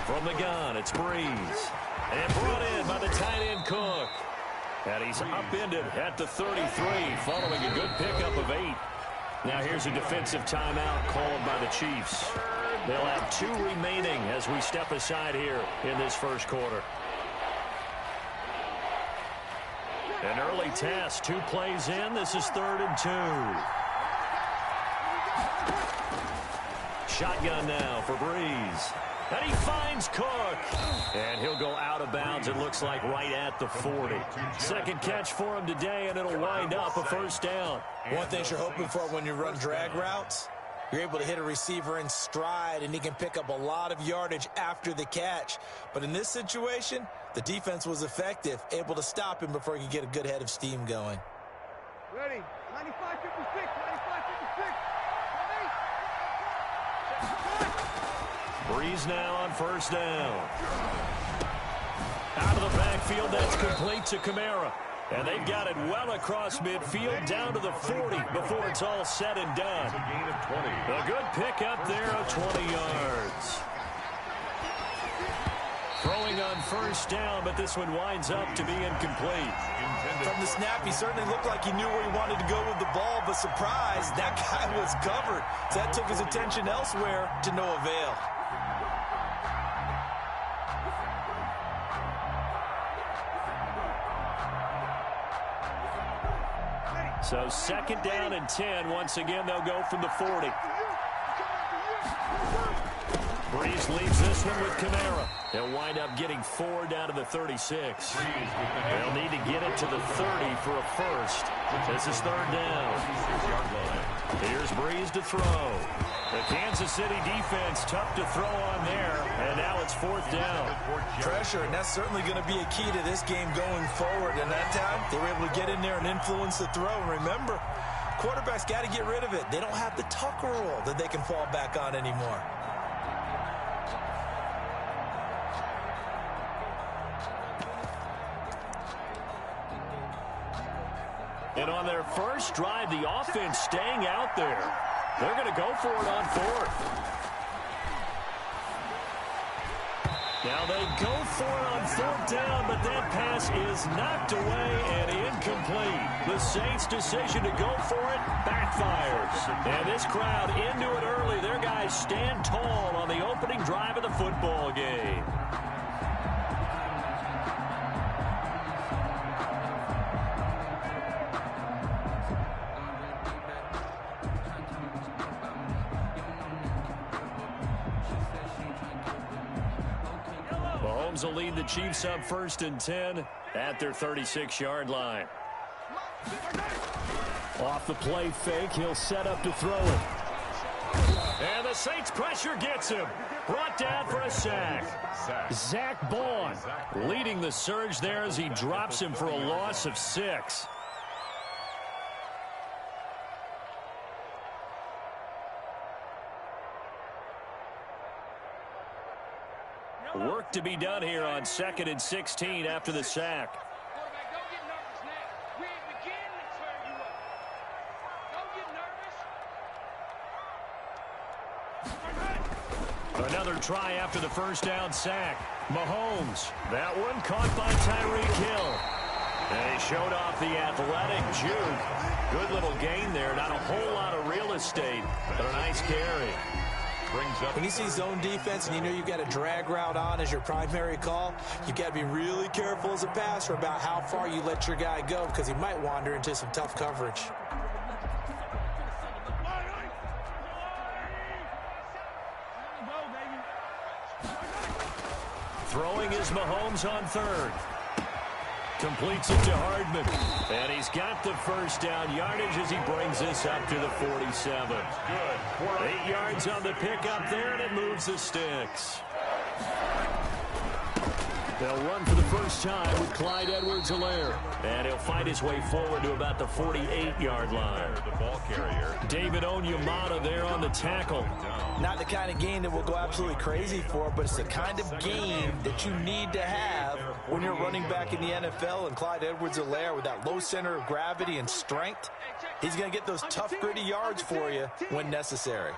From the gun, it's Breeze. And brought in by the tight end Cook. And he's upended at the 33 following a good pickup of 8. Now here's a defensive timeout called by the Chiefs. They'll have 2 remaining as we step aside here in this first quarter. An early test, 2 plays in. This is 3rd and 2. Shotgun now for Breeze. And he finds Cook. And he'll go out of bounds, it looks like, right at the 40. Second catch for him today, and it'll wind up a first down. One thing you're hoping for when you run drag routes, you're able to hit a receiver in stride, and he can pick up a lot of yardage after the catch. But in this situation, the defense was effective, able to stop him before he could get a good head of steam going. Ready. 95-56. 95-56. Breeze now on first down. Out of the backfield, that's complete to Kamara. And they've got it well across midfield down to the 40 before it's all said and done. A gain of 20. A good pickup there of 20 yards. Throwing on first down, but this one winds up to be incomplete. From the snap, he certainly looked like he knew where he wanted to go with the ball, but surprise, that guy was covered. So that took his attention elsewhere to no avail. So 2nd down and 10. Once again, they'll go from the 40. Breeze leaves this one with Kamara. They'll wind up getting 4 down to the 36. They'll need to get it to the 30 for a first. This is 3rd down. Here's Breeze to throw. The Kansas City defense tough to throw on there, and now it's 4th down. Pressure, and that's certainly going to be a key to this game going forward. And that time, they were able to get in there and influence the throw. And remember, quarterbacks got to get rid of it. They don't have the Tucker rule that they can fall back on anymore. And on their first drive, the offense staying out there. They're going to go for it on 4th. Now they go for it on 4th down, but that pass is knocked away and incomplete. The Saints' decision to go for it backfires. And this crowd into it early. Their guys stand tall on the opening drive of the football game. Mahomes will lead the Chiefs up 1st and 10 at their 36-yard line. Off the play fake, he'll set up to throw it. And the Saints pressure gets him. Brought down for a sack. Zach Baun leading the surge there as he drops him for a loss of 6. Work to be done here on 2nd and 16 after the sack. Quarterback, don't get nervous now. We ain't beginning to turn you up. Don't get nervous. Another try after the first down sack. Mahomes, that one caught by Tyreek Hill. And he showed off the athletic juke. Good little gain there. Not a whole lot of real estate, but a nice carry. When you see zone defense and you know you've got a drag route on as your primary call, you've got to be really careful as a passer about how far you let your guy go because he might wander into some tough coverage. Throwing is Mahomes on 3rd. Completes it to Hardman. And he's got the first down yardage as he brings this up to the 47. 8 yards on the pickup there, and it moves the sticks. They'll run for the first time with Clyde Edwards-Helaire. And he'll fight his way forward to about the 48-yard line. The ball carrier. David Onyemata there on the tackle. Not the kind of game that we'll go absolutely crazy for, but it's the kind of game that you need to have when you're running back in the NFL. And Clyde Edwards-Helaire, with that low center of gravity and strength, he's going to get those tough, gritty yards for you when necessary.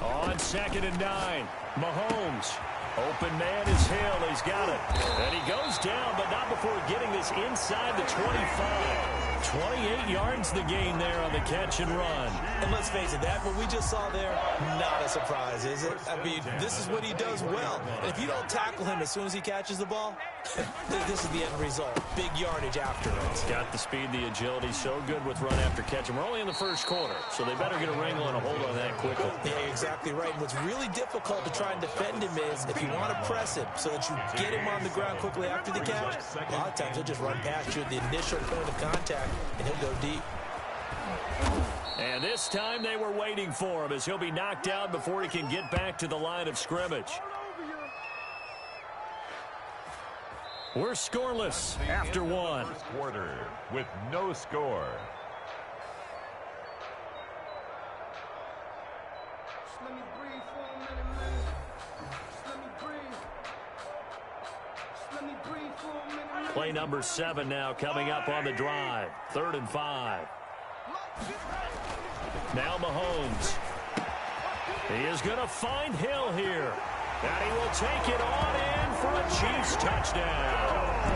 On 2nd and 9, Mahomes. Open man is Hill. He's got it. And he goes down, but not before getting this inside the 25. 28 yards the gain there on the catch and run. And let's face it, that what we just saw there, not a surprise, is it? I mean, this is what he does well. And if you don't tackle him as soon as he catches the ball, this is the end result. Big yardage after it. Got the speed, the agility, so good with run after catch. And we're only in the first quarter, so they better get a wrangle and a hold on that quickly. Yeah, you're exactly right. And what's really difficult to try and defend him is if you want to press him so that you get him on the ground quickly after the catch, a lot of times he'll just run past you at the initial point of contact, and he'll go deep. And this time they were waiting for him as he'll be knocked out before he can get back to the line of scrimmage. We're scoreless after one. First quarter with no score. Let me breathe for a minute, man. Let me breathe. Let me breathe for a minute, man. Play number 7 now coming up on the drive. 3rd and 5. Now Mahomes. He is going to find Hill here. And he will take it on in for a Chiefs touchdown.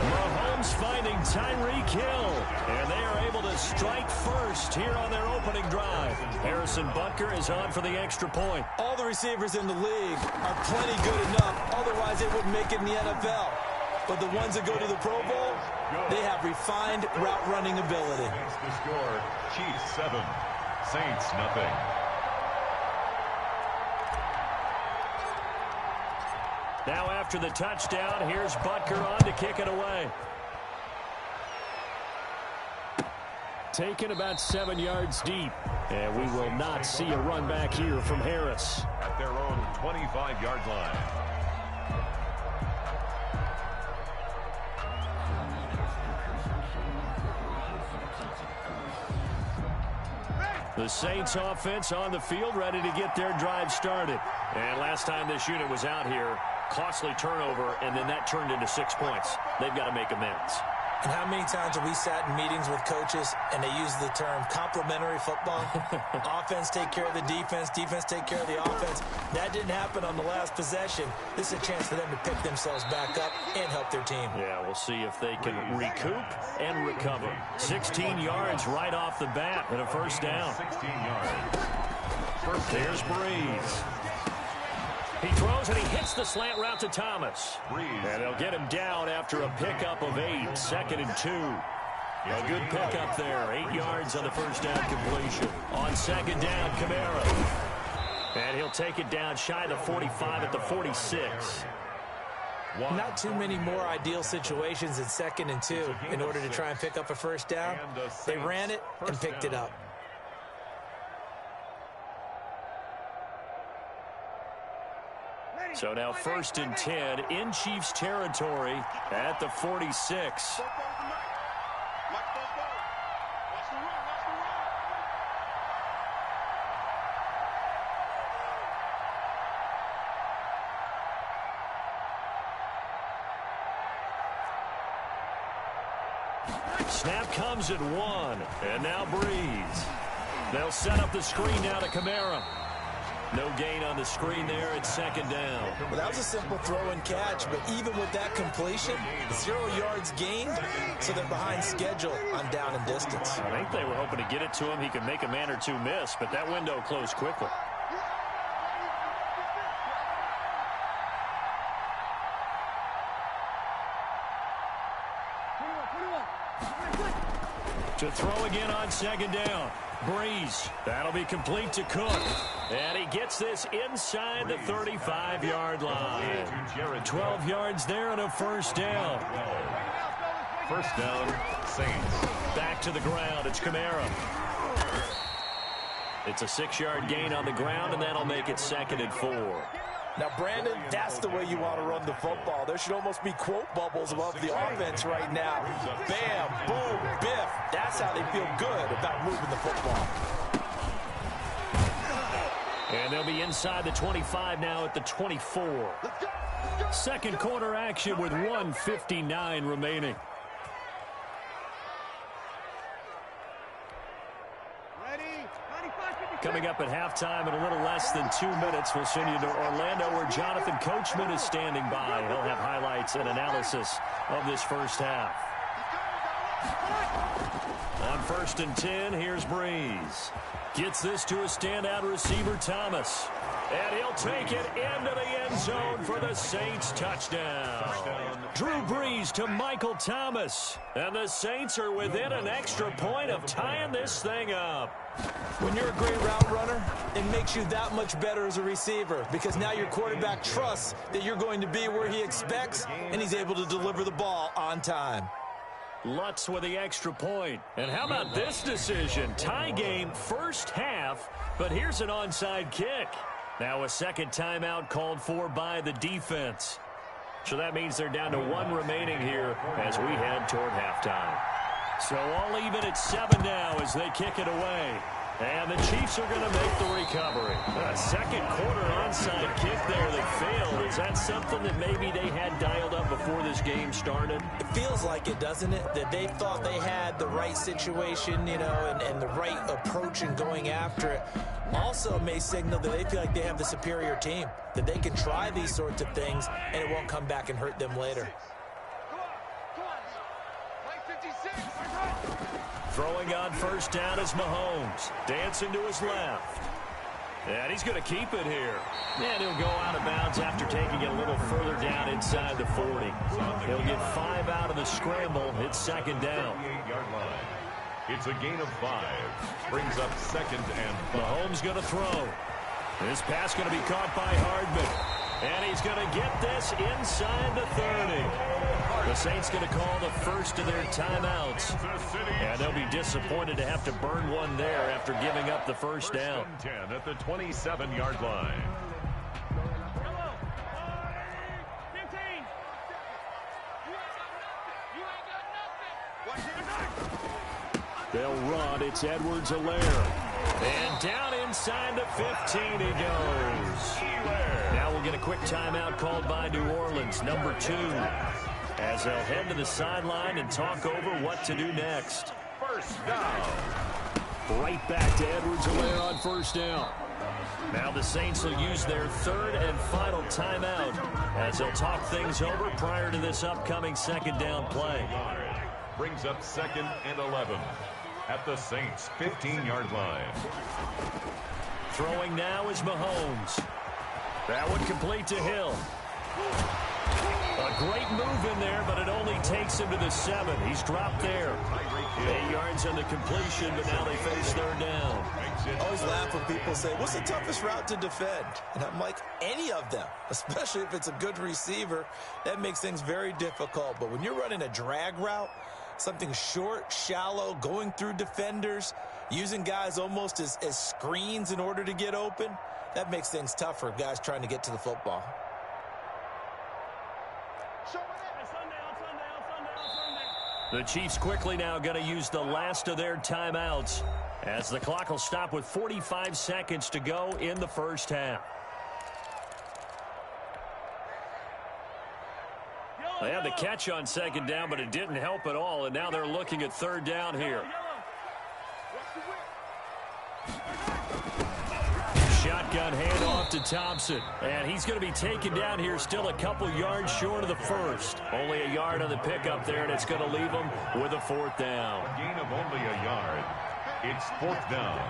Mahomes finding Tyreek Hill. And they are able to strike first here on their opening drive. Harrison Butker is on for the extra point. All the receivers in the league are plenty good enough. Otherwise, they wouldn't make it in the NFL. But the ones that go to the Pro Bowl, they have refined route running ability. That's the score. Chiefs 7, Saints nothing. Now after the touchdown, here's Butker on to kick it away. Taken about 7 yards deep. And we will not see a run back here from Harris. At their own 25-yard line. The Saints offense on the field, ready to get their drive started. And last time this unit was out here, costly turnover, and then that turned into 6 points. They've got to make amends. And how many times have we sat in meetings with coaches and they use the term complementary football? Offense take care of the defense, defense take care of the offense. That didn't happen on the last possession. This is a chance for them to pick themselves back up and help their team. Yeah, we'll see if they can recoup and recover. 16 yards right off the bat and a first down. 16 yards. There's Breeze. He throws and he hits the slant route to Thomas. And they'll get him down after a pickup of 8. 2nd and 2. A good pickup there. 8 yards on the first down completion. On 2nd down, Kamara. And he'll take it down shy of the 45 at the 46. Not too many more ideal situations in 2nd and 2 in order to try and pick up a first down. They ran it and picked it up. So now 1st and 10 in Chiefs territory at the 46. Snap comes at 1. And now Breeze. They'll set up the screen now to Kamara. No gain on the screen there at 2nd down. Well, that was a simple throw and catch, but even with that completion, 0 yards gained, so they're behind schedule on down and distance. I think they were hoping to get it to him. He could make a man or two miss, but that window closed quickly. To throw again on 2nd down. Breeze. That'll be complete to Cook. And he gets this inside the 35-yard line. 12 yards there and a first down. First down, Saints. Back to the ground. It's Kamara. It's a 6-yard gain on the ground, and that'll make it 2nd and 4. Now, Brandon, that's the way you want to run the football. There should almost be quote bubbles above the offense right now. Bam, boom, biff. That's how they feel good about moving the football. And they'll be inside the 25 now at the 24. Second quarter action with 1:59 remaining. Coming up at halftime in a little less than 2 minutes, we'll send you to Orlando where Jonathan Coachman is standing by. He'll have highlights and analysis of this first half. On 1st and 10, here's Breeze. Gets this to a standout receiver, Thomas. And he'll take it into the end zone for the Saints touchdown. Drew Brees to Michael Thomas. And the Saints are within an extra point of tying this thing up. When you're a great route runner, it makes you that much better as a receiver because now your quarterback trusts that you're going to be where he expects, and he's able to deliver the ball on time. Lutz with the extra point. And how about this decision? Tie game first half, but here's an onside kick. Now a second timeout called for by the defense. So that means they're down to 1 remaining here as we head toward halftime. So all even at 7 now as they kick it away. And the Chiefs are going to make the recovery. A second quarter onside kick there that failed. Is that something that maybe they had dialed up before this game started? It feels like it, doesn't it? That they thought they had the right situation, you know, and the right approach in going after it. Also may signal that they feel like they have the superior team, that they can try these sorts of things and it won't come back and hurt them later. Throwing on first down is Mahomes. Dancing to his left. And he's going to keep it here. And he'll go out of bounds after taking it a little further down inside the 40. He'll get 5 out of the scramble. It's second down. It's a gain of 5. Brings up 2nd and 5. Mahomes going to throw. This pass going to be caught by Hardman. And he's going to get this inside the 30. The Saints going to call the first of their timeouts. And they'll be disappointed to have to burn one there after giving up the first down. 10 at the 27-yard line. They'll run. It's Edwards-Helaire. And down inside the 15 he goes. Now we'll get a quick timeout called by New Orleans, number 2. As they'll head to the sideline and talk over what to do next. First down. Right back to Edwards-Helaire on first down. Now the Saints will use their 3rd and final timeout as they'll talk things over prior to this upcoming second down play. Brings up 2nd and 11 at the Saints' 15-yard line. Throwing now is Mahomes. That one complete to Hill. A great move in there, but it only takes him to the 7. He's dropped there. 8 yards on the completion, but now they face 3rd down. I always laugh when people say, what's the toughest route to defend? And I'm like, any of them, especially if it's a good receiver. That makes things very difficult. But when you're running a drag route, something short, shallow, going through defenders, using guys almost as screens in order to get open, that makes things tough for guys trying to get to the football. The Chiefs quickly now going to use the last of their timeouts as the clock will stop with 45 seconds to go in the first half. They had the catch on second down, but it didn't help at all, and now they're looking at 3rd down here. Shotgun handoff to Thompson, and he's going to be taken down here still a couple yards short of the first. Only a yard on the pickup there, and it's going to leave him with a 4th down. A gain of only a yard. It's 4th down.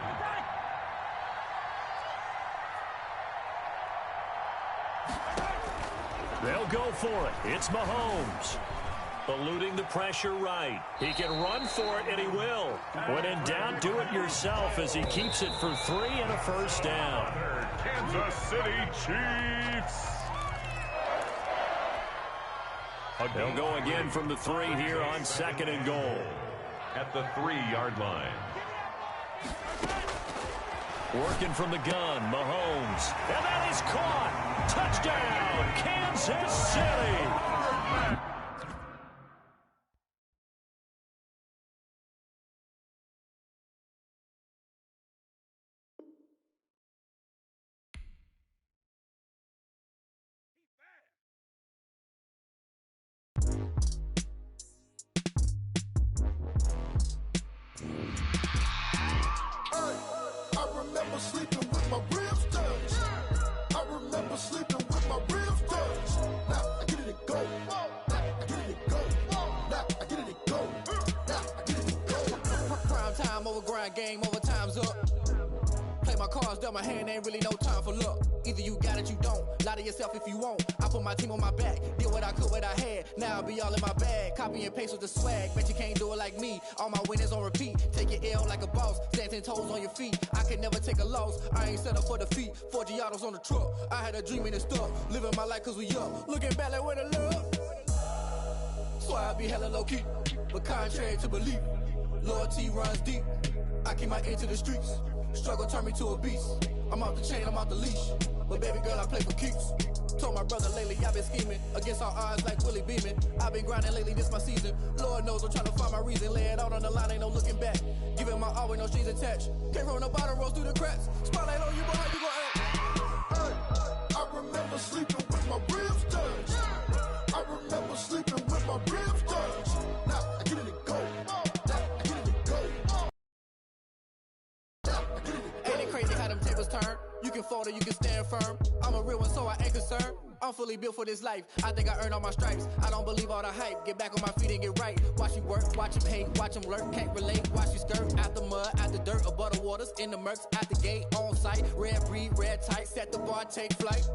They'll go for it. It's Mahomes. Eluding the pressure right. He can run for it, and he will. When in doubt, do it yourself as he keeps it for 3 and a 1st down. Kansas City Chiefs. They'll go again from the 3 here on 2nd and goal. At the 3-yard line. Working from the gun, Mahomes. And that is caught. Touchdown, Kansas City! I remember sleeping with my ribs touched. I remember sleeping with my ribs touched. Now I get it and go. Now I get it and go. Now I get it and go. Now I get it and go. Prime time over grind, game over, time's up. Play my cards, dealt my hand, ain't really no time for luck. Either you got it, you don't. Lie to yourself if you won't. I put my team on my back, did what I could, what I had. Now I'll be all in my bag. Copy and paste with the swag. Bet you can't do it like me. All my winners on repeat. Take your L like a boss. Stand 10 toes on your feet. I can never take a loss. I ain't set up for defeat. 4 Giottos on the truck. I had a dream and it stuck. Living my life cause we up. Looking back like where the love. So I be hella low key. But contrary to belief, loyalty runs deep. I keep my ear to the streets. Struggle turned me to a beast. I'm off the chain, I'm off the leash. But baby girl, I play for keeps. Told my brother lately, I've been scheming. Against all odds like Willie Beeman. I've been grinding lately, this my season. Lord knows I'm trying to find my reason. Lay it out on the line, ain't no looking back. Giving my all with no strings attached. Came from the bottom, rose through the cracks. Spotlight on you, boy, how you gon' act? I remember sleeping with my ribs touched. I remember sleeping with my ribs touched. Now I get it and go. Now I get it and go. Now I get it and go. Ain't it crazy how them tables turn? You can fold or you can stand firm. I'm a real one, so I ain't concerned. I'm fully built for this life. I think I earned all my stripes. I don't believe all the hype. Get back on my feet and get right. Watch you work, watch him hate, watch him lurk. Can't relate, watch you skirt. Out the mud, out the dirt, above the waters, in the murks, at the gate, on site. Red breed, red tight, set the bar, take flight.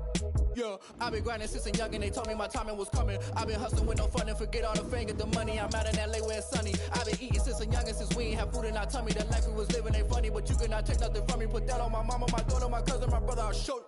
Yeah, I've been grinding since a young and they told me my timing was coming. I've been hustling with no fun and forget all the fame, get the money. I'm out in LA where it's sunny. I've been eating since a young and since we ain't have food in our tummy. The life we was living ain't funny, but you cannot take nothing from me. Put that on my mama, my daughter, my cousin, my brother, I'll show you.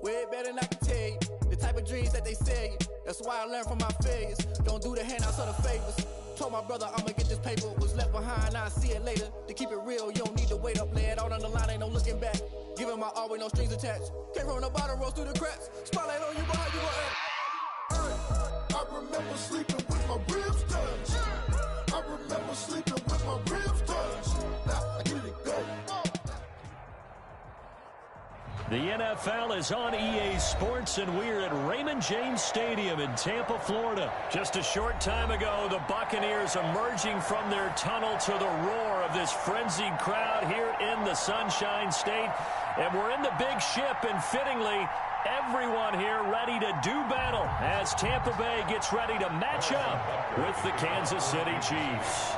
Way better than I can tell you. The type of dreams that they sell you. That's why I learned from my failures. Don't do the handouts or the favors. Told my brother I'ma get this paper. Was left behind, I'll see it later. To keep it real, you don't need to wait up. Lay it out on the line, ain't no looking back. Giving my all with no strings attached. Came from the bottom, rose through the cracks. Spotlight on you, boy, how you gon' act? I remember sleeping with my ribs touched. I remember sleeping with my ribs touched. Now I get it and go. The NFL is on EA Sports, and we're at Raymond James Stadium in Tampa, Florida. Just a short time ago, the Buccaneers emerging from their tunnel to the roar of this frenzied crowd here in the Sunshine State. And we're in the big ship, and fittingly, everyone here ready to do battle as Tampa Bay gets ready to match up with the Kansas City Chiefs.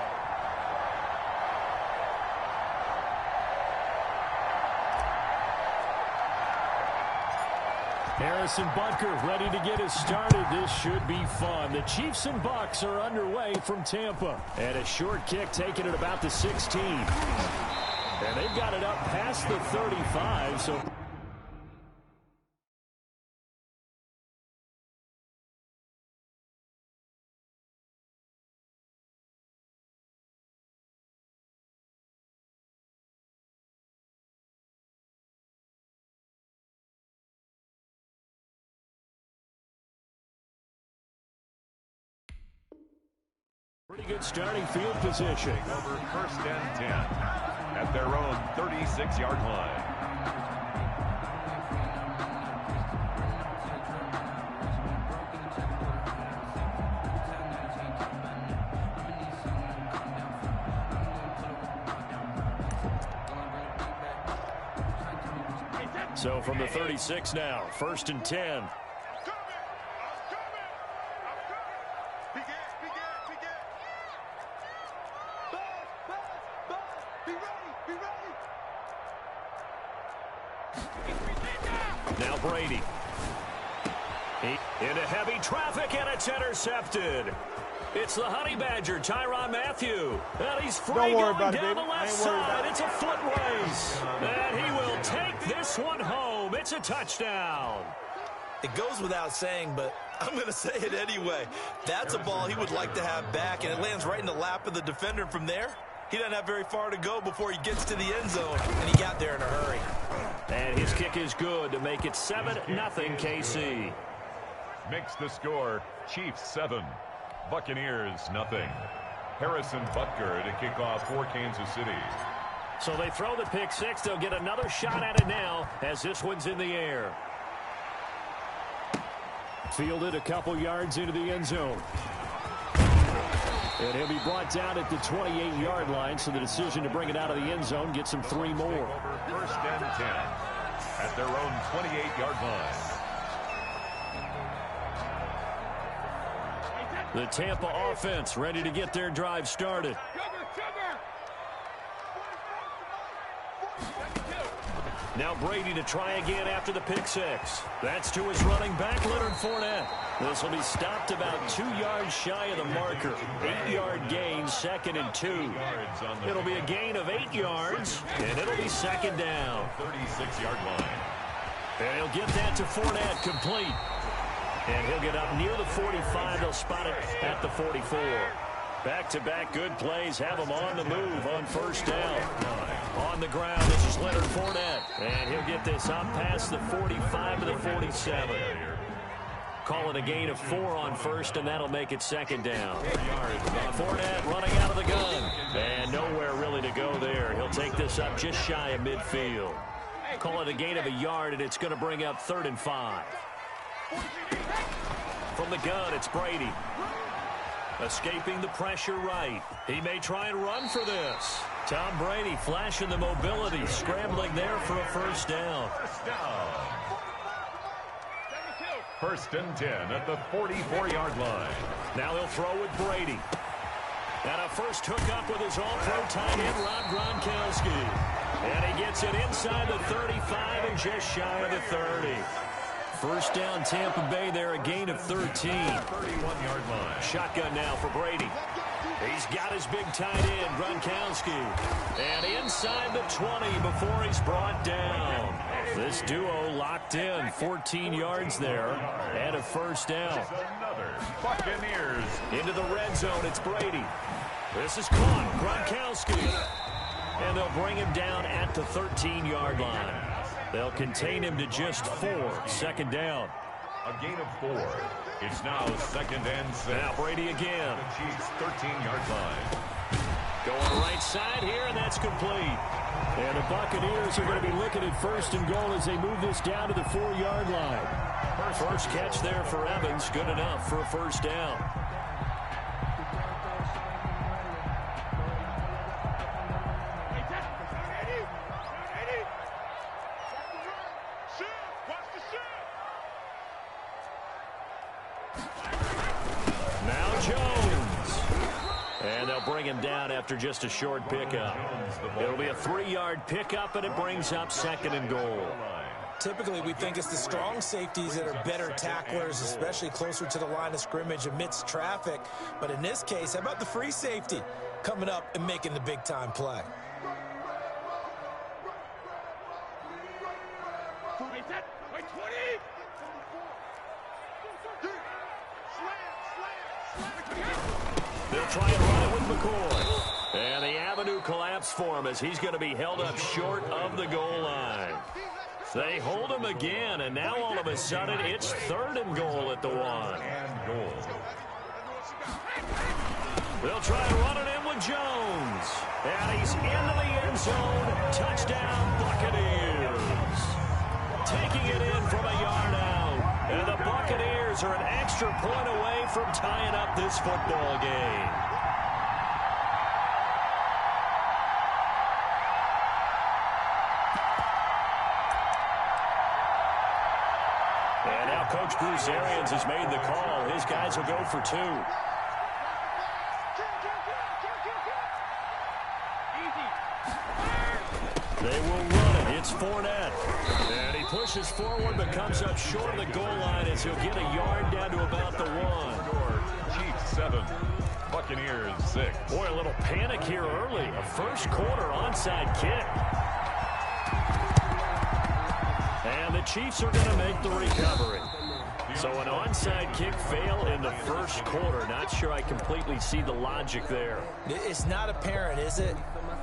Harrison Butker ready to get us started. This should be fun. The Chiefs and Bucs are underway from Tampa. And a short kick taken at about the 16. And they've got it up past the 35, so... Pretty good starting field position. Over first and 10 at their own 36-yard line. So from the 36 now, first and 10. Now Brady. Into heavy traffic, and it's intercepted. It's the Honey Badger, Tyrann Mathieu. And he's free going down the left side. It's a foot race. And he will take this one home. It's a touchdown. It goes without saying, but I'm going to say it anyway. That's a ball he would like to have back, and it lands right in the lap of the defender from there. He doesn't have very far to go before he gets to the end zone, and he got there in a hurry. And his kick is good to make it 7-0 KC. Makes the score Chiefs 7, Buccaneers nothing. Harrison Butker to kick off for Kansas City. So they throw the pick six. They'll get another shot at it now as this one's in the air. Fielded a couple yards into the end zone. And he'll be brought down at the 28-yard line, so the decision to bring it out of the end zone gets him 3 more. First and 10 at their own 28-yard line. The Tampa offense ready to get their drive started. Now Brady to try again after the pick six. That's to his running back, Leonard Fournette. This will be stopped about 2 yards shy of the marker. 8-yard gain, 2nd and 2. It'll be a gain of 8 yards, and it'll be 2nd down. 36-yard line. And he'll get that to Fournette, complete. And he'll get up near the 45. They'll spot it at the 44. Back-to-back good plays have him on the move on first down. On the ground, this is Leonard Fournette. And he'll get this up past the 45 to the 47. Call it a gain of 4 on first, and that'll make it 2nd down. Fournette running out of the gun. And nowhere really to go there. He'll take this up just shy of midfield. Call it a gain of a yard, and it's going to bring up 3rd and 5. From the gun, it's Brady. Escaping the pressure right. He may try and run for this. Tom Brady flashing the mobility, scrambling there for a first down. First and 10 at the 44-yard line. Now he'll throw with Brady. And a first hookup with his all-pro tight end, Rob Gronkowski. And he gets it inside the 35 and just shy of the 30. First down, Tampa Bay there, a gain of 13. 31-yard line. Shotgun now for Brady. He's got his big tight end, Gronkowski. And inside the 20 before he's brought down. This duo locked in, 14 yards there, and a first down. Another Buccaneers. Into the red zone, it's Brady. This is caught, Gronkowski. And they'll bring him down at the 13-yard line. They'll contain him to just 4. 2nd down. A gain of 4. It's now 2nd and 6. Now Brady again. The Chiefs' 13-yard line. Going right side here, and that's complete. And the Buccaneers are going to be looking at 1st and goal as they move this down to the 4-yard line. First catch there for Evans. Good enough for a first down. Bring him down after just a short pickup. It'll be a 3-yard pickup, and it brings up 2nd and goal. Typically, we think it's the strong safeties that are better tacklers, especially closer to the line of scrimmage amidst traffic. But in this case, how about the free safety coming up and making the big-time play? They'll try and run it with McCoy. And the avenue collapsed for him as he's going to be held up short of the goal line. They hold him again, and now all of a sudden it's 3rd and goal at the 1. And goal. They'll try and run it in with Jones. And he's into the end zone. Touchdown, Buccaneers. Taking it in from a yard out. And the Buccaneers are an extra point away from tying up this football game. And now Coach Bruce Arians has made the call. His guys will go for 2. They will run it. It's Fournette. And he pushes forward but comes up short of the goal line as he'll get a yard down to about the 1. Chiefs 7, Buccaneers 6. Boy, a little panic here early. A first-quarter onside kick. And the Chiefs are going to make the recovery. So an onside kick fail in the first quarter. Not sure I completely see the logic there. It's not apparent, is it?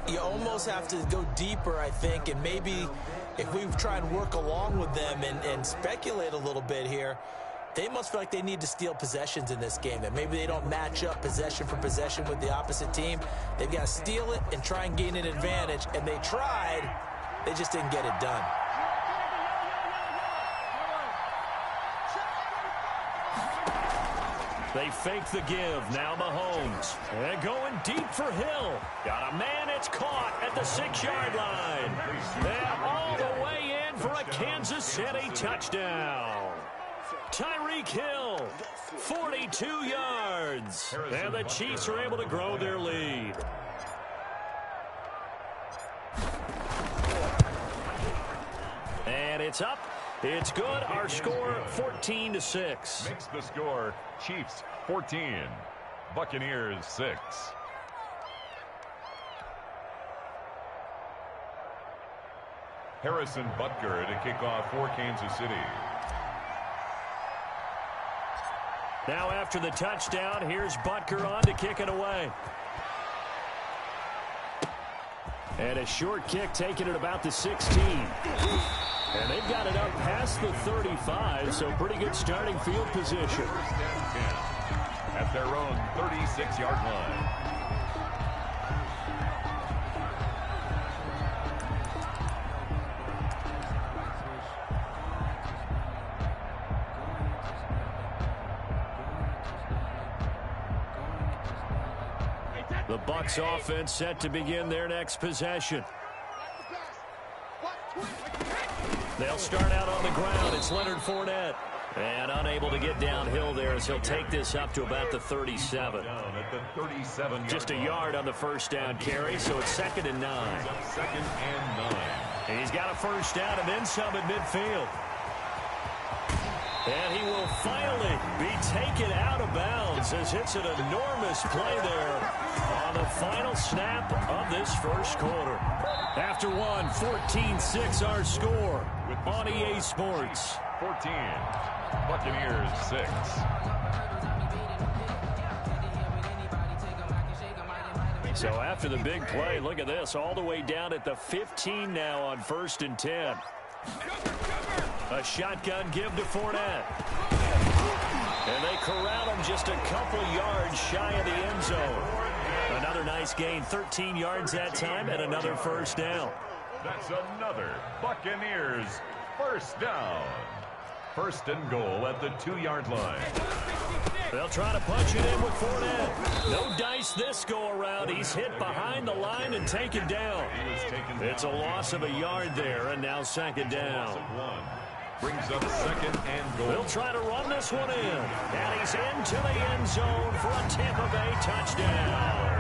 You almost have to go deeper, I think, and maybe if we try and work along with them and speculate a little bit here, they must feel like they need to steal possessions in this game, that maybe they don't match up possession for possession with the opposite team. They've got to steal it and try and gain an advantage, and they tried. They just didn't get it done. They fake the give. Now Mahomes. And going deep for Hill. Got a man. It's caught at the 6-yard line. And all the way in for a Kansas City touchdown. Tyreek Hill, 42 yards. And the Chiefs are able to grow their lead. And it's up. It's good. Our score, 14-6. Makes the score Chiefs 14, Buccaneers 6. Harrison Butker to kick off for Kansas City. Now after the touchdown, here's Butker on to kick it away. And a short kick taken at about the 16. And they've got it up past the 35, so pretty good starting field position. At their own 36-yard line. The Bucs offense set to begin their next possession. They'll start out on the ground. It's Leonard Fournette. And unable to get downhill there as he'll take this up to about the 37. Just a yard on the first down carry, so it's 2nd and 9. 2nd and 9. And he's got a first down and then some at midfield. And he will finally be taken out of bounds as it's an enormous play there on the final snap of this first quarter. After one, 14-6 our score on EA Sports. 14, Buccaneers 6. So after the big play, look at this, all the way down at the 15 now on 1st and 10. A shotgun give to Fournette. And they corral him just a couple yards shy of the end zone. Another nice gain, 13 yards that time, and another first down. That's another Buccaneers first down. 1st and goal at the 2-yard line. They'll try to punch it in with Fournette. No dice this go-around. He's hit behind the line and taken down. It's a loss of a yard there, and now 2nd down. Brings up 2nd and goal. They'll try to run this one in. And he's into the end zone for a Tampa Bay touchdown.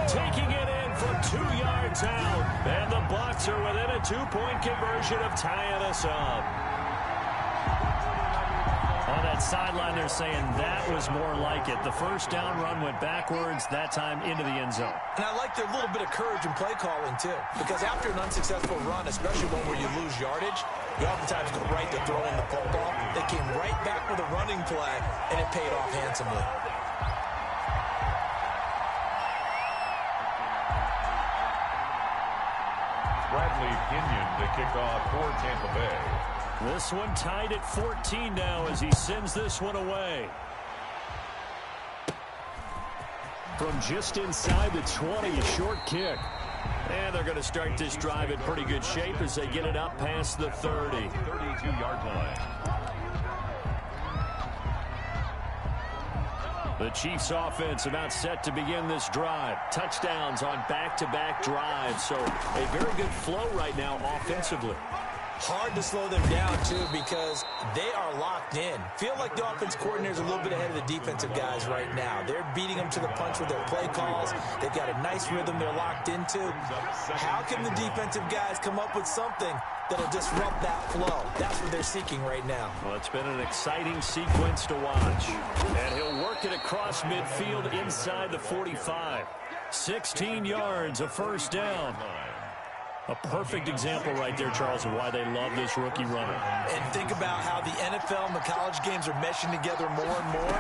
Taking it in from 2 yards out. And the Bucs are within a 2-point conversion of tying us up. On that sideline, they're saying that was more like it. The first down run went backwards, that time into the end zone. And I like their little bit of courage in play calling, too. Because after an unsuccessful run, especially one where you lose yardage, you oftentimes go right to throwing the football. They came right back with a running play, and it paid off handsomely. Bradley Pinion to kick off for Tampa Bay. This one tied at 14 now as he sends this one away. From just inside the 20, a short kick. And they're going to start this drive in pretty good shape as they get it up past the 30. 32-yard line. The Chiefs offense about set to begin this drive. Touchdowns on back-to-back drives. So a very good flow right now offensively. Hard to slow them down, too, because they are locked in. Feel like the offense coordinator's a little bit ahead of the defensive guys right now. They're beating them to the punch with their play calls. They've got a nice rhythm they're locked into. How can the defensive guys come up with something that'll disrupt that flow? That's what they're seeking right now. Well, it's been an exciting sequence to watch. And he'll work it across midfield inside the 45. 16 yards, a first down. A perfect example right there, Charles, of why they love this rookie runner. And think about how the NFL and the college games are meshing together more and more.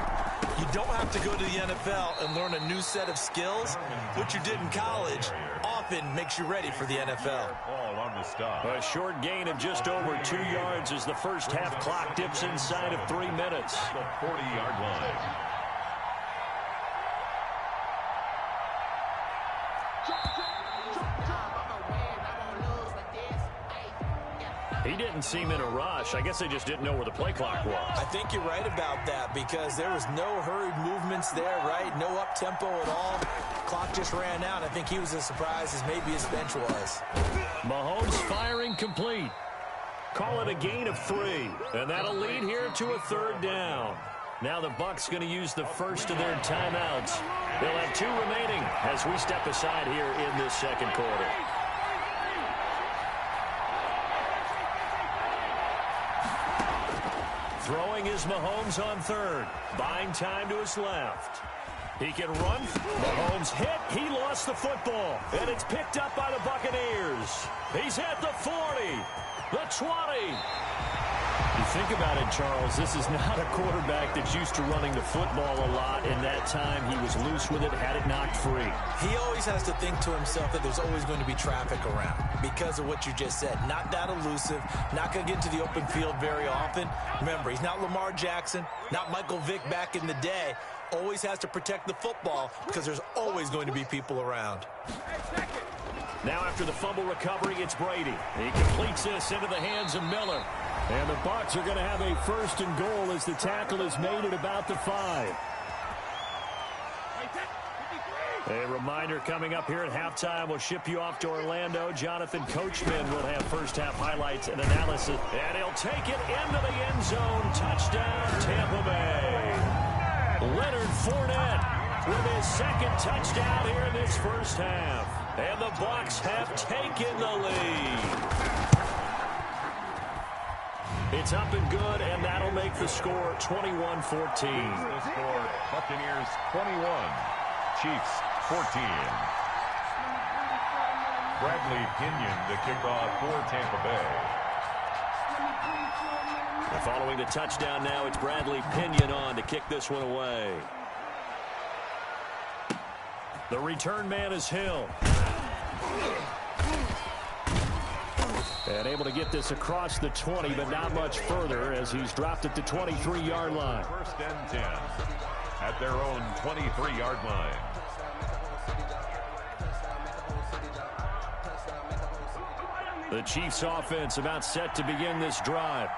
You don't have to go to the NFL and learn a new set of skills. What you did in college often makes you ready for the NFL. On the stop. A short gain of just over 2 yards as the first half clock dips inside of 3 minutes. The 40-yard line. He didn't seem in a rush. I guess they just didn't know where the play clock was. I think you're right about that because there was no hurried movements there, right? No up-tempo at all. Clock just ran out. I think he was as surprised as maybe his bench was. Mahomes firing complete. Call it a gain of 3. And that'll lead here to a 3rd down. Now the Bucs going to use the first of their timeouts. They'll have 2 remaining as we step aside here in this second quarter. Throwing is Mahomes on 3rd. Buying time to his left. He can run. Mahomes hit. He lost the football. And it's picked up by the Buccaneers. He's at the 40. The 20. You think about it, Charles, this is not a quarterback that's used to running the football a lot. In that time, he was loose with it, had it knocked free. He always has to think to himself that there's always going to be traffic around because of what you just said. Not that elusive, not going to get into the open field very often. Remember, he's not Lamar Jackson, not Michael Vick back in the day. Always has to protect the football because there's always going to be people around. Now after the fumble recovery, it's Brady. He completes this into the hands of Miller. And the Bucs are going to have a 1st and goal as the tackle is made at about the 5. A reminder coming up here at halftime. We'll ship you off to Orlando. Jonathan Coachman will have first half highlights and analysis. And he'll take it into the end zone. Touchdown, Tampa Bay. Leonard Fournette with his 2nd touchdown here in this first half. And the Bucs have taken the lead. It's up and good, and that'll make the score 21-14. The score, Buccaneers 21, Chiefs 14. Bradley Pinion the kickoff for Tampa Bay. Following the touchdown now, it's Bradley Pinion on to kick this one away. The return man is Hill. And able to get this across the 20, but not much further as he's dropped at the 23-yard line. 1st and 10 at their own 23-yard line. The Chiefs offense about set to begin this drive.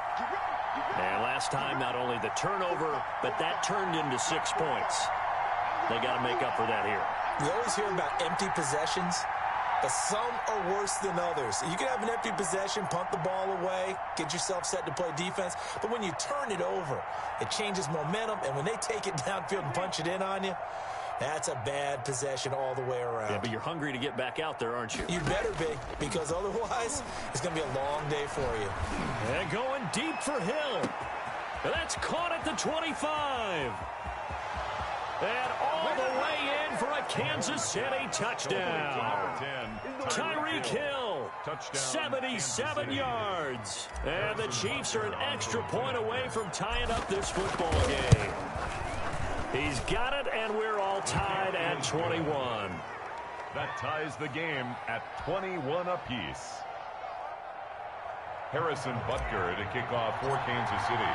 And last time, not only the turnover, but that turned into 6 points. They got to make up for that here. You always hear about empty possessions, but some are worse than others. You can have an empty possession, punt the ball away, get yourself set to play defense, but when you turn it over, it changes momentum, and when they take it downfield and punch it in on you, that's a bad possession all the way around. Yeah, but you're hungry to get back out there, aren't you? You better be, because otherwise, it's going to be a long day for you. And going deep for Hill. That's caught at the 25. And all the way in for a Kansas City touchdown. Tyreek Hill, 77 yards. And the Chiefs are an extra point away from tying up this football game. He's got it, and we're all tied at 21. That ties the game at 21 apiece. Harrison Butker to kick off for Kansas City.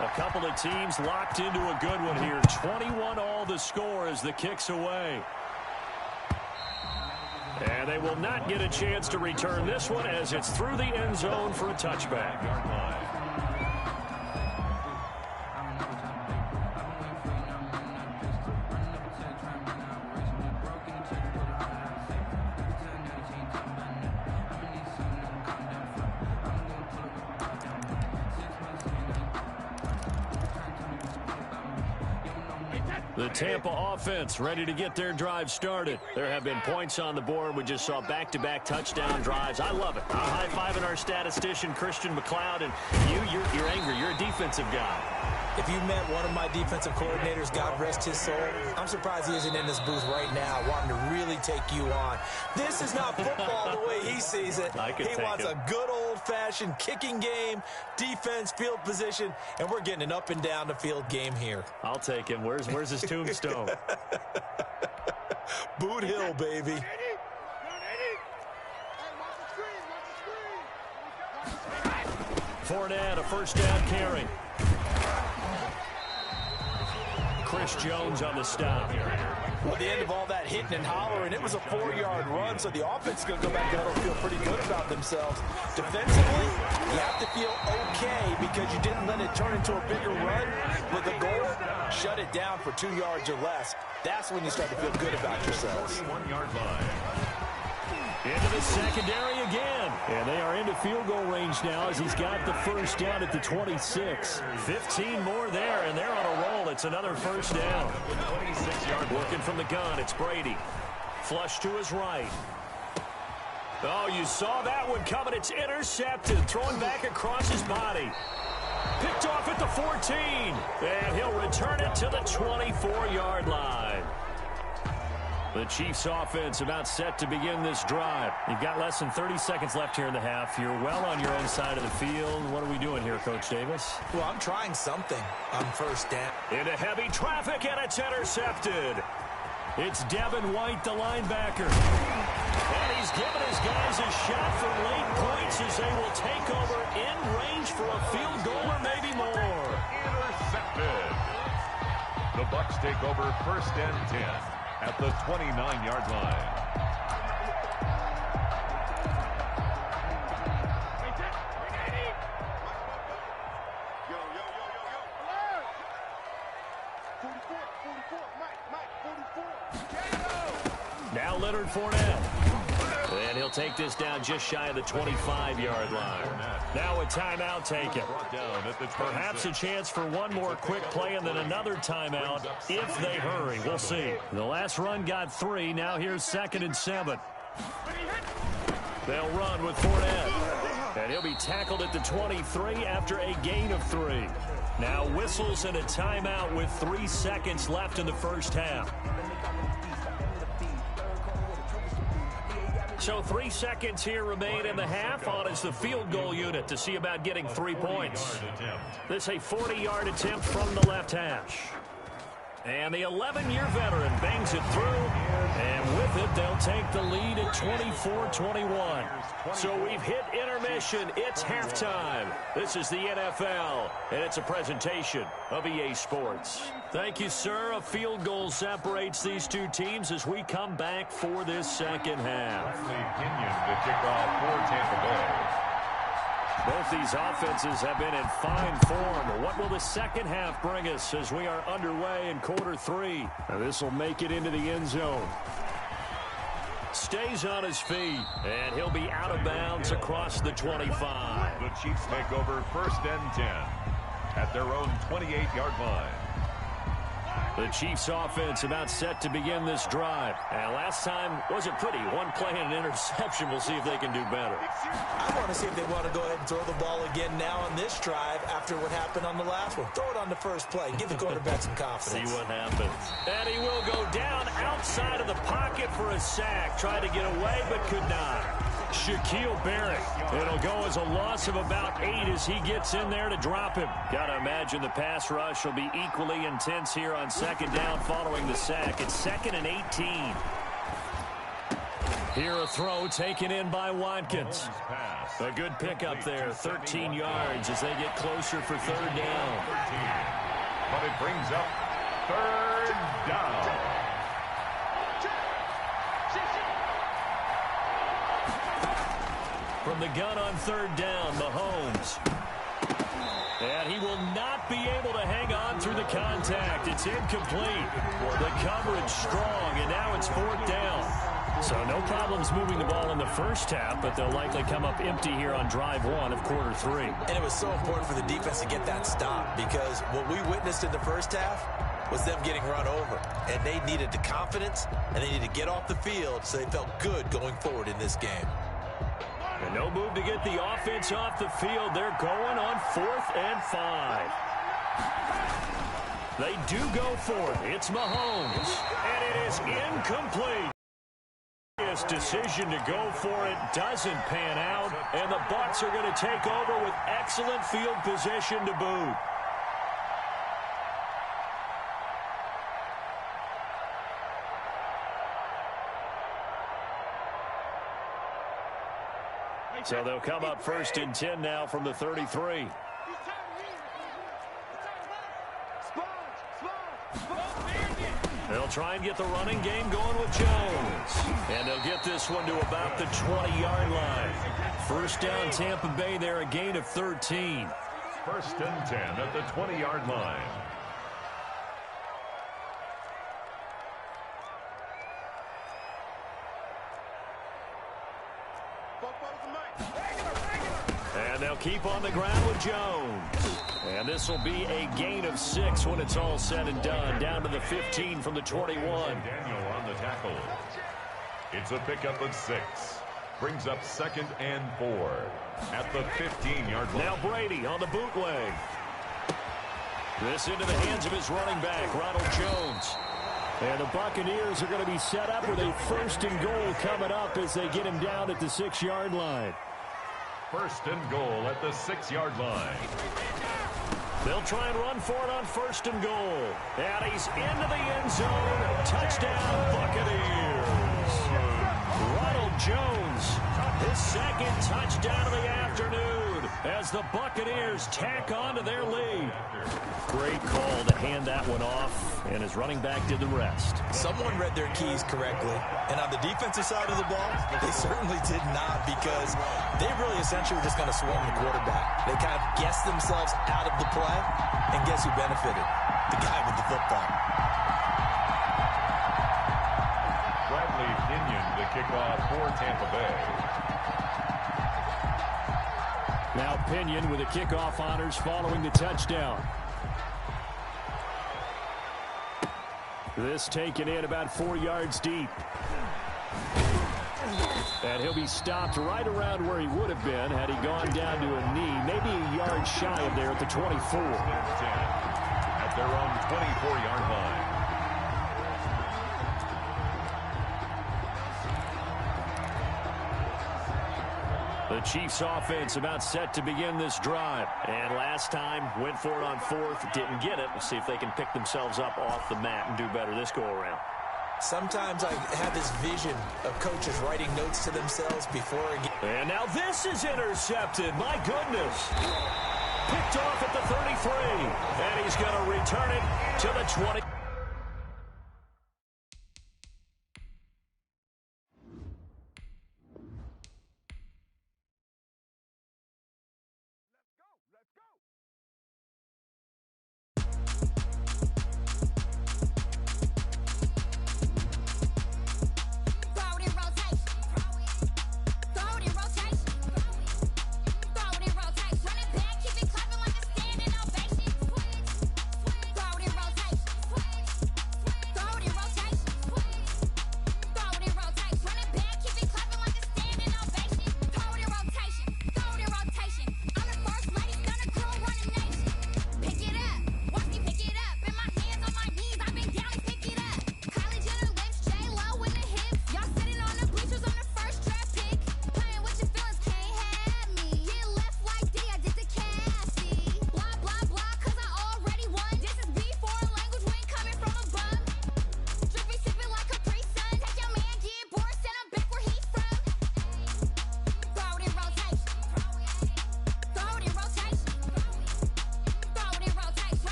A couple of teams locked into a good one here. 21 all the score as the kick's away. And they will not get a chance to return this one as it's through the end zone for a touchback. The Tampa offense ready to get their drive started. There have been points on the board. We just saw back-to-back touchdown drives. I love it. I'm high-fiving our statistician, Christian McLeod, and you're angry. You're a defensive guy. If you met one of my defensive coordinators, God rest his soul, I'm surprised he isn't in this booth right now wanting to really take you on. This is not football the way he sees it. He wants a good old-fashioned kicking game, defense, field position, and we're getting an up and down the field game here. I'll take him. Where's his tombstone? Boot Hill, baby. Fournette, a first down carry. Chris Jones on the stop. Well, at the end of all that hitting and hollering, it was a 4-yard run, so the offense is going to go back there and feel pretty good about themselves. Defensively, you have to feel okay because you didn't let it turn into a bigger run. With the goal, shut it down for 2 yards or less. That's when you start to feel good about yourselves. 1-yard line. Into the secondary again. And they are into field goal range now as he's got the first down at the 26. 15 more there, and they're on a roll. It's another first down. 26-yard looking from the gun. It's Brady. Flush to his right. Oh, you saw that one coming. It's intercepted. Throwing back across his body. Picked off at the 14. And he'll return it to the 24-yard line. The Chiefs offense about set to begin this drive. You've got less than 30 seconds left here in the half. You're well on your own side of the field. What are we doing here, Coach Davis? Well, I'm trying something on first down. Into heavy traffic, and it's intercepted. It's Devin White, the linebacker. And he's giving his guys a shot for late points as they will take over in range for a field goal or maybe more. Intercepted. The Bucs take over first and 10. At the 29-yard line. Now Leonard Fournette. And he'll take this down just shy of the 25-yard line. Now a timeout taken. Perhaps a chance for one more quick play and then another timeout if they hurry. We'll see. The last run got 3. Now here's 2nd and 7. They'll run with Fournette. And he'll be tackled at the 23 after a gain of 3. Now whistles and a timeout with 3 seconds left in the first half. So 3 seconds here remain in the half. On is the field goal unit to see about getting 3 points. This is a 40-yard attempt from the left hash. And the 11-year veteran bangs it through. And with it, they'll take the lead at 24-21. So we've hit intermission. It's halftime. This is the NFL, and it's a presentation of EA Sports. Thank you, sir. A field goal separates these two teams as we come back for this second half. Kenyon to kick off for Tampa Bay. Both these offenses have been in fine form. What will the second half bring us as we are underway in quarter 3? Now this will make it into the end zone. Stays on his feet, and he'll be out of bounds across the 25. The Chiefs take over first and 10 at their own 28-yard line. The Chiefs offense about set to begin this drive. And last time wasn't pretty. One play and an interception. We'll see if they can do better. I want to see if they want to go ahead and throw the ball again now on this drive after what happened on the last one. Throw it on the first play. Give the quarterback some confidence. See what happens. And he will go down outside of the pocket for a sack. Tried to get away but could not. Shaquille Barrett. It'll go as a loss of about 8 as he gets in there to drop him. Got to imagine the pass rush will be equally intense here on second down following the sack. It's 2nd and 18. Here a throw taken in by Watkins. A good pickup there, 13 yards as they get closer for third down. But it brings up third down. From the gun on third down, Mahomes. And he will not be able to hang on through the contact. It's incomplete. The coverage strong, and now it's 4th down. So no problems moving the ball in the first half, but they'll likely come up empty here on drive 1 of quarter 3. And it was so important for the defense to get that stop because what we witnessed in the first half was them getting run over. And they needed the confidence, and they needed to get off the field so they felt good going forward in this game. And no move to get the offense off the field. They're going on 4th and 5. They do go for it. It's Mahomes. And it is incomplete. His decision to go for it doesn't pan out. And the Bucs are going to take over with excellent field position to boot. So they'll come up 1st and 10 now from the 33. They'll try and get the running game going with Jones. And they'll get this one to about the 20-yard line. First down, Tampa Bay there, a gain of 13. 1st and 10 at the 20-yard line. And they'll keep on the ground with Jones. And this will be a gain of 6 when it's all said and done. Down to the 15 from the 21. Daniel on the tackle. It's a pickup of 6. Brings up 2nd and 4 at the 15-yard line. Now Brady on the bootleg. This into the hands of his running back, Ronald Jones. And the Buccaneers are going to be set up with a 1st and goal coming up as they get him down at the 6-yard line. 1st and goal at the 6-yard line. They'll try and run for it on 1st and goal. And he's into the end zone. Touchdown, Buccaneers. Ronald Jones, his 2nd touchdown of the afternoon as the Buccaneers tack on to their lead. Great call to hand that one off, and his running back did the rest. Someone read their keys correctly, and on the defensive side of the ball, they certainly did not, because they really essentially were just going to swarm the quarterback. They kind of guessed themselves out of the play, and guess who benefited? The guy with the football. Bradley Pinion, the kickoff for Tampa Bay. Now Pinion with the kickoff honors following the touchdown. This taken in about 4 yards deep. And he'll be stopped right around where he would have been had he gone down to a knee, maybe a yard shy of there at the 24. At their own 24-yard line. The Chiefs offense about set to begin this drive. And last time, went for it on 4th, didn't get it. We'll see if they can pick themselves up off the mat and do better this go-around. Sometimes I have this vision of coaches writing notes to themselves before a game. And now this is intercepted. My goodness. Picked off at the 33. And he's going to return it to the 20.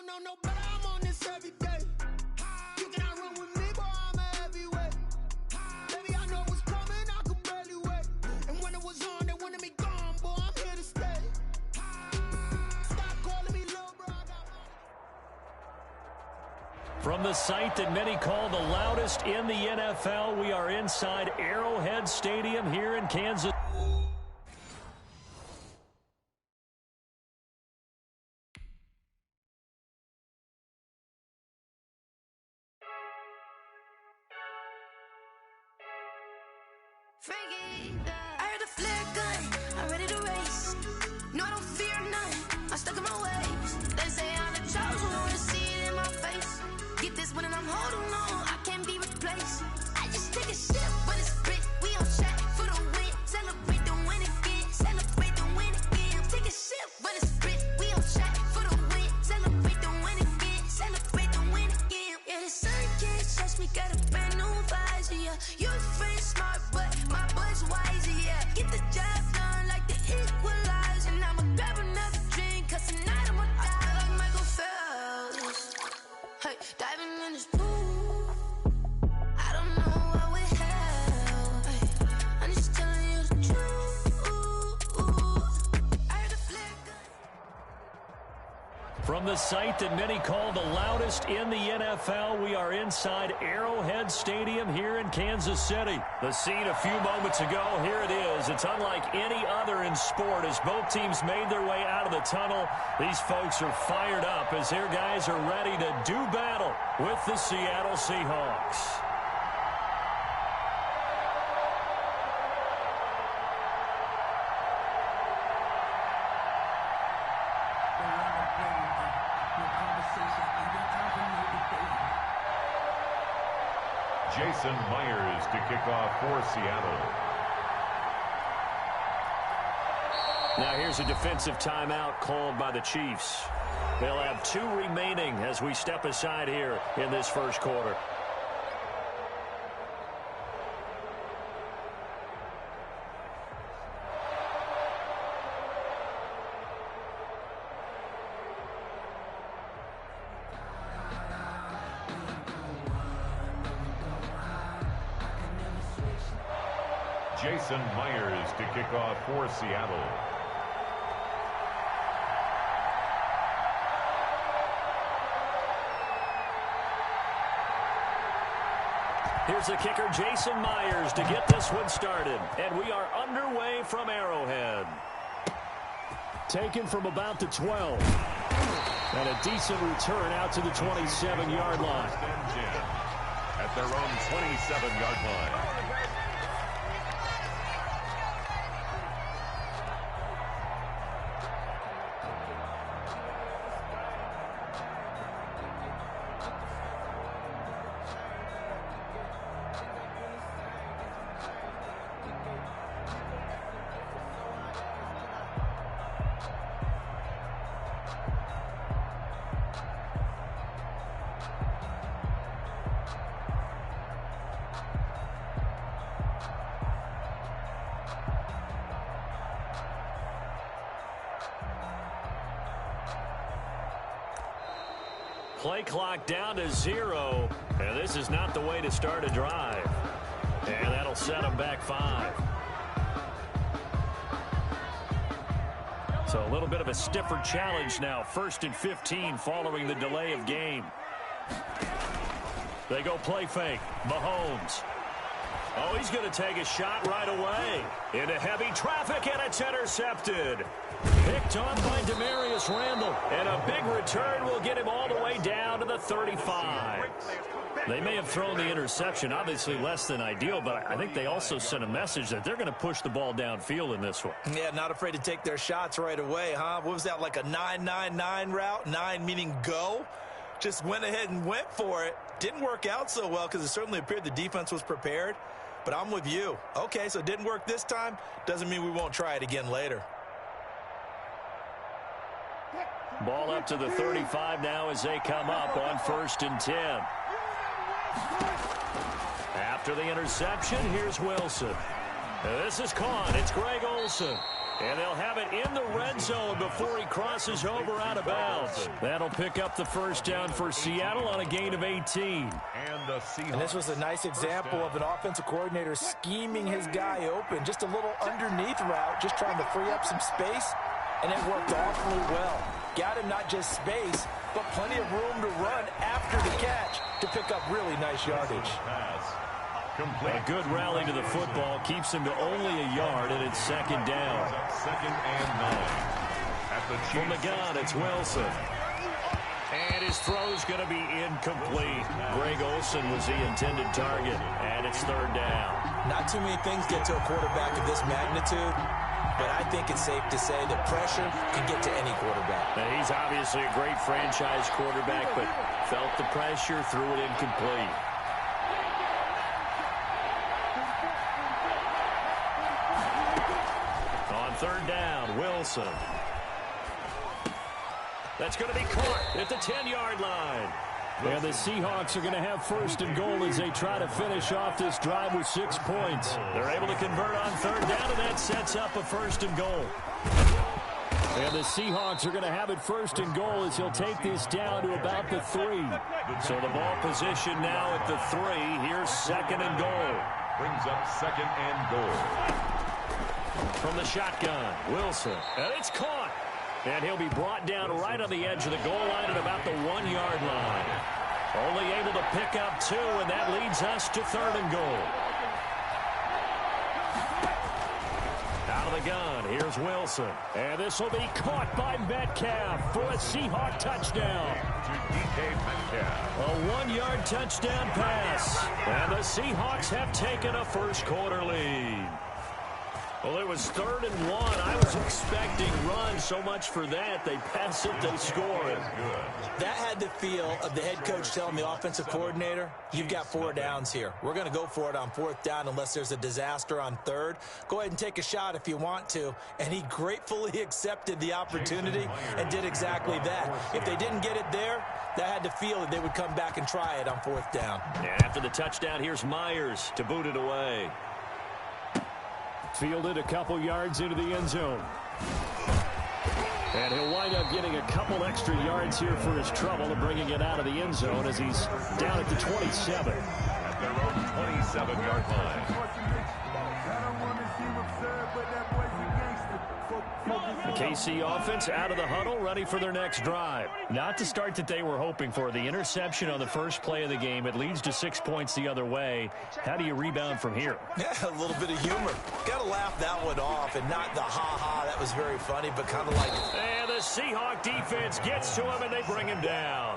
know no better, I'm on this every day. You cannot run with me, boy, I'm a heavyweight. Baby, I know what's coming, I could barely wait. And when it was on, they wanted me gone, boy, I'm here to stay. Stop calling me little bro. From the site that many call the loudest in the NFL, we are inside Arrowhead Stadium here in Kansas. I heard a flare gun, I'm ready to race. No, I don't fear none, I'm stuck in my ways. They say I'm the chosen one, to see it in my face. Get this one and I'm holding on, I can't be replaced. I just take a sip when it's split, we on track for the win. Celebrate the win again, celebrate the win again. Take a sip when it's split, we on track for the win. Celebrate the win again, celebrate the win again. Yeah, the sun can't touch me, got a brand new visor, yeah. Your friend smart, but my boy's wiser, yeah. Get the job done like the equalizer. And I'ma grab another drink, cause tonight I'ma die like Michael Phelps. Hey, diving in this pool, I don't know what we have. Hey, I'm just telling you the truth. I heard a flare gun. From the site that many call the loudest in the NFL, we are inside Arrowhead Stadium here in Kansas City. The scene a few moments ago, here it is. It's unlike any other in sport as both teams made their way out of the tunnel. These folks are fired up as their guys are ready to do battle with the Seattle Seahawks. Jason Myers to kick off for Seattle. Now here's a defensive timeout called by the Chiefs. They'll have 2 remaining as we step aside here in this first quarter. Jason Myers to kick off for Seattle. Here's the kicker, Jason Myers, to get this one started. And we are underway from Arrowhead. Taken from about the 12. And a decent return out to the 27-yard line. At their own 27-yard line. Play clock down to 0, and this is not the way to start a drive. And that'll set them back 5. So a little bit of a stiffer challenge now. 1st and 15 following the delay of game. They go play fake. Mahomes. Oh, he's going to take a shot right away. Into heavy traffic, and it's intercepted. Picked on by Demarius Randall. And a big return will get him all the way down to the 35. They may have thrown the interception, obviously less than ideal, but I think they also sent a message that they're going to push the ball downfield in this one. Yeah, not afraid to take their shots right away, huh? What was that, like a 9-9-9 route? 9 meaning go? Just went ahead and went for it. Didn't work out so well because it certainly appeared the defense was prepared. But I'm with you. Okay, so it didn't work this time. Doesn't mean we won't try it again later. Ball up to the 35 now as they come up on 1st and 10. After the interception, here's Wilson. This is caught. It's Greg Olsen. And they'll have it in the red zone before he crosses over out of bounds. That'll pick up the first down for Seattle on a gain of 18. And this was a nice example of an offensive coordinator scheming his guy open. Just a little underneath route, just trying to free up some space, and it worked awfully well. Got him not just space, but plenty of room to run after the catch to pick up really nice yardage. A good rally to the football keeps him to only a yard, and it's second down. Second and 9. From the gun, it's Wilson. And his throw's going to be incomplete. Greg Olsen was the intended target, and it's third down. Not too many things get to a quarterback of this magnitude, but I think it's safe to say that pressure can get to any quarterback. Now, he's obviously a great franchise quarterback, but felt the pressure, threw it incomplete. On third down, Wilson. That's going to be caught at the 10-yard line. And the Seahawks are going to have first and goal as they try to finish off this drive with 6 points. They're able to convert on third down, and that sets up a first and goal. And the Seahawks are going to have it first and goal as he'll take this down to about the 3. So the ball position now at the 3. Here's second and goal. Brings up second and goal. From the shotgun, Wilson. And it's caught. And he'll be brought down right on the edge of the goal line at about the 1-yard line. Only able to pick up 2, and that leads us to third and goal. Out of the gun, here's Wilson. And this will be caught by Metcalf for a Seahawk touchdown. A 1-yard touchdown pass. And the Seahawks have taken a first quarter lead. Well, it was third and 1. I was expecting runs. So much for that. They pass it, they score it. That had the feel of the head coach telling the offensive coordinator, you've got 4 downs here. We're going to go for it on 4th down unless there's a disaster on 3rd. Go ahead and take a shot if you want to. And he gratefully accepted the opportunity and did exactly that. If they didn't get it there, that had the feel that they would come back and try it on 4th down. And after the touchdown, here's Myers to boot it away. Fielded a couple yards into the end zone. And he'll wind up getting a couple extra yards here for his trouble and bringing it out of the end zone as he's down at the 27. At their own 27-yard line. The KC offense out of the huddle, ready for their next drive. Not the start that they were hoping for. The interception on the first play of the game. It leads to 6 points the other way. How do you rebound from here? Yeah, a little bit of humor. Got to laugh that one off, and not the ha-ha. That was very funny, but kind of like... And the Seahawk defense gets to him, and they bring him down.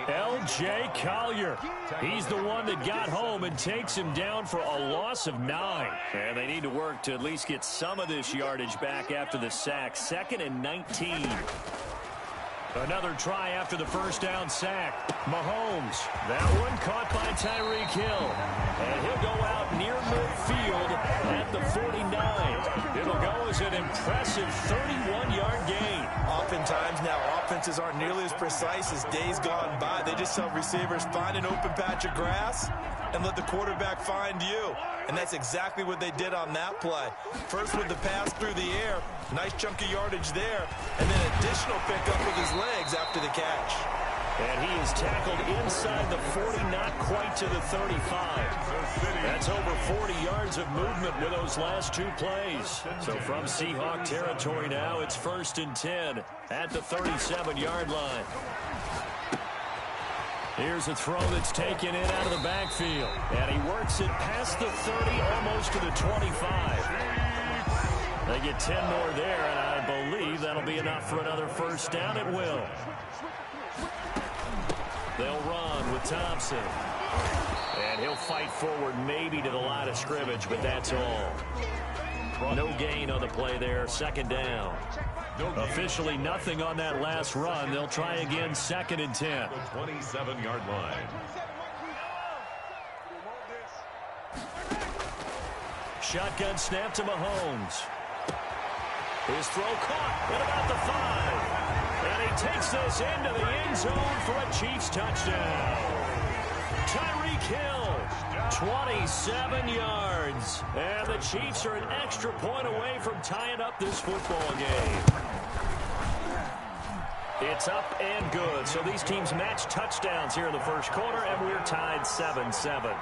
L.J. Collier. He's the one that got home and takes him down for a loss of 9. And they need to work to at least get some of this yardage back after the sack. Second and 19. Another try after the first down sack. Mahomes. That one caught by Tyreek Hill. And he'll go out near midfield at the 49. It'll go as an impressive 31-yard gain. Oftentimes now, offenses aren't nearly as precise as days gone by. They just tell receivers, find an open patch of grass and let the quarterback find you. And that's exactly what they did on that play. First with the pass through the air, nice chunk of yardage there, and then additional pickup with his legs after the catch. And he is tackled inside the 40, not quite to the 35. That's over 40 yards of movement with those last 2 plays. So from Seahawk territory now, it's 1st and 10 at the 37-yard line. Here's a throw that's taken in out of the backfield. And he works it past the 30, almost to the 25. They get 10 more there, and I believe that'll be enough for another first down. It will. They'll run with Thompson. And he'll fight forward maybe to the line of scrimmage, but that's all. No gain on the play there. Second down. Officially nothing on that last run. They'll try again, 2nd and 10. The 27-yard line. Shotgun snap to Mahomes. His throw caught at about the 5. And he takes this into the end zone for a Chiefs touchdown. Tyreek Hill. 27 yards. And the Chiefs are an extra point away from tying up this football game. It's up and good. So these teams match touchdowns here in the first quarter, and we're tied 7-7.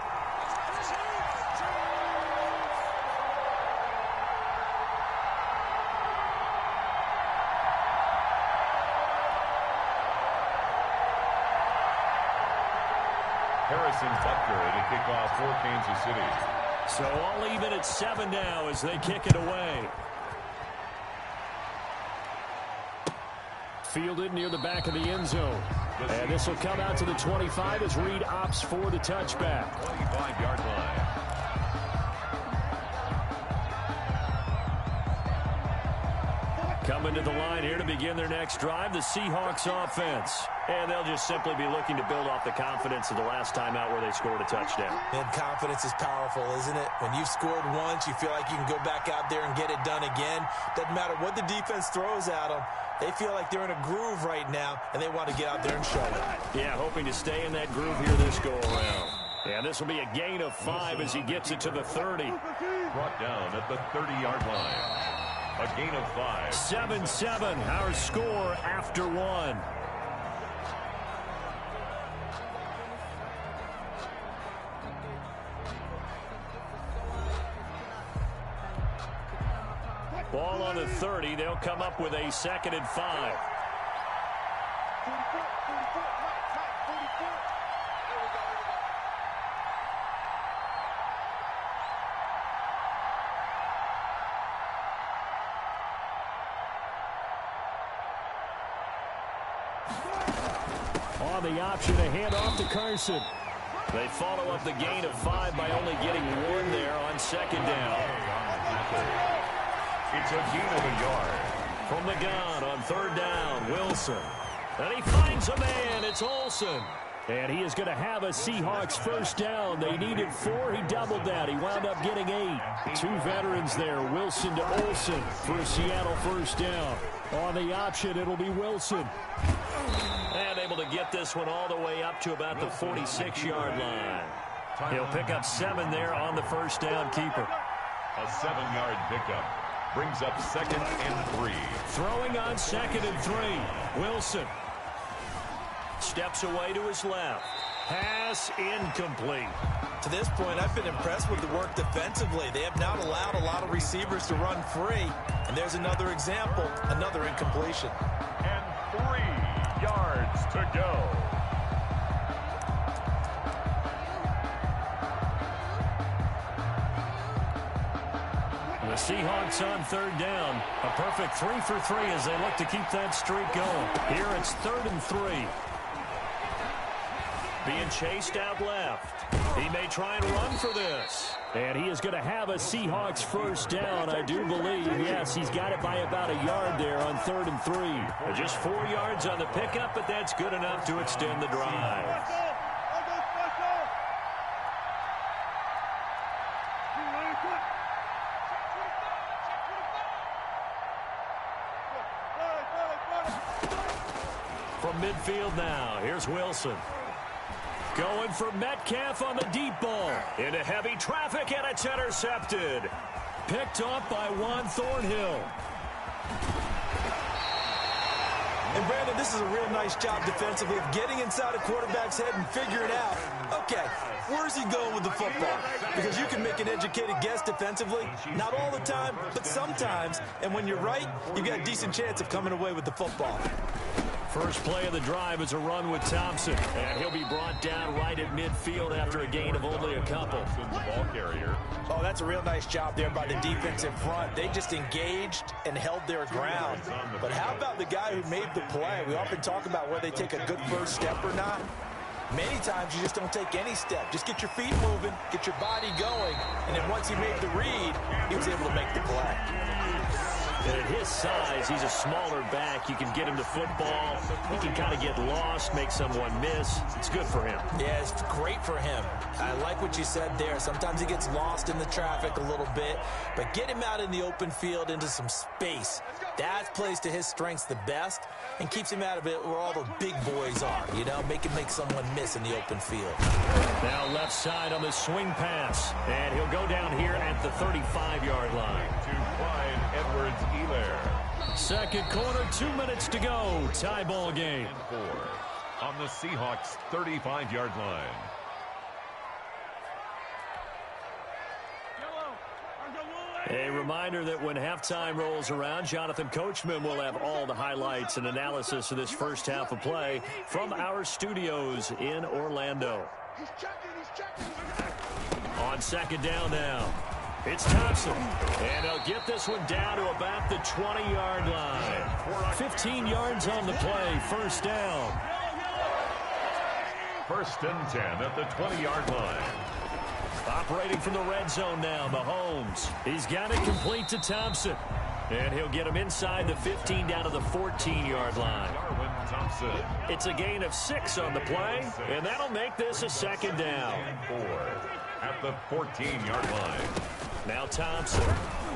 Harrison Butker to kick off for Kansas City. So all even at 7 now as they kick it away. Fielded near the back of the end zone. And this will come out to the 25 as Reed opts for the touchback. 25-yard line. Coming to the line here to begin their next drive, the Seahawks offense. And they'll just simply be looking to build off the confidence of the last time out where they scored a touchdown. And confidence is powerful, isn't it? When you've scored once, you feel like you can go back out there and get it done again. Doesn't matter what the defense throws at them. They feel like they're in a groove right now, and they want to get out there and show it. Yeah, hoping to stay in that groove here this go-around. And this will be a gain of 5 as he gets it to the 30. Brought down at the 30-yard line. A gain of 5. 7-7, our score after 1. Ball on the 30. They'll come up with a 2nd and 5. On the option, a handoff to Carson. They follow up the gain of 5 by only getting 1 there on 2nd down. It's a gain of a yard. From the gun on 3rd down, Wilson. And he finds a man. It's Olsen. And he is going to have a Seahawks first down. They needed 4. He doubled that. He wound up getting 8. 2 veterans there, Wilson to Olsen for a Seattle first down. On the option, it'll be Wilson. And able to get this one all the way up to about the 46-yard line. He'll pick up 7 there on the first down keeper. A 7-yard pickup. Brings up 2nd and 3. Throwing on 2nd and 3. Wilson steps away to his left. Pass incomplete. To this point, I've been impressed with the work defensively. They have not allowed a lot of receivers to run free. And there's another example, another incompletion. And 3 yards to go. The Seahawks on 3rd down. A perfect 3 for 3 as they look to keep that streak going. Here it's 3rd and 3. Being chased out left. He may try and run for this. And he is going to have a Seahawks first down, I do believe. Yes, he's got it by about a yard there on 3rd and 3. Just 4 yards on the pickup, but that's good enough to extend the drive. From midfield now, here's Wilson. Going for Metcalf on the deep ball. Into heavy traffic, and it's intercepted. Picked off by Juan Thornhill. And Brandon, this is a real nice job defensively of getting inside a quarterback's head and figuring out, okay, where's he going with the football? Because you can make an educated guess defensively, not all the time, but sometimes. And when you're right, you've got a decent chance of coming away with the football. First play of the drive is a run with Thompson. And he'll be brought down right at midfield after a gain of only a couple. Ball carrier. Oh, that's a real nice job there by the defense in front. They just engaged and held their ground. But how about the guy who made the play? We often talk about whether they take a good first step or not. Many times you just don't take any step. Just get your feet moving, get your body going, and then once he made the read, he was able to make the play. And at his size, he's a smaller back. You can get him to football. He can kind of get lost, make someone miss. It's good for him. Yeah, it's great for him. I like what you said there. Sometimes he gets lost in the traffic a little bit, but get him out in the open field into some space. That plays to his strengths the best and keeps him out of it where all the big boys are, you know, make someone miss in the open field. Now left side on the swing pass, and he'll go down here at the 35-yard line. To Clyde Edwards-Helaire. Second quarter, 2 minutes to go. Tie ball game. On the Seahawks' 35-yard line. A reminder that when halftime rolls around, Jonathan Coachman will have all the highlights and analysis of this first half of play from our studios in Orlando. On second down now, it's Thompson. And they'll get this one down to about the 20-yard line. 15 yards on the play, first down. First and 10 at the 20-yard line. Operating from the red zone now, Mahomes. He's got it complete to Thompson. And he'll get him inside the 15 down to the 14-yard line. Darwin Thompson. It's a gain of 6 on the play, and that'll make this a second down. 4 at the 14-yard line. Now Thompson.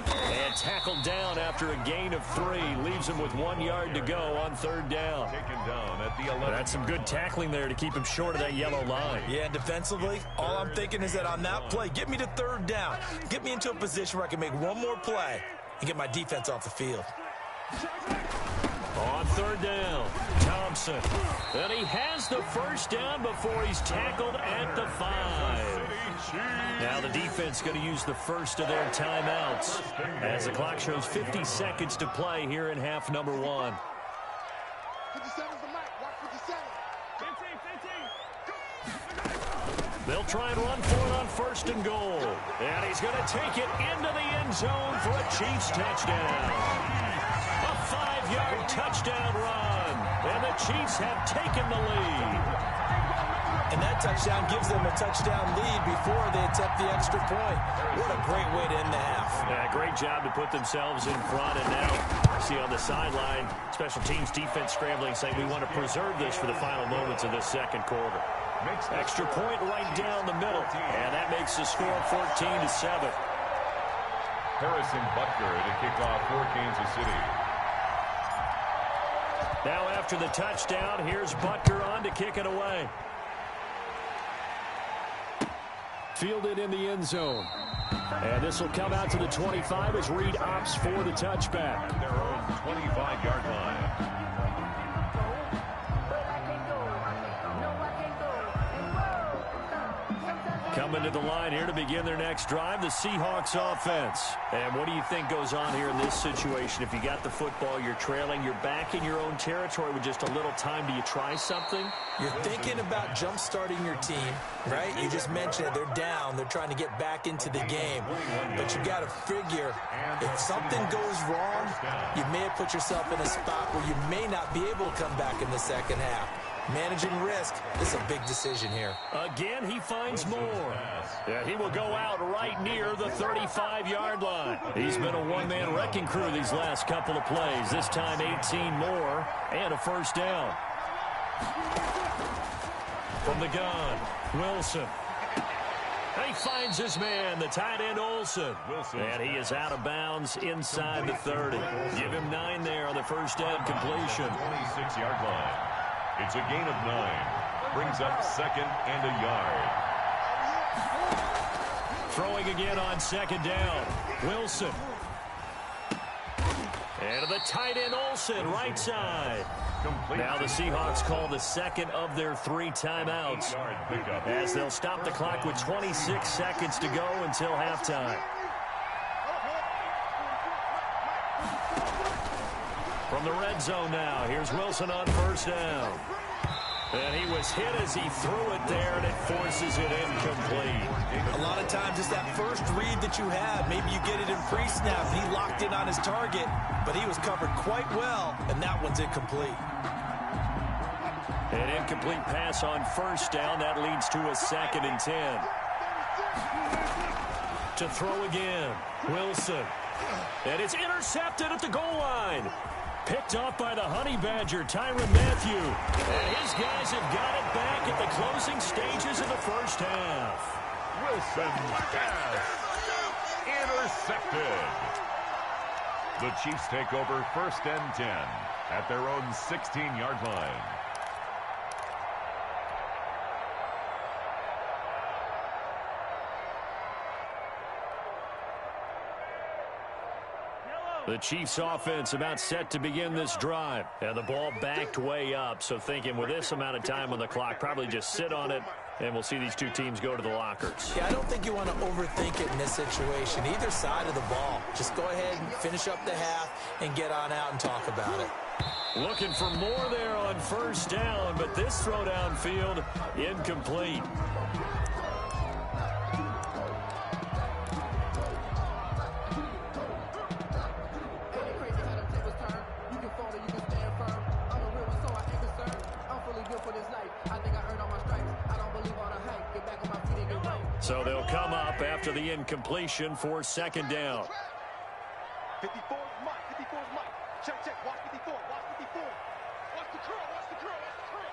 And tackled down after a gain of 3. Leaves him with 1 yard to go on third down. Taken down at the 11. That's some good tackling there to keep him short of that yellow line. Yeah, and defensively, all I'm thinking is that on that play, get me to third down. Get me into a position where I can make one more play and get my defense off the field. On third down, Thompson. And he has the first down before he's tackled at the 5. Now the defense going to use the first of their timeouts as the clock shows 50 seconds to play here in half number 1. 57's the mic. Watch 57. 15. They'll try and run for it on first and goal. And he's going to take it into the end zone for a Chiefs touchdown. A 5-yard touchdown run. And the Chiefs have taken the lead. And that touchdown gives them a touchdown lead before they attempt the extra point. What a great way to end the half. Yeah, great job to put themselves in front. And now, see on the sideline, special teams defense scrambling, saying we want to preserve this for the final moments of this second quarter. Extra point right down the middle. And that makes the score 14-7. Harrison Butker to kick off for Kansas City. Now after the touchdown, here's Butker on to kick it away. Fielded in the end zone. And this will come out to the 25 as Reed opts for the touchback. At their own 25-yard line. Coming to the line here to begin their next drive, the Seahawks offense. And what do you think goes on here in this situation? If you got the football, you're trailing, you're back in your own territory with just a little time. Do you try something? You're thinking about jump-starting your team, right? You just mentioned it. They're down. They're trying to get back into the game. But you got to figure, if something goes wrong, you may have put yourself in a spot where you may not be able to come back in the second half. Managing risk is a big decision here. Again, he finds more. Yeah, he will go out right near the 35-yard line. He's been a one-man wrecking crew these last couple of plays. This time 18 more and a first down. From the gun, Wilson. He finds his man, the tight end Olsen. And he is out of bounds inside the 30. Give him 9 there on the first down completion. 26-yard line. It's a gain of 9. Brings up second and a yard. Throwing again on second down. Wilson. And to the tight end Olsen, right side. Now the Seahawks call the second of their 3 timeouts as they'll stop the clock with 26 seconds to go until halftime. From the red zone now, here's Wilson on first down. And he was hit as he threw it there, and it forces it incomplete. A lot of times it's that first read that you have. Maybe you get it in pre-snap, and he locked in on his target, but he was covered quite well, and that one's incomplete. An incomplete pass on first down. That leads to a 2nd and 10. To throw again, Wilson. And it's intercepted at the goal line. Picked off by the Honey Badger, Tyrann Mathieu. And his guys have got it back at the closing stages of the first half. Wilson's pass intercepted. The Chiefs take over 1st and 10 at their own 16-yard line. The Chiefs offense about set to begin this drive. And the ball backed way up. So thinking with this amount of time on the clock, probably just sit on it, and we'll see these two teams go to the lockers. Yeah, I don't think you want to overthink it in this situation. Either side of the ball. Just go ahead and finish up the half and get on out and talk about it. Looking for more there on 1st down, but this throw downfield incomplete. So they'll come up after the incompletion for 2nd down. 54 is Mike. 54 is Mike. Check, check. Watch 54. Watch 54. Watch the curl. Watch the curl. Watch the curl.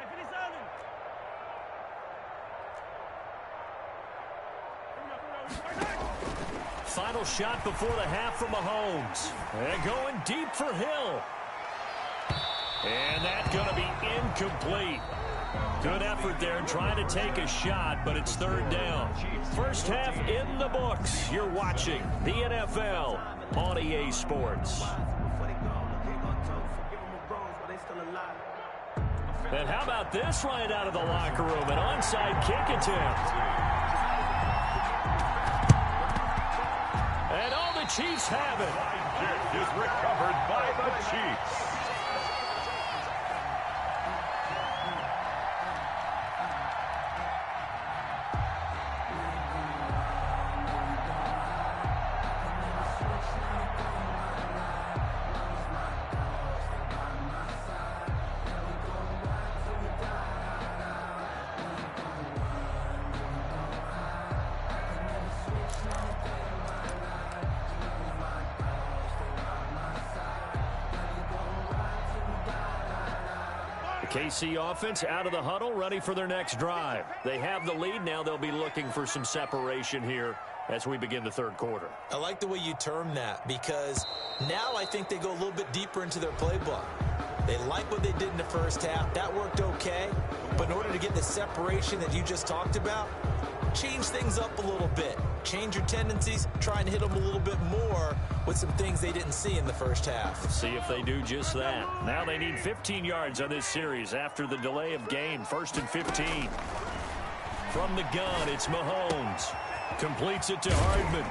Hey, finish Allen. Final shot before the half from Mahomes. And going deep for Hill. And that's going to be incomplete. Good effort there trying to take a shot, but it's 3rd down. First half in the books. You're watching the NFL on EA Sports. And how about this right out of the locker room? An onside kick attempt. And all the Chiefs have it. Kick is recovered by the Chiefs. KC offense out of the huddle, ready for their next drive. They have the lead. Now they'll be looking for some separation here as we begin the 3rd quarter. I like the way you term that, because now I think they go a little bit deeper into their playbook. They like what they did in the first half. That worked okay. But in order to get the separation that you just talked about, change things up a little bit. Change your tendencies. Try and hit them a little bit more with some things they didn't see in the first half. See if they do just that. Now they need 15 yards on this series after the delay of game. 1st and 15. From the gun, it's Mahomes. Completes it to Hardman.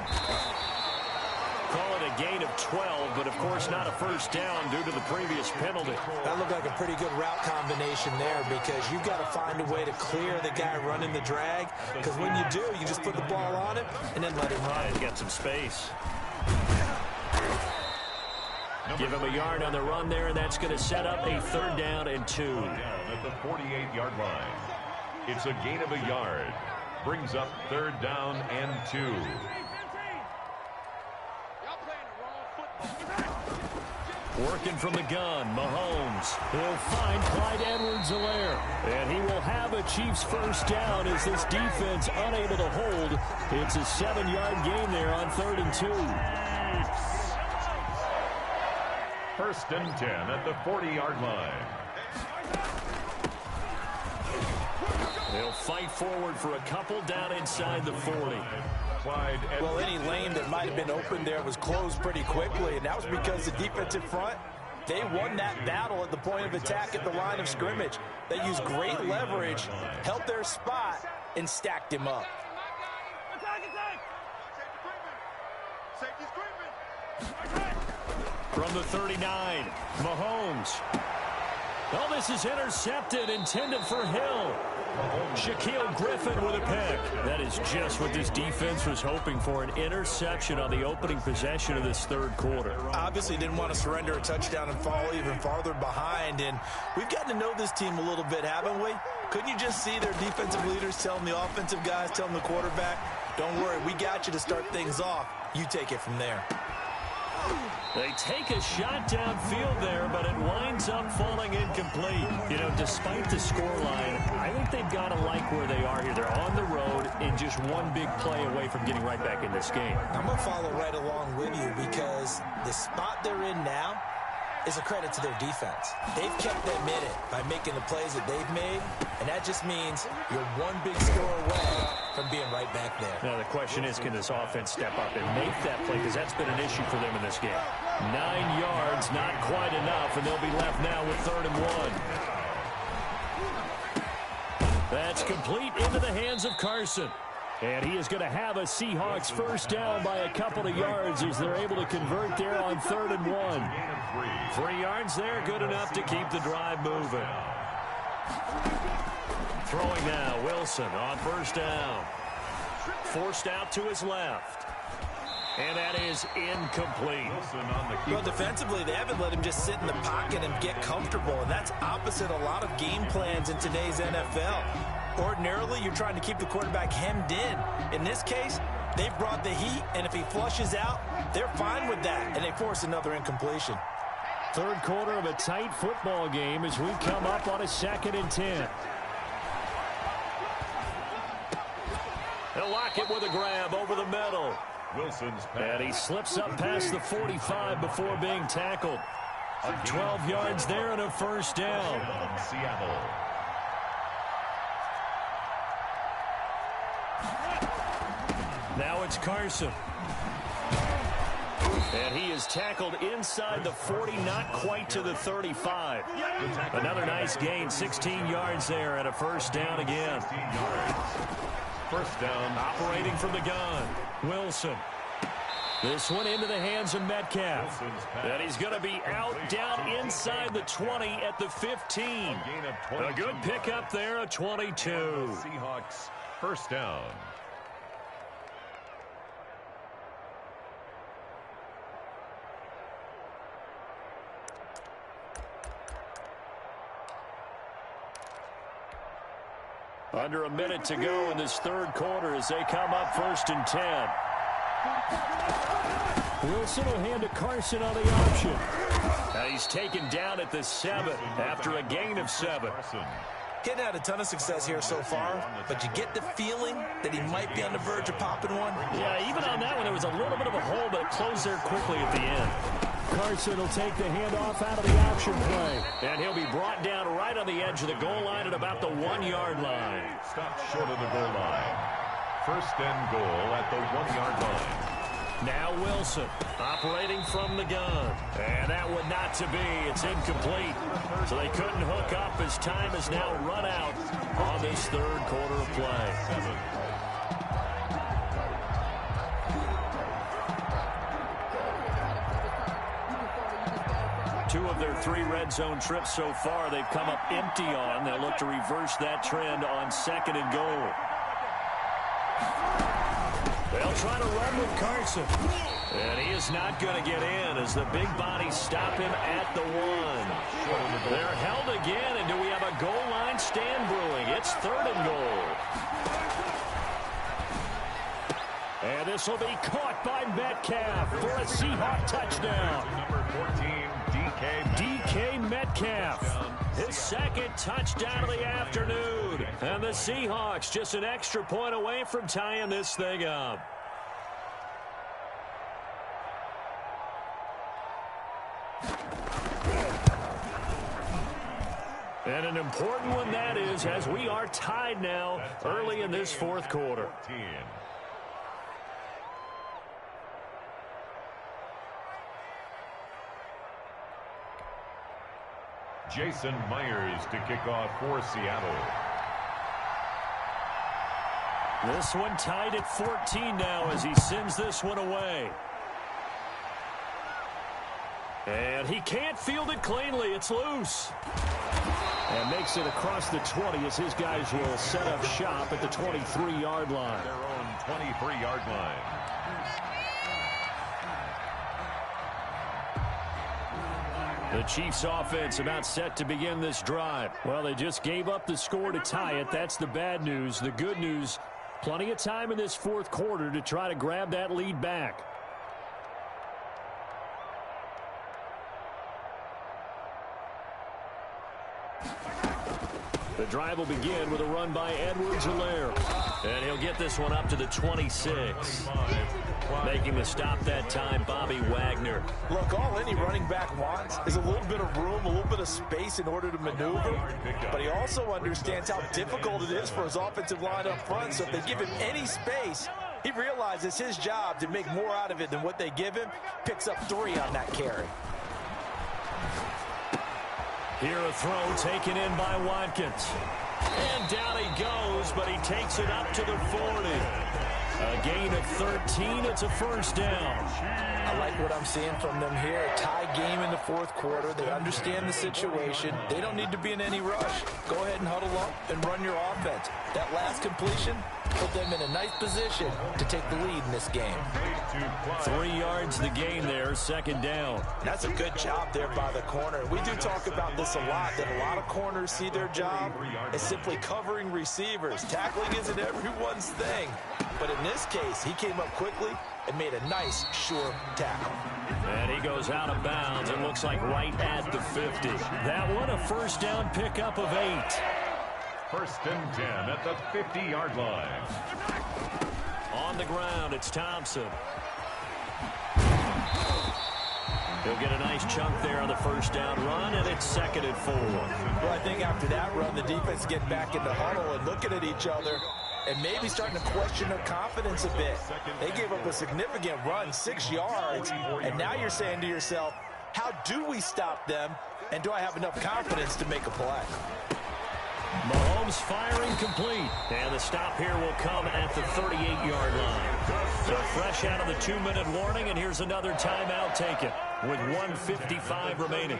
Call it a gain of 12, but of course not a first down due to the previous penalty. That looked like a pretty good route combination there, because you've got to find a way to clear the guy running the drag, because when you do, you just put the ball on him and then let him run. He's got some space. Give him a yard on the run there, and that's going to set up a 3rd down and 2. Down at the 48-yard line. It's a gain of a yard. Brings up 3rd down and 2. Working from the gun, Mahomes. He'll find Clyde Edwards-Helaire. And he will have a Chiefs first down as this defense unable to hold. It's a 7-yard gain there on 3rd and 2. 1st and 10 at the 40-yard line. They'll fight forward for a couple down inside the 40. Well, any lane that might have been open there was closed pretty quickly, and that was because the defensive front, they won that battle at the point of attack at the line of scrimmage. They used great leverage, held their spot, and stacked him up. From the 39, Mahomes. Oh, this is intercepted, intended for Hill. Mahomes Shaquille Griffin with a pick. That is just what this defense was hoping for, an interception on the opening possession of this third quarter. Obviously didn't want to surrender a touchdown and fall even farther behind, and we've gotten to know this team a little bit, haven't we? Couldn't you just see their defensive leaders telling the offensive guys, telling the quarterback, don't worry, we got you to start things off. You take it from there. They take a shot downfield there, but it winds up falling incomplete. You know, despite the scoreline, I think they've got to like where they are here. They're on the road and just one big play away from getting right back in this game. I'm going to follow right along with you because the spot they're in now is a credit to their defense. They've kept them in it by making the plays that they've made, and that just means you're one big score away from being right back there. Now, the question is, can this offense step up and make that play? Because that's been an issue for them in this game. 9 yards, not quite enough, and they'll be left now with 3rd and 1. That's complete into the hands of Carson. And he is going to have a Seahawks first down by a couple of yards as they're able to convert there on 3rd and 1. 3 yards there, good enough to keep the drive moving. Throwing now, Wilson on first down. Forced out to his left. And that is incomplete. Well, defensively, they haven't let him just sit in the pocket and get comfortable, and that's opposite a lot of game plans in today's NFL. Ordinarily, you're trying to keep the quarterback hemmed in. In this case, they've brought the heat, and if he flushes out, they're fine with that, and they force another incompletion. Third quarter of a tight football game as we come up on a 2nd and 10. They'll lock it with a grab over the middle. Wilson's pass. And he slips up past the 45 before being tackled. 12 yards there and a first down. Seattle. Now it's Carson. And he is tackled inside the 40, not quite to the 35. Another nice gain, 16 yards there and a first down again. First down. Operating from the gun, Wilson. This one into the hands of Metcalf. And he's going to be out down inside the 20 at the 15. A good pickup there, a 22. Seahawks first down. Under a minute to go in this third quarter as they come up 1st and 10. Wilson will hand to Carson on the option. Now he's taken down at the 7 after a gain of 7. Getting had a ton of success here so far, but you get the feeling that he might be on the verge of popping one. Yeah, even on that one, there was a little bit of a hole, but it closed there quickly at the end. Carson will take the handoff out of the option play. And he'll be brought down right on the edge of the goal line at about the 1-yard line. Stopped short of the goal line. First and goal at the 1-yard line. Now Wilson operating from the gun. And that one not to be. It's incomplete. So they couldn't hook up as time has now run out on this third quarter of play. 2 of their 3 red zone trips so far they've come up empty on. They'll look to reverse that trend on 2nd and goal. They'll try to run with Carson. And he is not going to get in as the big bodies stop him at the 1. They're held again, and do we have a goal line stand brewing? It's 3rd and goal. And this will be caught by Metcalf for a Seahawk touchdown. Number 14, DK Metcalf. His 2nd touchdown of the afternoon. And the Seahawks just an extra point away from tying this thing up. And an important one that is, as we are tied now early in this fourth quarter. Jason Myers to kick off for Seattle. This one tied at 14 now as he sends this one away. And he can't field it cleanly. It's loose. And makes it across the 20 as his guys will set up shop at the 23-yard line. Their own 23-yard line. The Chiefs offense about set to begin this drive. Well, they just gave up the score to tie it. That's the bad news. The good news, plenty of time in this fourth quarter to try to grab that lead back. The drive will begin with a run by Edwards-Helaire. And he'll get this one up to the 26. Making the stop that time, Bobby Wagner. Look, all any running back wants is a little bit of room, a little bit of space in order to maneuver. But he also understands how difficult it is for his offensive line up front. So if they give him any space, he realizes his job to make more out of it than what they give him. Picks up 3 on that carry. Here a throw taken in by Watkins. And down he goes, but he takes it up to the 40. A gain of 13. It's a first down. I like what I'm seeing from them here. A tie game in the fourth quarter. They understand the situation. They don't need to be in any rush. Go ahead and huddle up and run your offense. That last completion put them in a nice position to take the lead in this game. 3 yards the gain there, second down. That's a good job there by the corner. We do talk about this a lot, that a lot of corners see their job as simply covering receivers. Tackling isn't everyone's thing. But in this case, he came up quickly and made a nice, sure tackle. And he goes out of bounds. It looks like right at the 50. That one a first down pickup of 8. First and 10 at the 50-yard line. On the ground, it's Thompson. He'll get a nice chunk there on the first down run, and it's second and 4. Well, I think after that run, the defense get back in the huddle and looking at each other and maybe starting to question their confidence a bit. They gave up a significant run, 6 yards, and now you're saying to yourself, how do we stop them, and do I have enough confidence to make a play? Mahomes firing complete. And the stop here will come at the 38-yard line. So fresh out of the 2-minute warning, and here's another timeout taken with 1:55 remaining.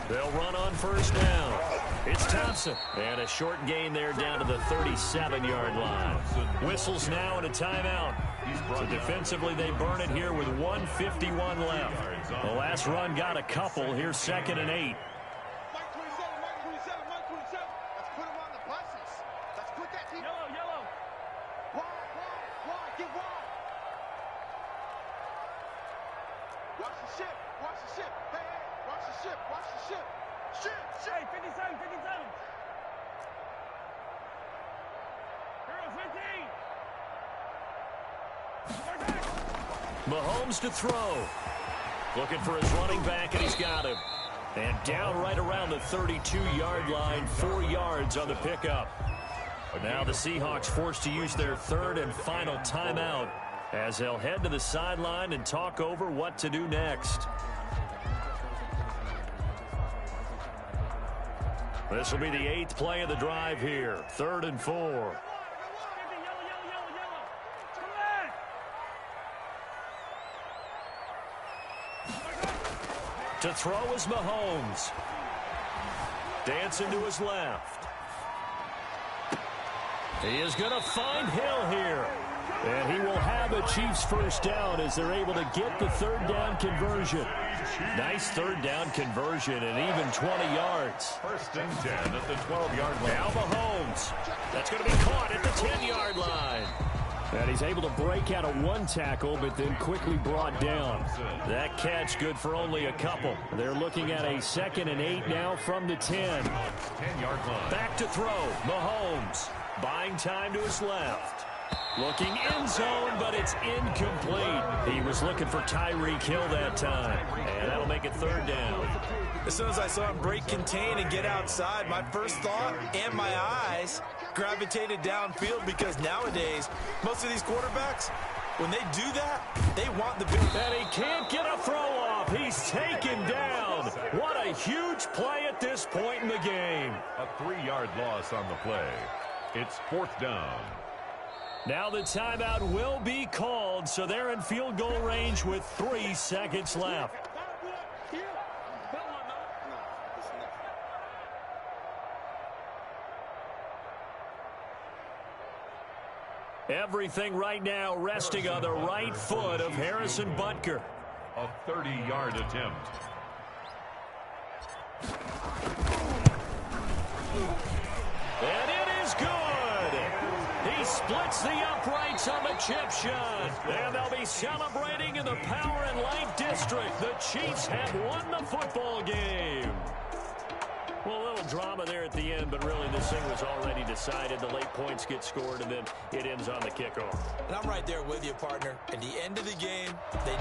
They'll run on first down. It's Thompson. And a short gain there down to the 37-yard line. Whistles now and a timeout. So defensively, they burn it here with 1:51 left. The last run got a couple. Here's second and 8. Mike 27, Mike 27, Mike 27. Let's put him on the buses. Let's put that team. Yellow, yellow. Wide, get wide. Watch the ship, watch the ship. Hey, watch the ship, watch the ship. Ship. 57, 57. Hero 15. Mahomes to throw. Looking for his running back, and he's got him. And down right around the 32-yard line, 4 yards on the pickup. Now the Seahawks forced to use their third and final timeout as they'll head to the sideline and talk over what to do next. This will be the 8th play of the drive here. 3rd and 4. To throw is Mahomes. Dancing to his left. He is going to find Hill here. And he will have a Chiefs first down as they're able to get the third down conversion. Nice third down conversion and even 20 yards. First and 10 at the 12-yard line. Now Mahomes. That's going to be caught at the 10-yard line. And he's able to break out of one tackle, but then quickly brought down. That catch good for only a couple. They're looking at a 2nd and 8 now from the 10. 10-yard line. Back to throw. Mahomes buying time to his left. Looking end zone, but it's incomplete. He was looking for Tyreek Hill that time. And that'll make it third down. As soon as I saw him break contain and get outside, my first thought and my eyes gravitated downfield, because nowadays, most of these quarterbacks, when they do that, they want the big. And he can't get a throw off. He's taken down. What a huge play at this point in the game. A 3-yard loss on the play. It's 4th down. Now the timeout will be called, so they're in field goal range with 3 seconds left. Everything right now resting on the right foot of Harrison Butker. A 30-yard attempt. And it is good. He splits the uprights on the chip shot. And they'll be celebrating in the Power and Light District. The Chiefs have won the football game. Well, a little drama there at the end, but really this thing was already decided. The late points get scored, and then it ends on the kickoff. And I'm right there with you, partner. At the end of the game, they...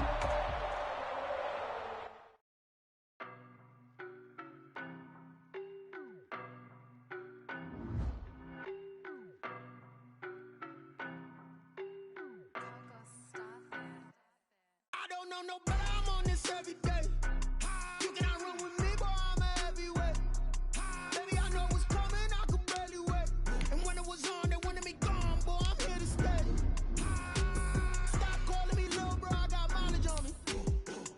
I don't know no better, I'm on this every day. You cannot run with me, boy, I'm a heavyweight. Baby, I know what's coming, I could barely wait. And when it was on, they wanted me gone, boy, I'm here to stay. Stop calling me little bro, I got mileage on me.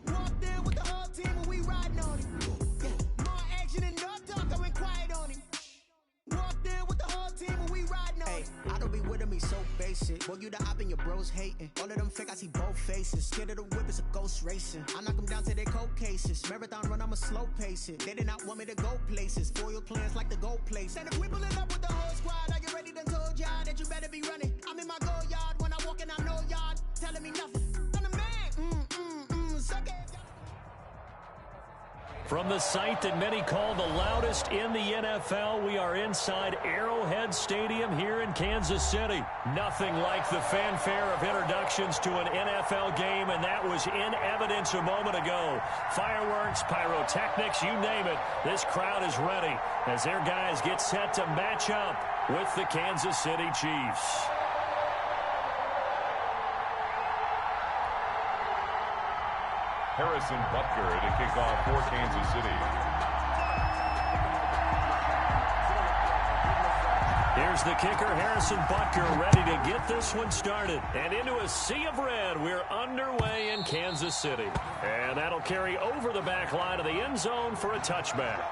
Walked in with the whole team and we riding on him. Yeah, more action and no talk, I went quiet on him. Walked in with the whole team and we riding on him. I don't be with him, he's so basic. Boy, you the op and your bros hating. All of them fake, I see both faces. Scared of the whip, it's a ghost racing. I knock them down to their cold cases. Marathon run, I'ma slow pace it. They did not want me to go places. Foil plans like the gold place. And if we pulling up with the whole squad, I get ready to told y'all that you better be running. I'm in my go yard, when I walk in, I know y'all telling me nothing. I'm the man, suck it. From the site that many call the loudest in the NFL, we are inside Arrowhead Stadium here in Kansas City. Nothing like the fanfare of introductions to an NFL game, and that was in evidence a moment ago. Fireworks, pyrotechnics, you name it. This crowd is ready as their guys get set to match up with the Kansas City Chiefs. Harrison Butker at a kickoff for Kansas City. Here's the kicker, Harrison Butker, ready to get this one started. And into a sea of red, we're underway in Kansas City. And that'll carry over the back line of the end zone for a touchback.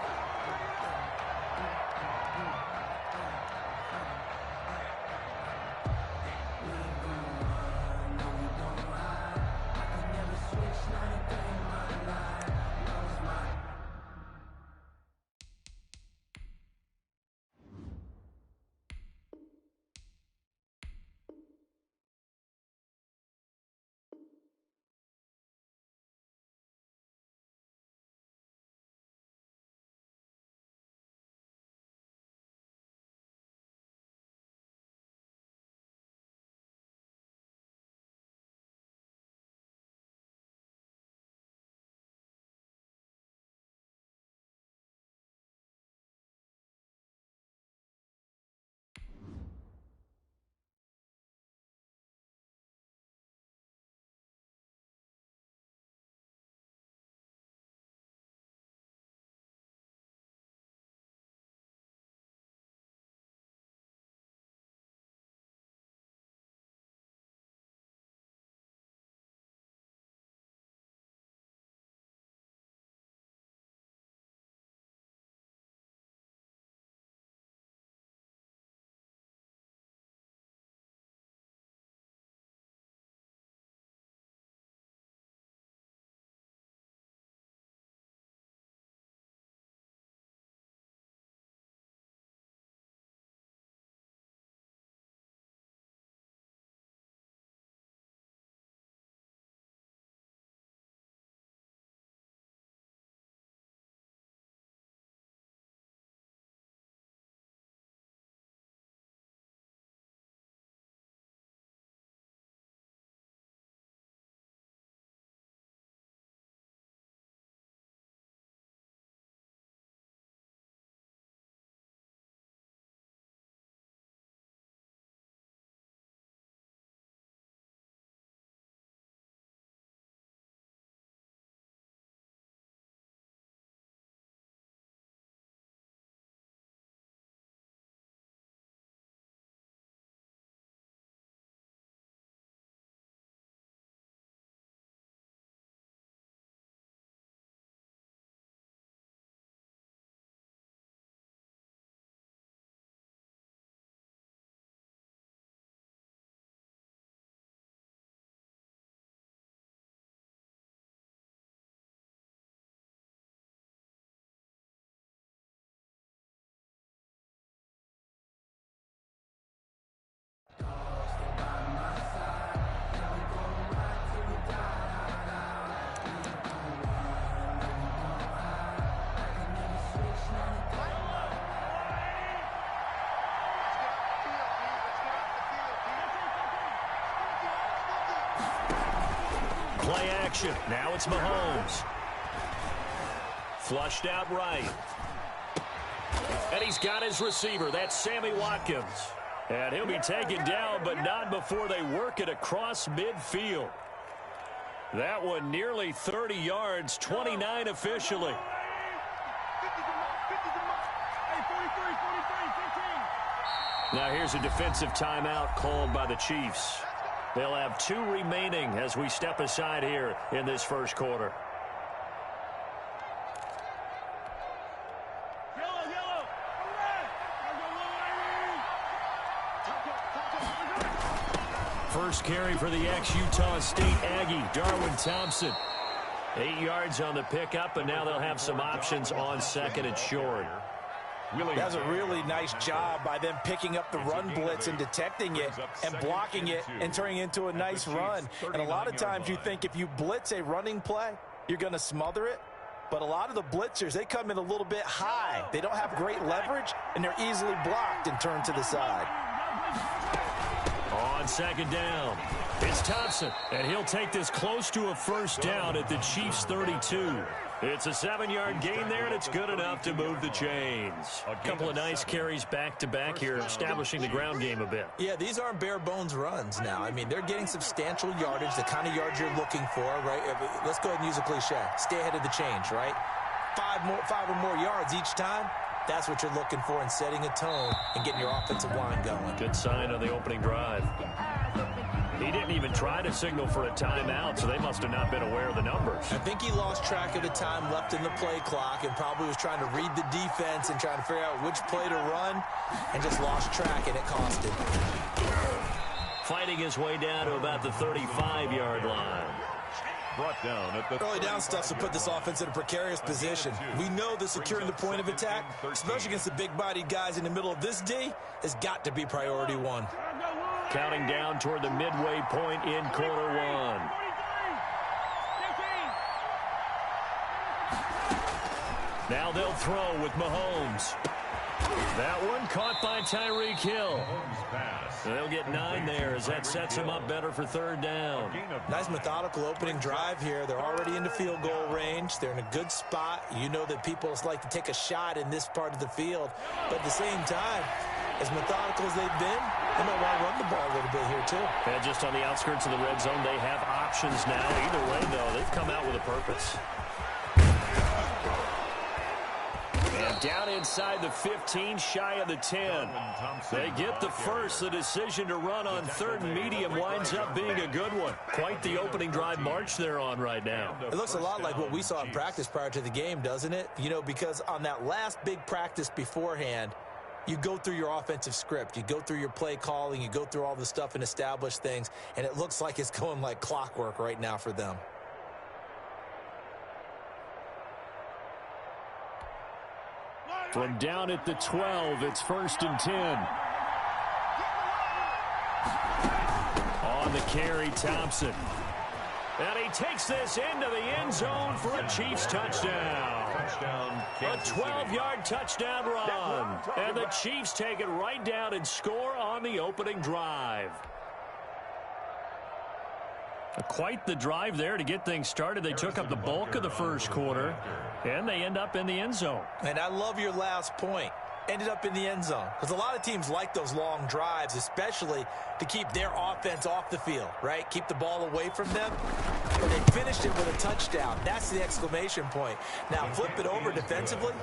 action. Now it's Mahomes. Flushed out right. And he's got his receiver. That's Sammy Watkins. And he'll be taken down, but not before they work it across midfield. That one nearly 30 yards, 29 officially. Now here's a defensive timeout called by the Chiefs. They'll have 2 remaining as we step aside here in this first quarter. First carry for the ex-Utah State Aggie, Darwin Thompson. 8 yards on the pickup, and now they'll have some options on second and short. That's a really nice job by them picking up the run blitz and detecting it and blocking it and turning it into a nice run. And a lot of times you think if you blitz a running play, you're going to smother it. But a lot of the blitzers, they come in a little bit high. They don't have great leverage, and they're easily blocked and turned to the side. On second down, it's Thompson, and he'll take this close to a first down at the Chiefs' 32. It's a 7-yard gain there, and it's good enough to move the chains. A couple of nice carries back-to-back here, establishing the ground game a bit. Yeah, these aren't bare-bones runs now. I mean, they're getting substantial yardage, the kind of yards you're looking for, right? Let's go ahead and use a cliche. Stay ahead of the change, right? 5 or more yards each time. That's what you're looking for in setting a tone and getting your offensive line going. Good sign on the opening drive. He didn't even try to signal for a timeout, so they must have not been aware of the numbers. I think he lost track of the time left in the play clock and probably was trying to read the defense and trying to figure out which play to run and just lost track, and it cost him. Fighting his way down to about the 35-yard line. Brought down at the early down stuff to put this offense in a precarious position. We know that securing the point of attack, especially against the big-bodied guys in the middle of this D, has got to be priority one. Counting down toward the midway point in quarter one. Now they'll throw with Mahomes. That one caught by Tyreek Hill. They'll get 9 there as that sets him up better for third down. Nice methodical opening drive here. They're already into field goal range. They're in a good spot. You know that people like to take a shot in this part of the field. But at the same time, as methodical as they've been, they might want to run the ball a little bit here too. Yeah, just on the outskirts of the red zone, they have options now. Either way, though, they've come out with a purpose. And down inside the 15, shy of the 10. They get the first. The decision to run on third and medium winds up being a good one. Quite the opening drive march they're on right now. It looks a lot like what we saw in practice prior to the game, doesn't it? You know, because on that last big practice beforehand, you go through your offensive script. You go through your play calling. You go through all the stuff and establish things. And it looks like it's going like clockwork right now for them. From down at the 12, it's 1st and 10. On the carry, Thompson. And he takes this into the end zone for a Chiefs touchdown. A 12-yard touchdown run. And the Chiefs take it right down and score on the opening drive. Quite the drive there to get things started. They took up the bulk of the first quarter, and they end up in the end zone. And I love your last point. Ended up in the end zone. Because a lot of teams like those long drives, especially to keep their offense off the field, right? Keep the ball away from them. But they finished it with a touchdown. That's the exclamation point. Now, flip it over defensively.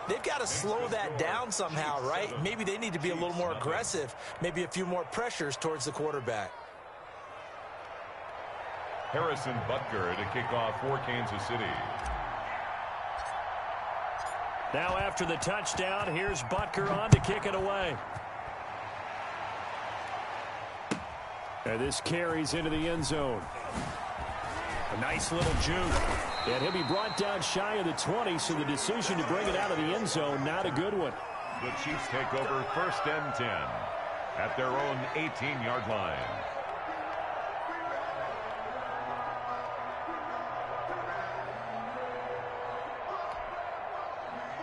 They've got to slow that down somehow, right? Maybe they need to be a little more aggressive. Maybe a few more pressures towards the quarterback. Harrison Butker to kick off for Kansas City. Now after the touchdown, here's Butker on to kick it away. And this carries into the end zone. A nice little juke. And he'll be brought down shy of the 20, so the decision to bring it out of the end zone, not a good one. The Chiefs take over 1st and 10 at their own 18-yard line.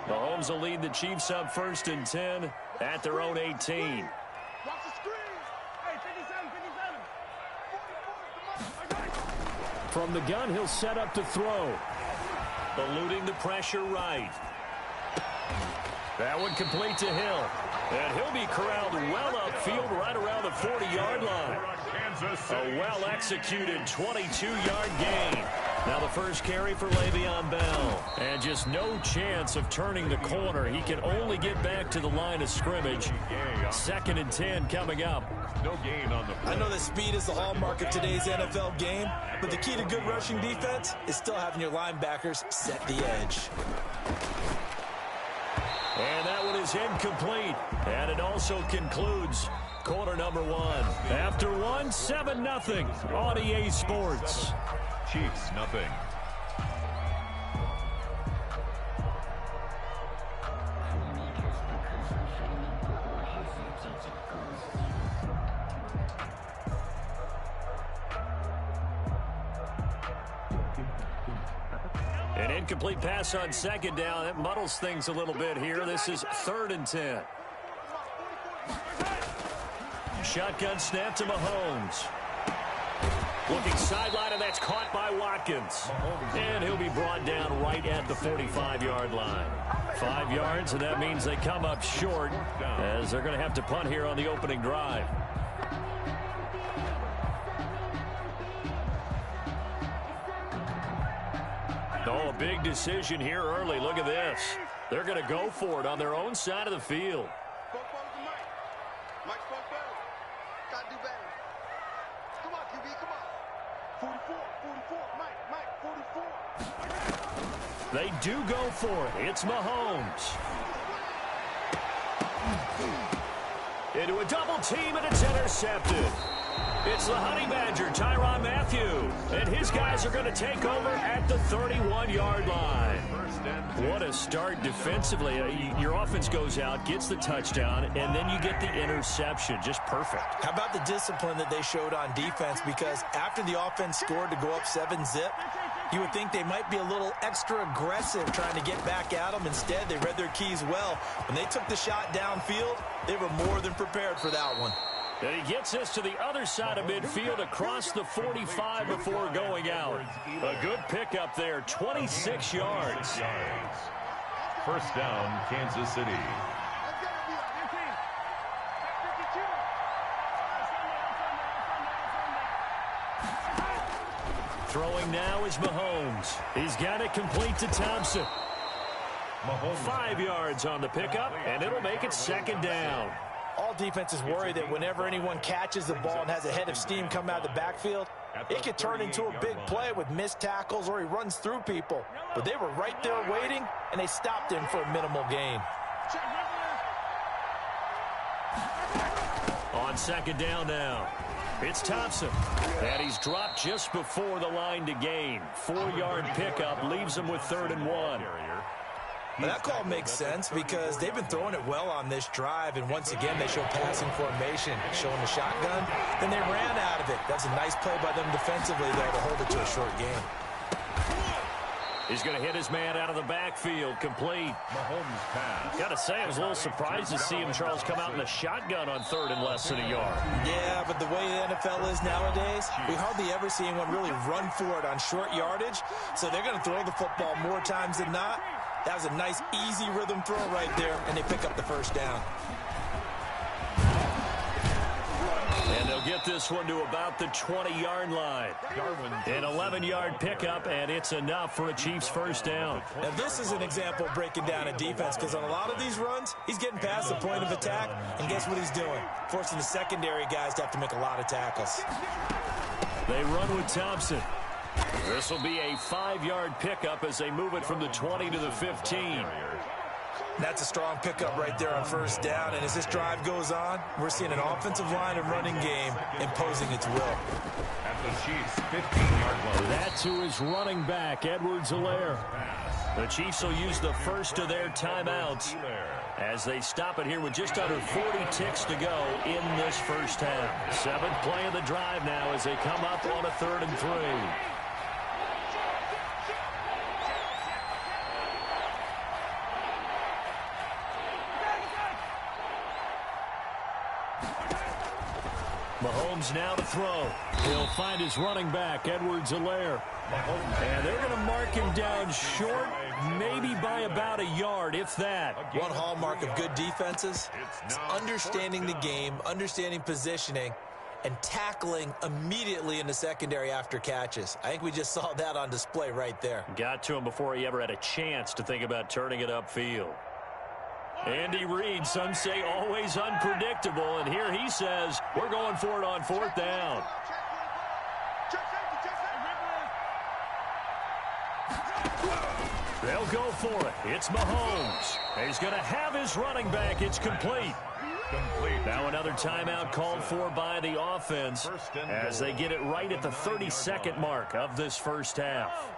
Mahomes will lead the Chiefs up 1st and 10 at their own 18. Watch the screen. Hey, 57, 57. 44 is the mark. From the gun, he'll set up to throw. Eluding the pressure right. That one complete to Hill. And he'll be corralled well upfield right around the 40-yard line. A well-executed 22-yard gain. Now the first carry for Le'Veon Bell. And just no chance of turning the corner. He can only get back to the line of scrimmage. 2nd and 10 coming up. No gain on the. I know that speed is the hallmark of today's NFL game, but the key to good rushing defense is still having your linebackers set the edge. And that one is incomplete. And it also concludes quarter number 1. After 1, 7-0 on EA Sports. Chiefs, nothing. An incomplete pass on 2nd down. That muddles things a little bit here. This is 3rd and 10. Shotgun snap to Mahomes. Looking sideline, and that's caught by Watkins. And he'll be brought down right at the 45-yard line. 5 yards, and that means they come up short as they're going to have to punt here on the opening drive. Oh, a big decision here early. Look at this. They're going to go for it on their own side of the field. Mike spoke better. Got to do better. Come on, QB, come on. 44, Mike, 44. They do go for it. It's Mahomes. Into a double team, and it's intercepted. It's the Honey Badger, Tyrann Mathieu. And his guys are going to take over at the 31-yard line. What a start defensively. Your offense goes out, gets the touchdown, and then you get the interception. Just perfect. How about the discipline that they showed on defense? Because after the offense scored to go up 7-zip, you would think they might be a little extra aggressive trying to get back at them. Instead, they read their keys well. When they took the shot downfield, they were more than prepared for that one. And he gets us to the other side of midfield across the 45 before going out. A good pickup there, 26 yards. First down, Kansas City. Throwing now is Mahomes. He's got it complete to Thompson. 5 yards on the pickup, and it'll make it 2nd down. All defenses worry that whenever anyone catches the ball and has a head of steam come out of the backfield, it could turn into a big play with missed tackles or he runs through people. But they were right there waiting, and they stopped him for a minimal gain. On 2nd down now, it's Thompson. And he's dropped just before the line to gain. 4-yard pickup leaves him with 3rd and 1. Now that call makes sense because they've been throwing it well on this drive, and once again they show passing formation, showing the shotgun. Then they ran out of it. That's a nice play by them defensively, though, to hold it to a short gain. He's going to hit his man out of the backfield, complete. Mahomes pass. Got to say, I was a little surprised to see him, Charles, come out in the shotgun on 3rd and less than a yard. Yeah, but the way the NFL is nowadays, we hardly ever see anyone really run for it on short yardage, so they're going to throw the football more times than not. That was a nice, easy rhythm throw right there, and they pick up the first down. And they'll get this one to about the 20-yard line. An 11-yard pickup, and it's enough for a Chiefs first down. Now, this is an example of breaking down a defense, because on a lot of these runs, he's getting past the point of attack, and guess what he's doing? Forcing the secondary guys to have to make a lot of tackles. They run with Thompson. This will be a 5-yard pickup as they move it from the 20 to the 15. That's a strong pickup right there on first down, and as this drive goes on, we're seeing an offensive line and running game imposing its will. At the Chiefs' 15-yard line. That's who is running back, Edwards-Helaire. The Chiefs will use the first of their timeouts as they stop it here with just under 40 ticks to go in this first half. 7th play of the drive now as they come up on a 3rd and 3. Mahomes now to throw. He'll find his running back, Edwards-Helaire. And they're going to mark him down short, maybe by about a yard, if that. One hallmark of good defenses is understanding the game, understanding positioning, and tackling immediately in the secondary after catches. I think we just saw that on display right there. Got to him before he ever had a chance to think about turning it upfield. Andy Reid, some say always unpredictable, and here he says we're going for it on 4th down. They'll go for it. It's Mahomes. He's going to have his running back. It's complete. Now another timeout called for by the offense as they get it right at the 32nd mark of this first half.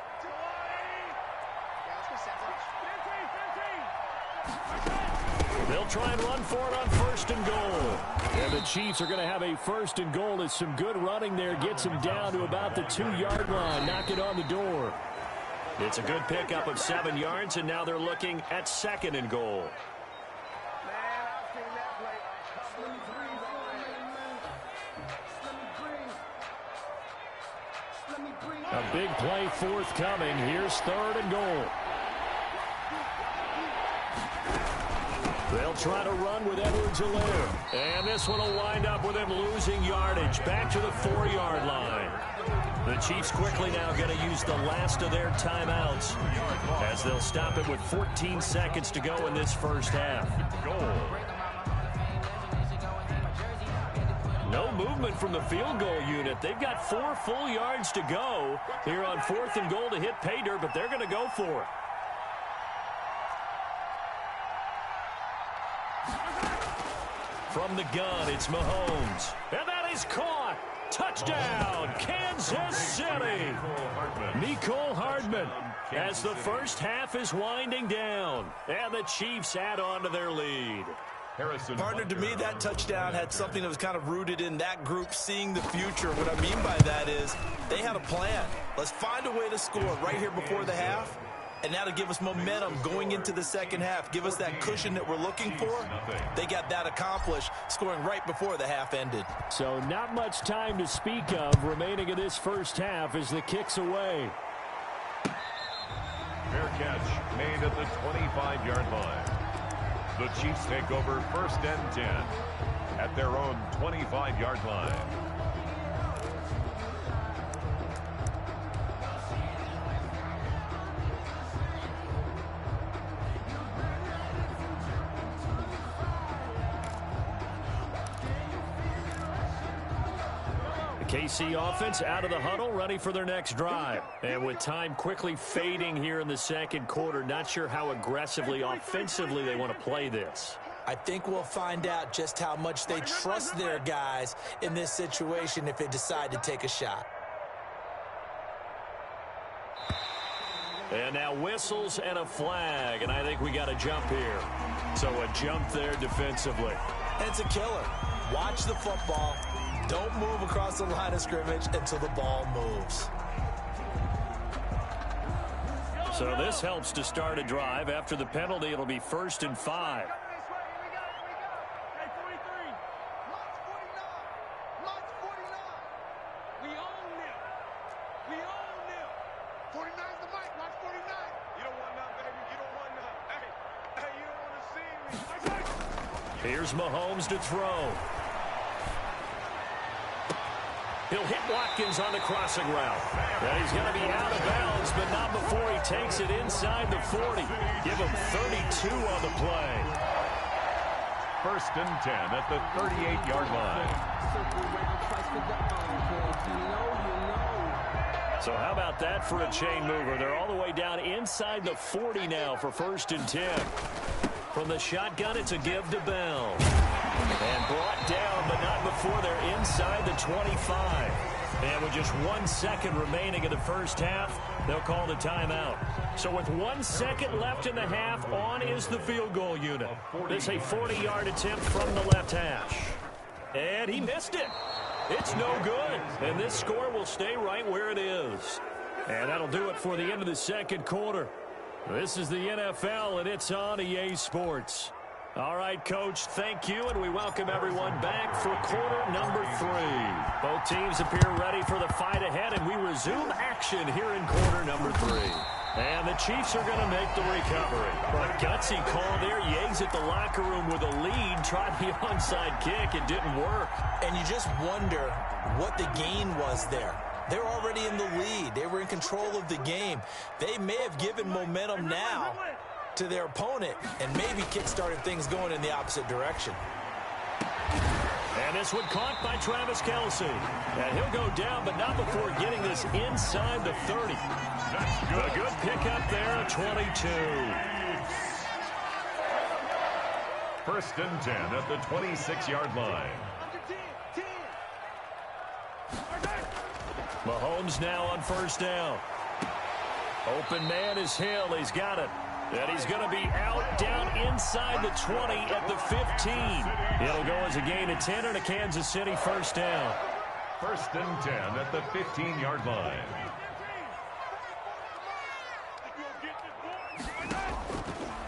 They'll try and run for it on 1st and goal. And the Chiefs are going to have a 1st and goal. It's some good running there. Gets him down to about the 2-yard line. Knock it on the door. It's a good pickup of 7 yards, and now they're looking at 2nd and goal. A big play forthcoming. Here's 3rd and goal. They'll try to run with Edwards-Helaire. And this one will wind up with him losing yardage back to the 4-yard line. The Chiefs quickly now going to use the last of their timeouts as they'll stop it with 14 seconds to go in this first half. No movement from the field goal unit. They've got 4 full yards to go here on 4th and goal to hit pay dirt, but they're going to go for it. From the gun, it's Mahomes. And that is caught. Touchdown, Kansas City. Mecole Hardman as the first half is winding down. And the Chiefs add on to their lead. Partner, to me, that touchdown had something that was kind of rooted in that group seeing the future. What I mean by that is they had a plan. Let's find a way to score right here before the half. And now to give us momentum going into the second half, give us that cushion that we're looking for. They got that accomplished, scoring right before the half ended. So not much time to speak of remaining in this first half as the kick's away. Fair catch made at the 25-yard line. The Chiefs take over 1st and 10 at their own 25-yard line. KC offense out of the huddle, ready for their next drive. And with time quickly fading here in the second quarter, not sure how aggressively, offensively they want to play this. I think we'll find out just how much they trust their guys in this situation if they decide to take a shot. And now whistles and a flag, and I think we got a jump here. So a jump there defensively. And it's a killer. Watch the football. Don't move across the line of scrimmage until the ball moves. So this helps to start a drive. After the penalty, it'll be 1st and 5. Here's Mahomes to throw. He'll hit Watkins on the crossing route. And he's going to be out of bounds, but not before he takes it inside the 40. Give him 32 on the play. 1st and 10 at the 38-yard line. So how about that for a chain mover? They're all the way down inside the 40 now for 1st and 10. From the shotgun, it's a give to Bell. And brought down, but not before they're inside the 25. And with just 1 second remaining in the first half, they'll call the timeout. So with 1 second left in the half, on is the field goal unit. This a 40-yard attempt from the left hash. And he missed it. It's no good. And this score will stay right where it is. And that'll do it for the end of the second quarter. This is the NFL, and it's on EA Sports. All right, Coach, thank you, and we welcome everyone back for quarter number 3. Both teams appear ready for the fight ahead, and we resume action here in quarter number 3. And the Chiefs are going to make the recovery. But gutsy call there. You exit the locker room with a lead, tried the onside kick. It didn't work. And you just wonder what the gain was there. They're already in the lead. They were in control of the game. They may have given momentum now to their opponent and maybe kick-started things going in the opposite direction. And this one caught by Travis Kelce. And he'll go down, but not before getting this inside the 30. A good pickup there, 22. First and 10 at the 26-yard line. Mahomes now on first down. Open man is Hill. He's got it. And he's going to be out down inside the 20 at the 15. It'll go as a gain of 10 and a Kansas City first down. First and 10 at the 15-yard line.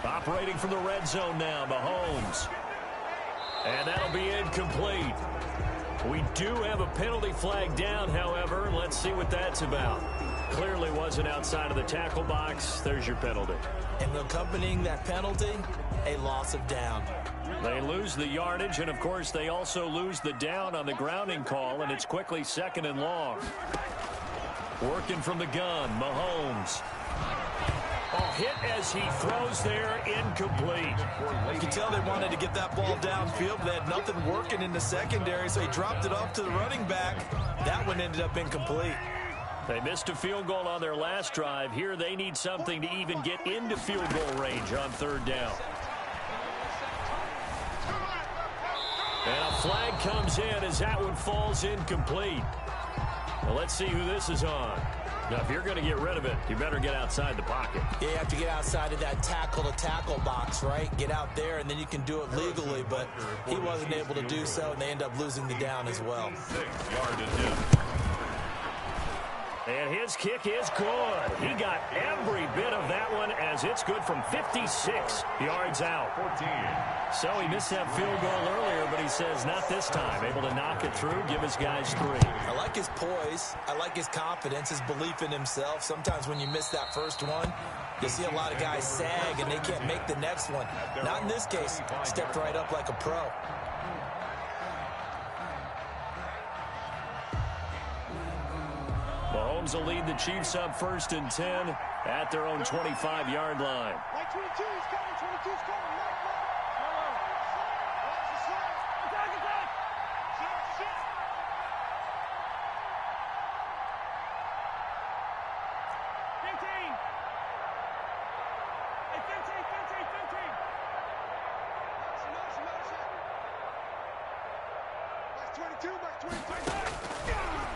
Operating from the red zone now, Mahomes. And that'll be incomplete. We do have a penalty flag down, however. Let's see what that's about. Clearly wasn't outside of the tackle box. There's your penalty. And accompanying that penalty, a loss of down. They lose the yardage, and, of course, they also lose the down on the grounding call, and it's quickly second and long. Working from the gun, Mahomes. Oh, hit as he throws there, incomplete. You can tell they wanted to get that ball downfield, but they had nothing working in the secondary, so he dropped it off to the running back. That one ended up incomplete. They missed a field goal on their last drive. Here they need something to even get into field goal range on third down. And a flag comes in as that one falls incomplete. Well, let's see who this is on. Now, if you're going to get rid of it, you better get outside the pocket. Yeah, you have to get outside of that tackle-to-tackle box, right? Get out there, and then you can do it legally, but he wasn't able to do so, and they end up losing the down as well. 6-yard attempt. And his kick is good. He got every bit of that one as it's good from 56 yards out. 14. So he missed that field goal earlier, but he says not this time. Able to knock it through, give his guys 3. I like his poise. I like his confidence, his belief in himself. Sometimes when you miss that first one, you see a lot of guys sag and they can't make the next one. Not in this case. Stepped right up like a pro. Mahomes will lead the Chiefs up first and 10 at their own 25-yard line. Like 22's coming, 22's coming.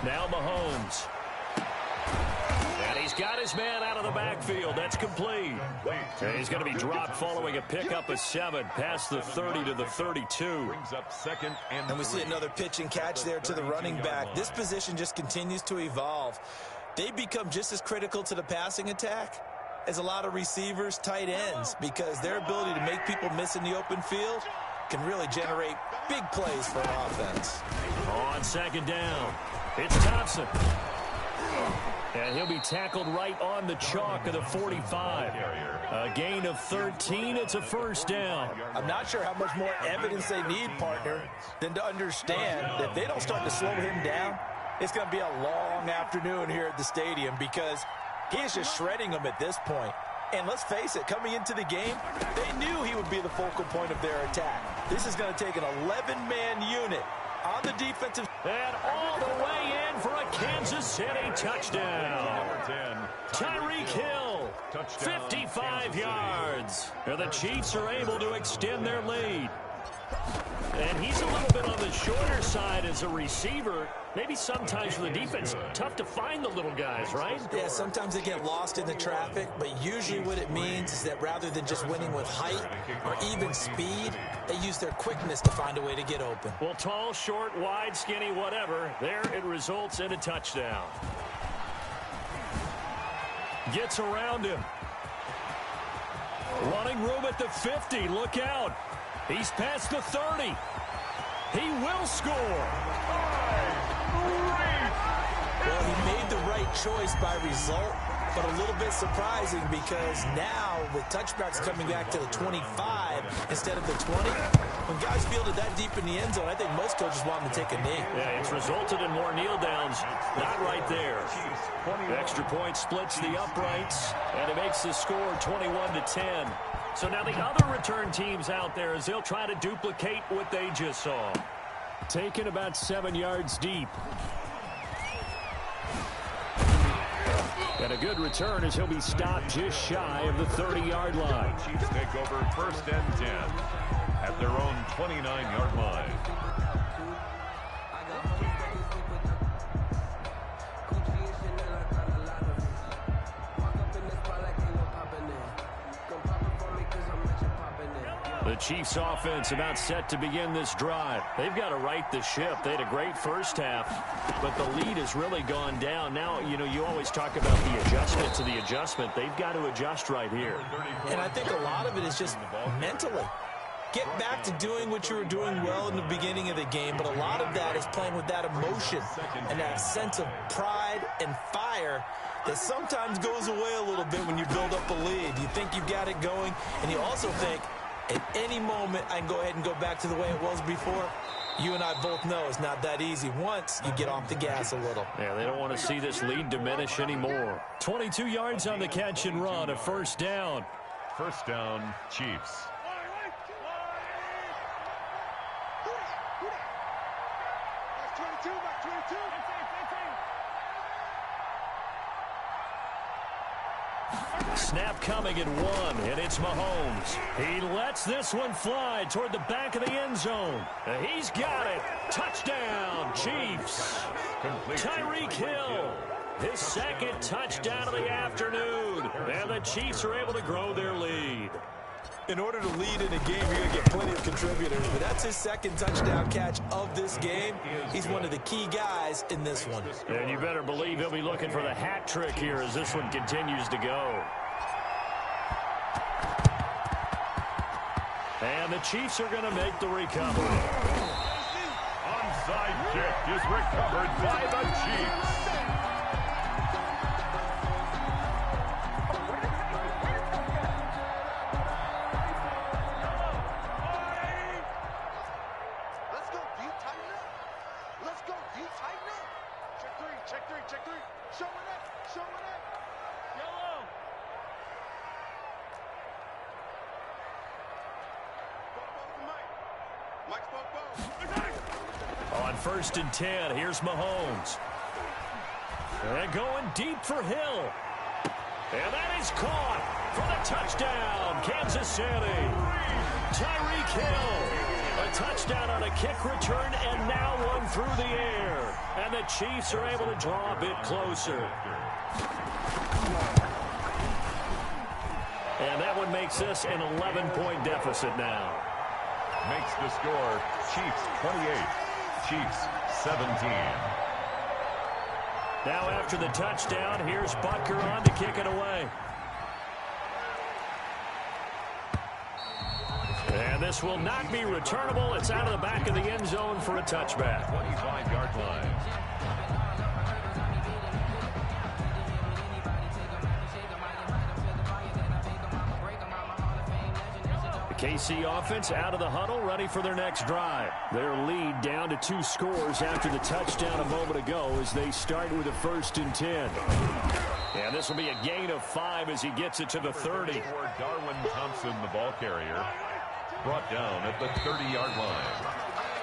Now Mahomes. And he's got his man out of the backfield. That's complete. And he's going to be dropped following a pickup of 7 past the 30 to the 32. Brings up second and we see another pitch and catch there to the running back. This position just continues to evolve. They become just as critical to the passing attack as a lot of receivers, tight ends, because their ability to make people miss in the open field can really generate big plays for an offense. On second down, it's Thompson. And he'll be tackled right on the chalk of the 45. A gain of 13. It's a first down. I'm not sure how much more evidence they need, partner, than to understand that if they don't start to slow him down, it's going to be a long afternoon here at the stadium because he is just shredding them at this point. And let's face it, coming into the game, they knew he would be the focal point of their attack. This is going to take an 11-man unit on the defensive. And all the way in for a Kansas City touchdown. Tyreek Hill, 55 yards. And the Chiefs are able to extend their lead. And he's a little bit on the shorter side as a receiver. Maybe sometimes for the defense, tough to find the little guys, right? Yeah, sometimes they get lost in the traffic, but usually what it means is that rather than just winning with height or even speed, they use their quickness to find a way to get open. Well, tall, short, wide, skinny, whatever, there it results in a touchdown. Gets around him. Running room at the 50. Look out. He's past the 30. He will score. Well, he made the right choice by result, but a little bit surprising because now with touchbacks coming back to the 25 instead of the 20, when guys fielded that deep in the end zone, I think most coaches want them to take a knee. Yeah, it's resulted in more kneel downs. Not right there. Extra point splits the uprights, and it makes the score 21-10. So now the other return teams out there as they'll try to duplicate what they just saw. Taken about 7 yards deep. And a good return as he'll be stopped just shy of the 30-yard line. Chiefs take over 1st and 10 at their own 29-yard line. The Chiefs offense about set to begin this drive. They've got to right the ship. They had a great first half, but the lead has really gone down. Now, you know, you always talk about the adjustment to the adjustment. They've got to adjust right here. And I think a lot of it is just mentally. Get back to doing what you were doing well in the beginning of the game, but a lot of that is playing with that emotion and that sense of pride and fire that sometimes goes away a little bit when you build up a lead. You think you've got it going, and you also think, at any moment, I can go ahead and go back to the way it was before. You and I both know it's not that easy once you get off the gas a little. Yeah, they don't want to see this lead diminish anymore. 22 yards on the catch and run, a first down. First down, Chiefs. Snap coming at 1, and it's Mahomes. He lets this one fly toward the back of the end zone. He's got it. Touchdown, Chiefs. Tyreek Hill, his second touchdown of the afternoon. And the Chiefs are able to grow their lead. In order to lead in a game, you're going to get plenty of contributors, but that's his second touchdown catch of this game. He's one of the key guys in this one. And you better believe he'll be looking for the hat trick here as this one continues to go. And the Chiefs are going to make the recovery. Onside kick is recovered by the Chiefs. On 1st and 10, here's Mahomes. And going deep for Hill. And that is caught for the touchdown, Kansas City. Tyreek Hill, a touchdown on a kick return, and now one through the air. And the Chiefs are able to draw a bit closer. And that one makes this an 11-point deficit now. Makes the score Chiefs 28, Chiefs 17. Now after the touchdown, here's Butker on to kick it away. And this will not be returnable. It's out of the back of the end zone for a touchback. 25-yard line. KC offense out of the huddle, ready for their next drive. Their lead down to 2 scores after the touchdown a moment ago as they start with a 1st and 10. And this will be a gain of 5 as he gets it to the 30. Darwin Thompson, the ball carrier, brought down at the 30-yard line.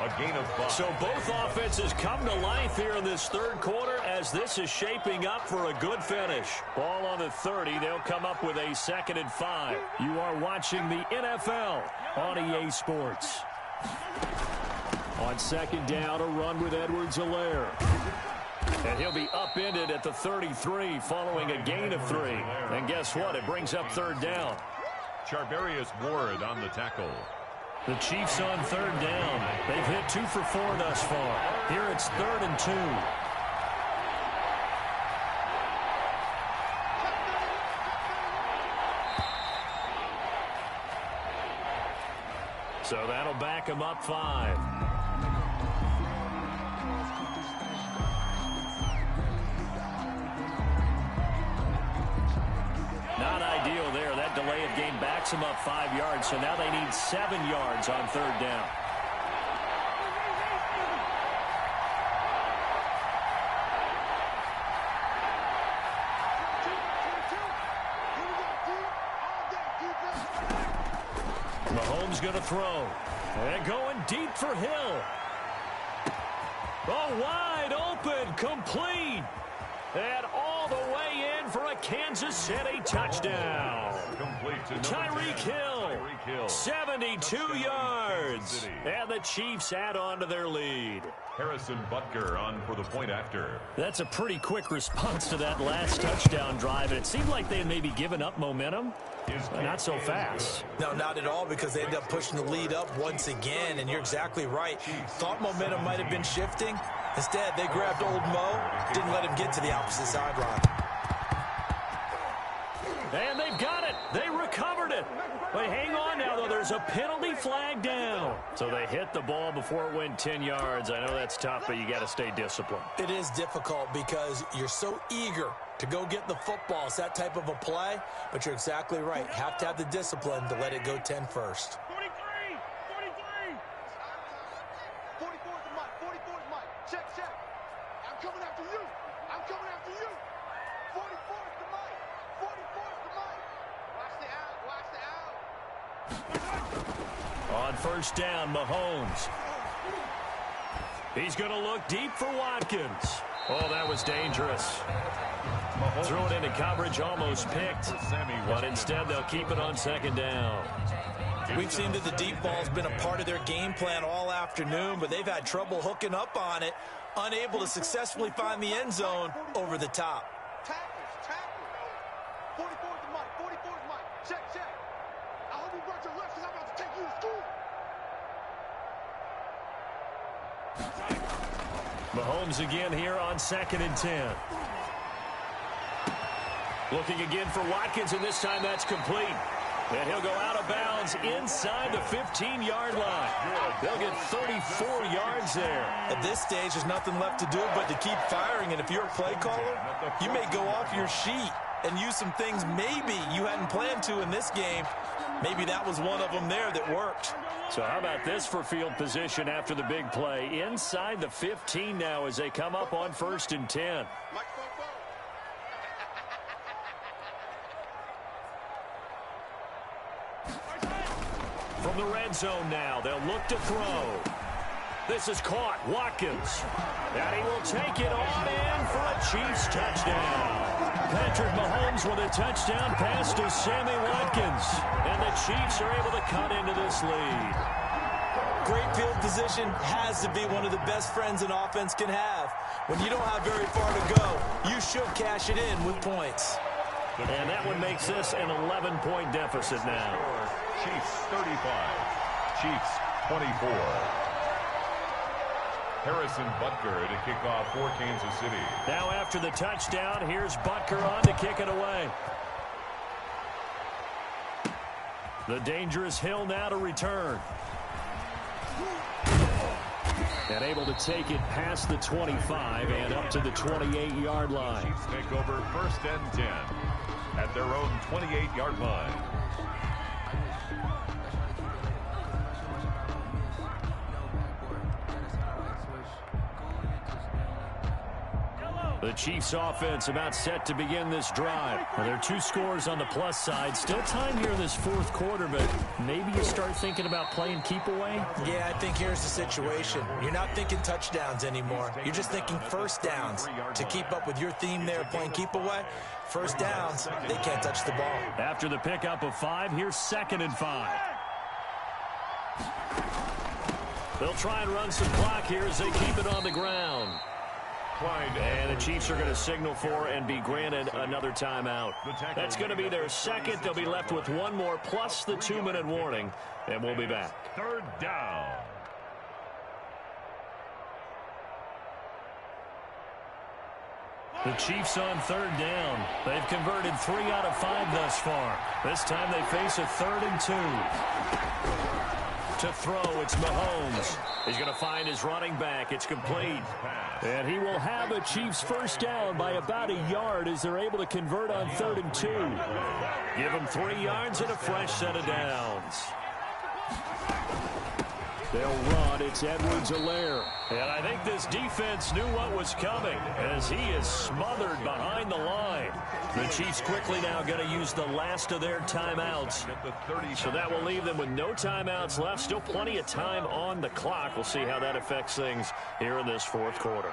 A gain of 5. So both offenses come to life here in this third quarter as this is shaping up for a good finish. Ball on the 30. They'll come up with a 2nd and 5. You are watching the NFL on EA Sports. On 2nd down, a run with Edwards-Helaire. And he'll be upended at the 33 following a gain of 3. And guess what? It brings up 3rd down. Charvarius Ward on the tackle. The Chiefs on 3rd down. They've hit 2 for 4 thus far. Here it's 3rd and 2. So that'll back them up 5. Not ideal there. That delay of game backs them up 5 yards. So now they need 7 yards on 3rd down. Mahomes going to throw. And going deep for Hill. Oh, wide open, complete. And all the way in for a Kansas City touchdown. Tyreek Hill, 72 yards. And the Chiefs add on to their lead. Harrison Butker on for the point after. That's a pretty quick response to that last touchdown drive. And it seemed like they had maybe given up momentum. Not so fast. No, not at all, because they end up pushing the lead up once again. And you're exactly right. Thought momentum might have been shifting. Instead, they grabbed old Mo, didn't let him get to the opposite sideline. And they've got it. They recovered it. But hang on now, though. There's a penalty flag down. So they hit the ball before it went 10 yards. I know that's tough, but you got to stay disciplined. It is difficult because you're so eager to go get the football. It's that type of a play, but you're exactly right. Have to have the discipline to let it go 10 first. 43. 44 is the mic. 44 is Mike. Check. I'm coming after you. 44 is the mic. 44 is the mic. Watch the out. On 1st down, Mahomes. He's going to look deep for Watkins. Oh, that was dangerous. Throw it into coverage, almost picked. But instead, they'll keep it on 2nd down. We've seen that the deep ball's been a part of their game plan all afternoon, but they've had trouble hooking up on it, unable to successfully find the end zone over the top. Tackles. 44 is the mic. 44 is Mike. Check. I hope you brought your left because I'm about to take you to school. Mahomes again here on 2nd and 10. Looking again for Watkins, and this time that's complete. And he'll go out of bounds inside the 15-yard line. They'll get 34 yards there. At this stage, there's nothing left to do but to keep firing. And if you're a play caller, you may go off your sheet and use some things maybe you hadn't planned to in this game. Maybe that was one of them there that worked. So how about this for field position after the big play? Inside the 15 now as they come up on 1st and 10. From the red zone now, they'll look to throw. This is caught. Watkins. And he will take it on in for a Chiefs touchdown. Patrick Mahomes with a touchdown pass to Sammy Watkins. And the Chiefs are able to cut into this lead. Great field position has to be one of the best friends an offense can have. When you don't have very far to go, you should cash it in with points. And that one makes this an 11-point deficit now. Chiefs 35, Chiefs 24. Harrison Butker to kick off for Kansas City. Now after the touchdown, here's Butker on to kick it away. The dangerous Hill now to return. And able to take it past the 25 and up to the 28-yard line. Chiefs take over 1st and 10 at their own 28-yard line. The Chiefs offense about set to begin this drive. Well, there are 2 scores on the plus side. Still time here in this 4th quarter, but maybe you start thinking about playing keep away? Yeah, I think here's the situation. You're not thinking touchdowns anymore. You're just thinking 1st downs. To keep up with your theme there, playing keep away, 1st downs, they can't touch the ball. After the pickup of 5, here's 2nd and 5. They'll try and run some clock here as they keep it on the ground. And the Chiefs are going to signal for and be granted another timeout. That's going to be their 2nd. They'll be left with 1 more plus the 2-minute warning, and we'll be back. 3rd down. The Chiefs on 3rd down. They've converted 3 out of 5 thus far. This time they face a 3rd and 2. To throw, it's Mahomes. He's going to find his running back. It's complete. And he will have a Chiefs first down by about a yard as they're able to convert on 3rd and 2. Give him 3 yards and a fresh set of downs. They'll run. It's Edwards-Helaire. And I think this defense knew what was coming as he is smothered behind the line. The Chiefs quickly now going to use the last of their timeouts. So that will leave them with no timeouts left. Still plenty of time on the clock. We'll see how that affects things here in this 4th quarter.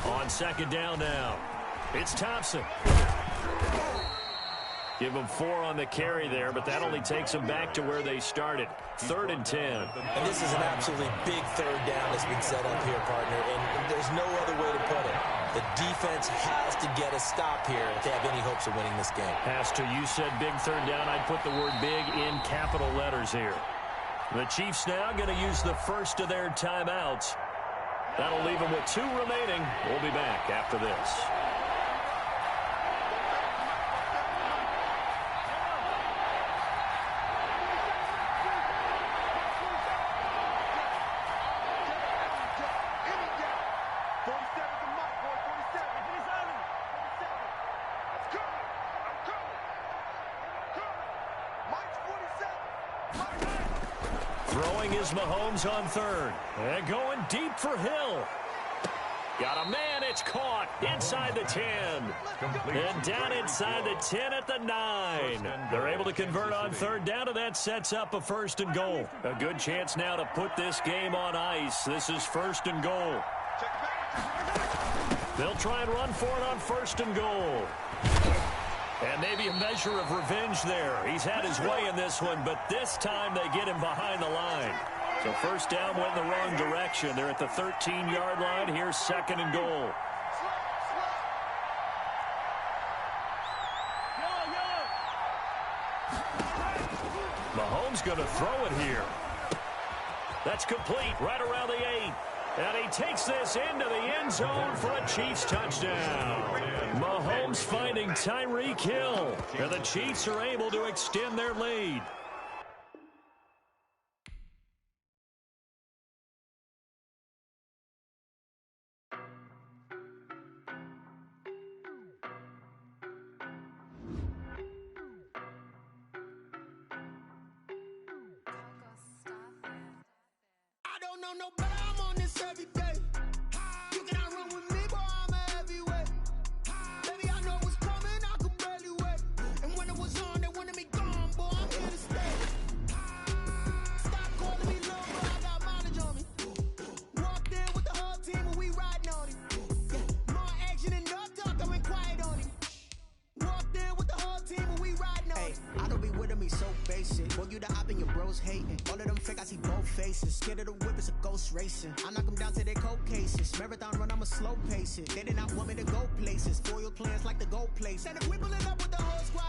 On 2nd down now, it's Thompson. Give them 4 on the carry there, but that only takes them back to where they started. 3rd and 10. And this is an absolutely big 3rd down that's been set up here, partner, and there's no other way to put it. The defense has to get a stop here if they have any hopes of winning this game. Has to. You said big 3rd down. I'd put the word big in capital letters here. The Chiefs now going to use the first of their timeouts. That'll leave them with 2 remaining. We'll be back after this. Throwing is Mahomes on 3rd. And going deep for Hill. Got a man. It's caught inside the 10. And down inside the 10 at the 9. They're able to convert on 3rd down, and that sets up a 1st and goal. A good chance now to put this game on ice. This is 1st and goal. They'll try and run for it on 1st and goal. And maybe a measure of revenge there. He's had his way in this one, but this time they get him behind the line. So 1st down went in the wrong direction. They're at the 13-yard line. Here's 2nd and goal. Mahomes going to throw it here. That's complete right around the 8. And he takes this into the end zone for a Chiefs touchdown. Mahomes finding Tyreek Hill. And the Chiefs are able to extend their lead. I don't know no better, I'm on this every day. You cannot run with me, boy, I'm a heavyweight. Baby, I know what's coming, I could barely wait. And when it was on, they wanted me gone, boy, I'm here to stay. Stop calling me little, but I got mileage on me. Walked in with the whole team, and we riding on him. Yeah, more action and no talk, I went quiet on him. Walked in with the whole team, and we riding on him. I don't be with me so basic. Boy, you the op and your bros hating. All of them fake, I see both faces. Scared of the whip, it's a ghost racing. I knock them down to their cold cases. Marathon run, I'ma slow pace it. They did not want me to go places. Foil plans like the gold place. And if we pulling up with the whole squad,